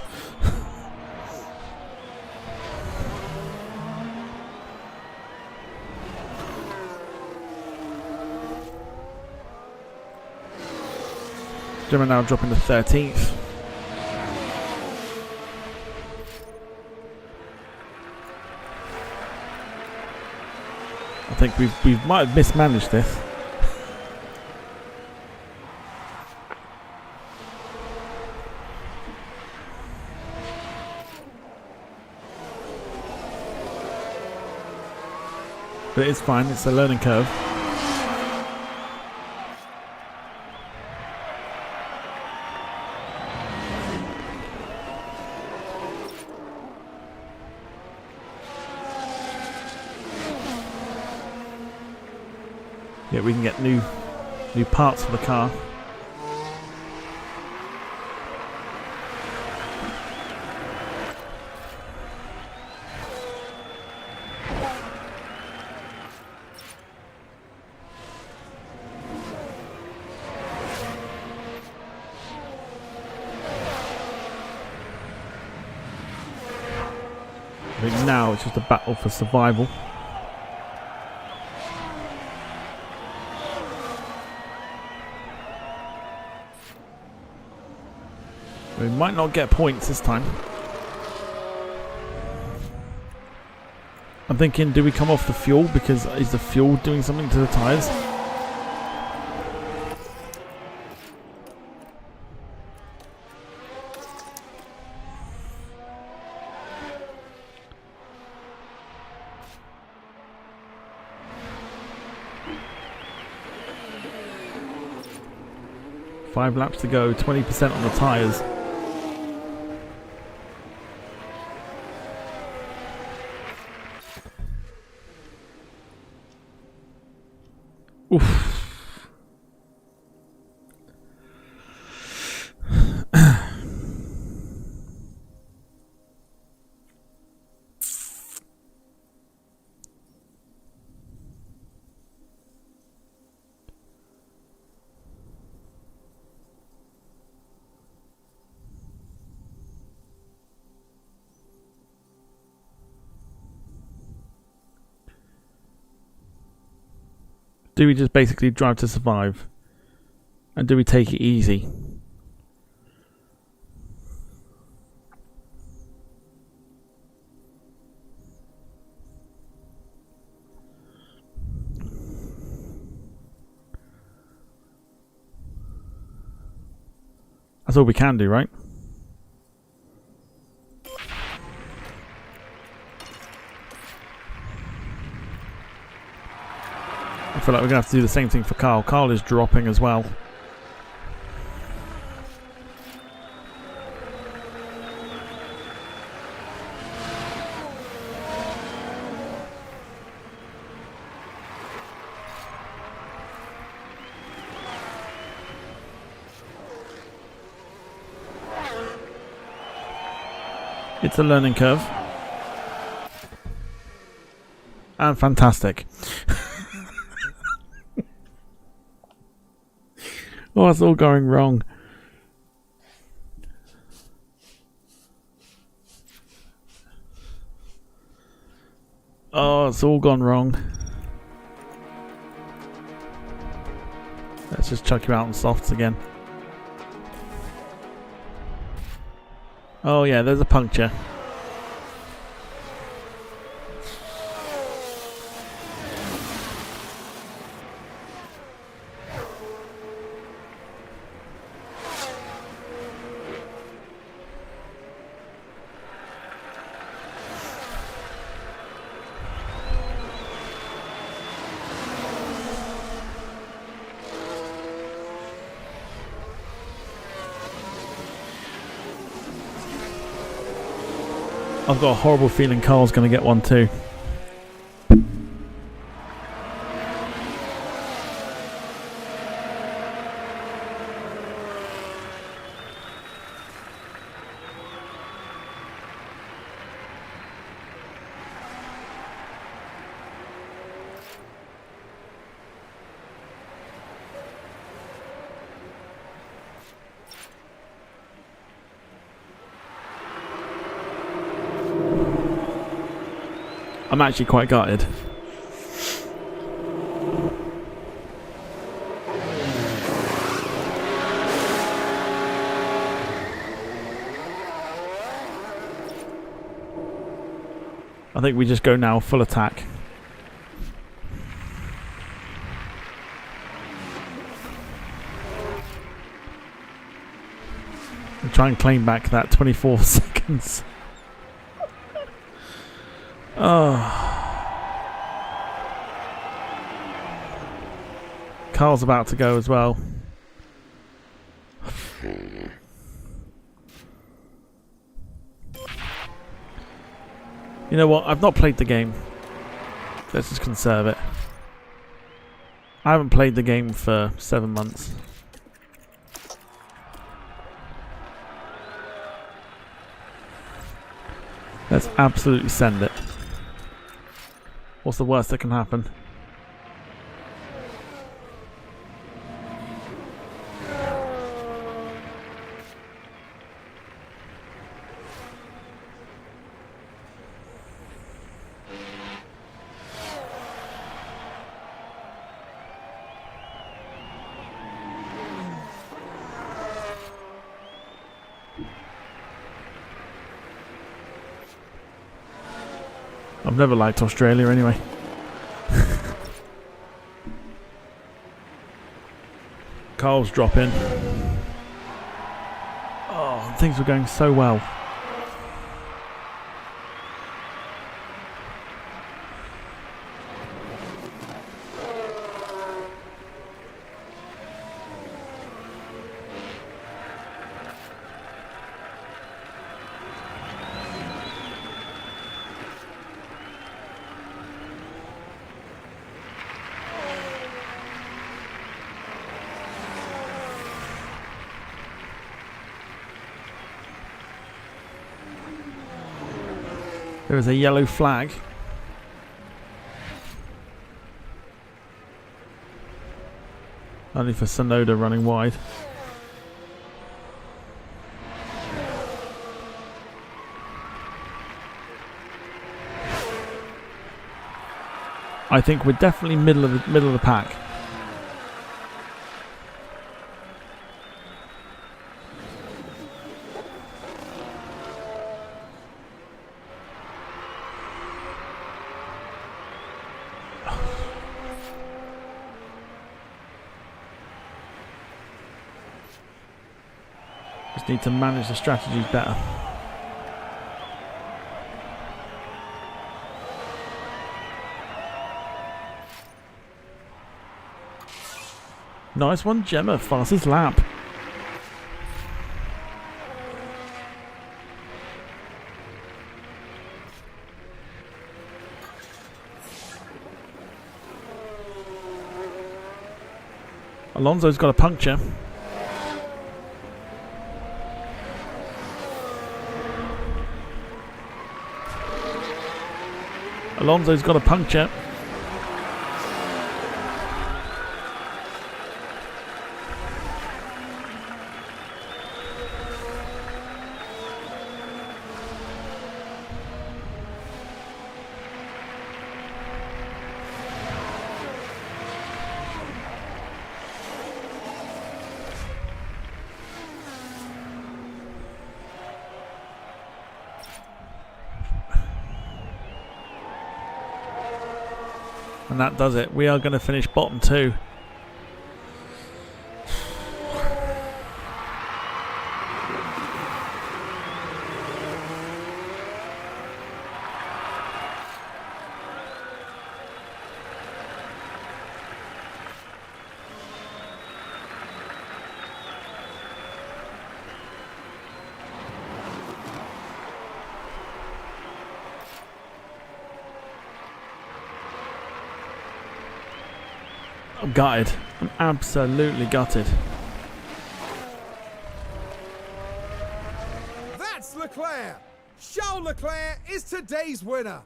Gemma now dropping to 13th. I think we might have mismanaged this. But it's fine, it's a learning curve. Yeah, we can get new parts for the car. I think now it's just a battle for survival. We might not get points this time. I'm thinking, do we come off the fuel? Because is the fuel doing something to the tyres? 5 laps to go, 20% on the tyres. Oof. Do we just basically drive to survive? And do we take it easy? That's all we can do, right? I feel like we're going to have to do the same thing for Carl. Carl is dropping as well. It's a learning curve. And fantastic. Oh, it's all going wrong. Oh, it's all gone wrong. Let's just chuck you out on softs again. Oh yeah, there's a puncture. I've got a horrible feeling Carl's going to get one too. I'm actually quite gutted. I think we just go now full attack. And try and claim back that 24 seconds. Carl's about to go as well. You know what? I've not played the game. Let's just conserve it. I haven't played the game for 7 months. Let's absolutely send it. What's the worst that can happen? I've never liked Australia anyway. Carl's dropping. Oh, things were going so well. There is a yellow flag. Only for Sonoda running wide. I think we're definitely middle of the pack. Just need to manage the strategies better. Nice one, Gemma. Fastest lap. Alonso's got a puncture. Alonso's got a puncture. And that does it. We are going to finish bottom 2. I'm gutted. I'm absolutely gutted. That's Leclerc! Charles Leclerc is today's winner.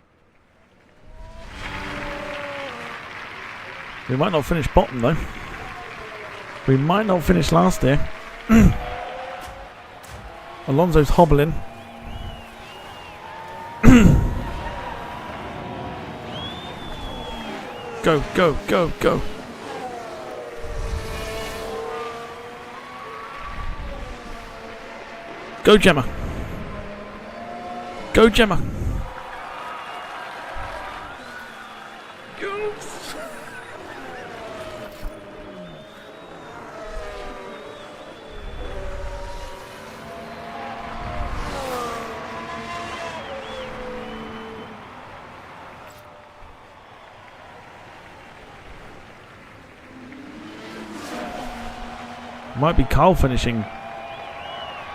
We might not finish bottom though. We might not finish last here. Alonso's hobbling. Go, go, go, go. Go, Gemma. Go, Gemma. Go. Might be Carl finishing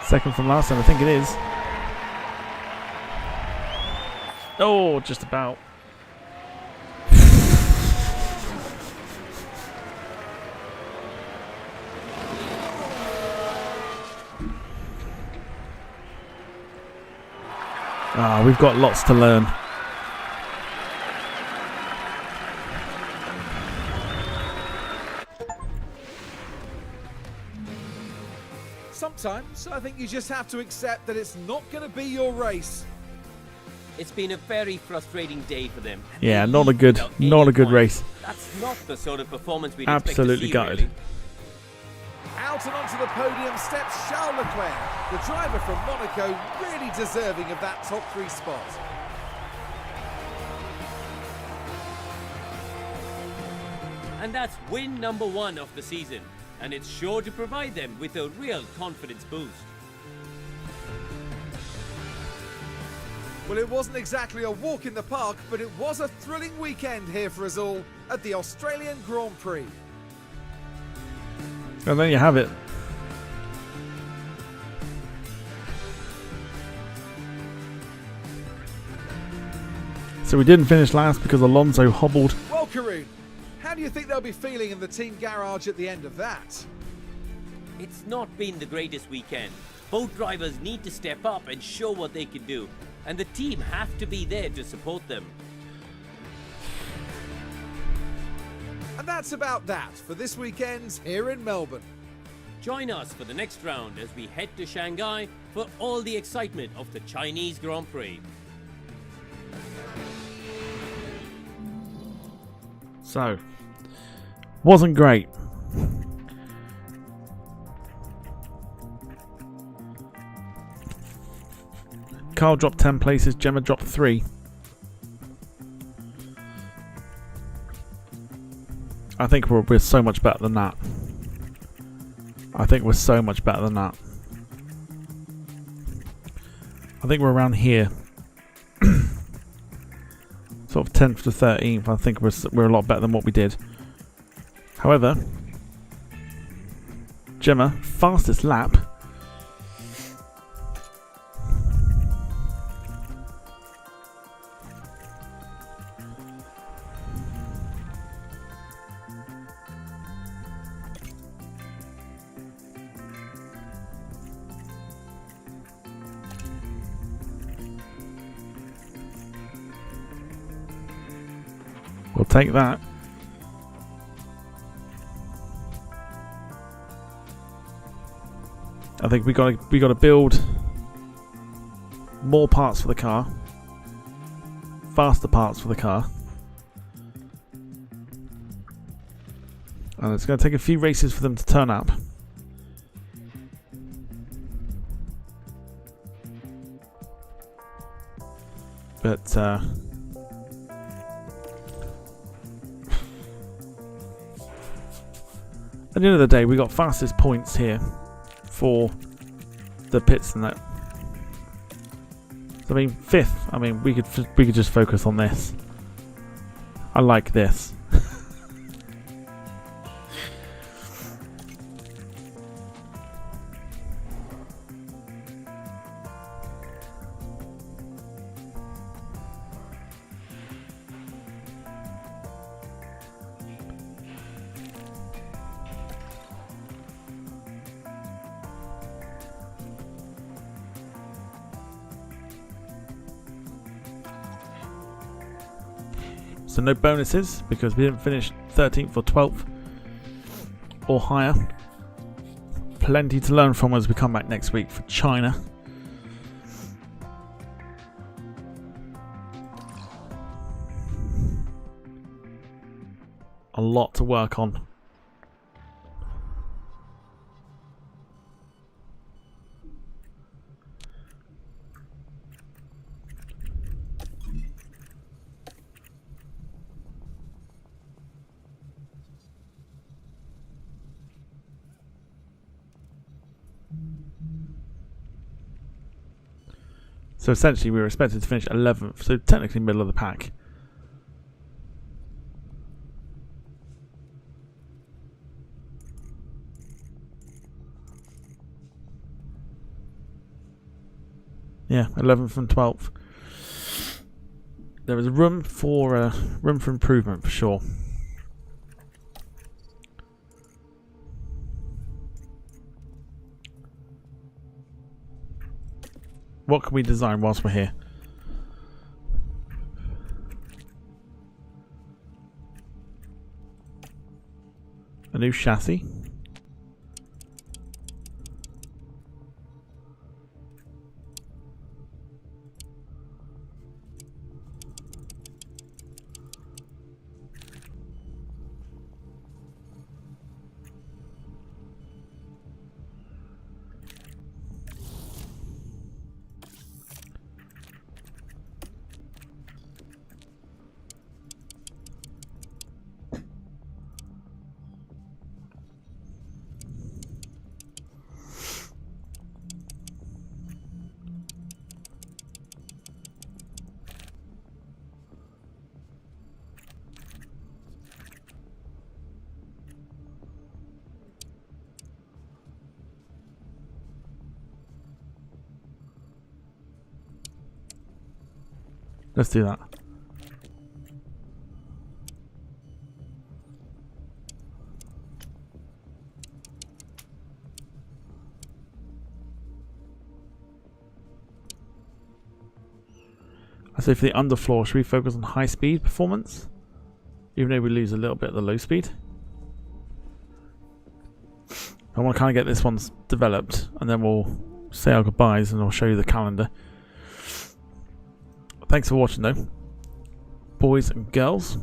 second from last time. I think it is. Oh, just about. We've got lots to learn. Sometimes I think you just have to accept that it's not going to be your race. It's been a very frustrating day for them. Yeah, not a good race. That's not the sort of performance we'd Absolutely expect to gutted. see, really. Out and onto the podium steps Charles Leclerc, the driver from Monaco, really deserving of that top 3 spot. And that's win number 1 of the season. And it's sure to provide them with a real confidence boost. Well, it wasn't exactly a walk in the park, but it was a thrilling weekend here for us all at the Australian Grand Prix. And there you have it. So we didn't finish last because Alonso hobbled. Well, Karun, how do you think they'll be feeling in the team garage at the end of that? It's not been the greatest weekend. Both drivers need to step up and show what they can do. and the team have to be there to support them. And that's about that for this weekend here in Melbourne. Join us for the next round as we head to Shanghai for all the excitement of the Chinese Grand Prix. So, wasn't great. Carl dropped 10 places, Gemma dropped 3. I think we're so much better than that. I think we're so much better than that. I think we're around here. Sort of 10th to 13th. I think we're a lot better than what we did. However, Gemma, fastest lap. We'll take that. I think we got to build more parts for the car, faster parts for the car, and it's going to take a few races for them to turn up. But at the end of the day, we got fastest points here for the pits and that. So, I mean, 5th. I mean, we could just focus on this. I like this. So no bonuses because we didn't finish 13th or 12th or higher. Plenty to learn from as we come back next week for China. A lot to work on. So essentially we were expected to finish 11th, so technically middle of the pack. Yeah, 11th and 12th. There is room for improvement for sure. What can we design whilst we're here? A new chassis. Let's do that. I say for the underfloor, should we focus on high speed performance? Even though we lose a little bit of the low speed. I want to kind of get this one developed, and then we'll say our goodbyes and I'll show you the calendar. Thanks for watching though, boys and girls.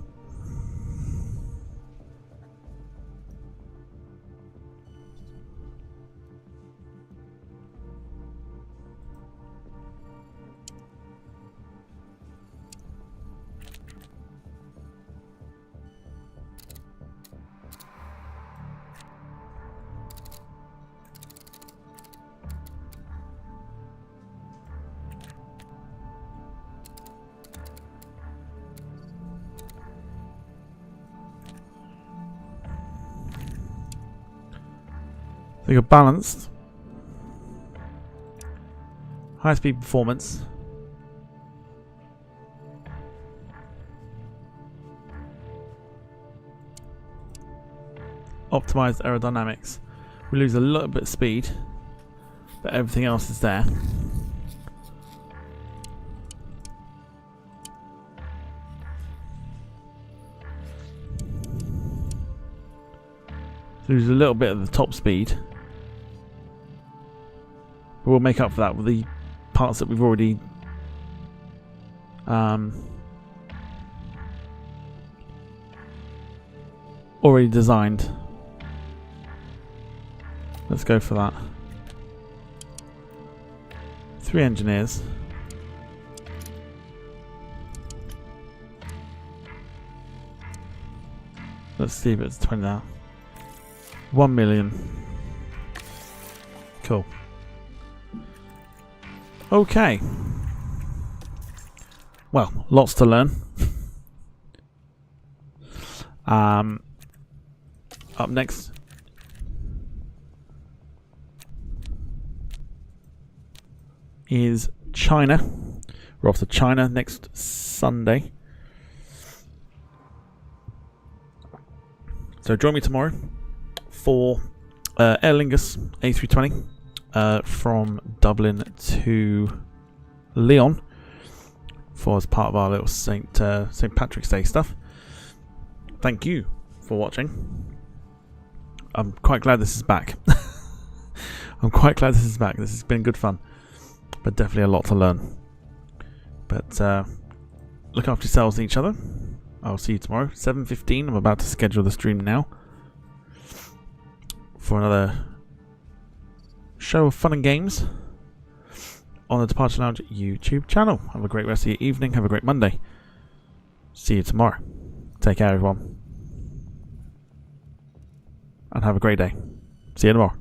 So you're balanced, high speed performance, optimized aerodynamics. We lose a little bit of speed, but everything else is there. Lose a little bit of the top speed. But we'll make up for that with the parts that we've already designed. Let's go for that. 3 engineers. Let's see if it's 20 now. 1 million. Cool. Okay. Well, lots to learn. Up next is China. We're off to China next Sunday. So join me tomorrow for Aer Lingus A320 from Dublin to Lyon for as part of our little St. Patrick's Day stuff. Thank you for watching. I'm quite glad this is back. I'm quite glad this is back. This has been good fun, but definitely a lot to learn. But look after yourselves and each other. I'll see you tomorrow, 7:15. I'm about to schedule the stream now for another show of fun and games on the Departure Lounge YouTube channel. Have a great rest of your evening. Have a great Monday. See you tomorrow. Take care, everyone. And have a great day. See you tomorrow.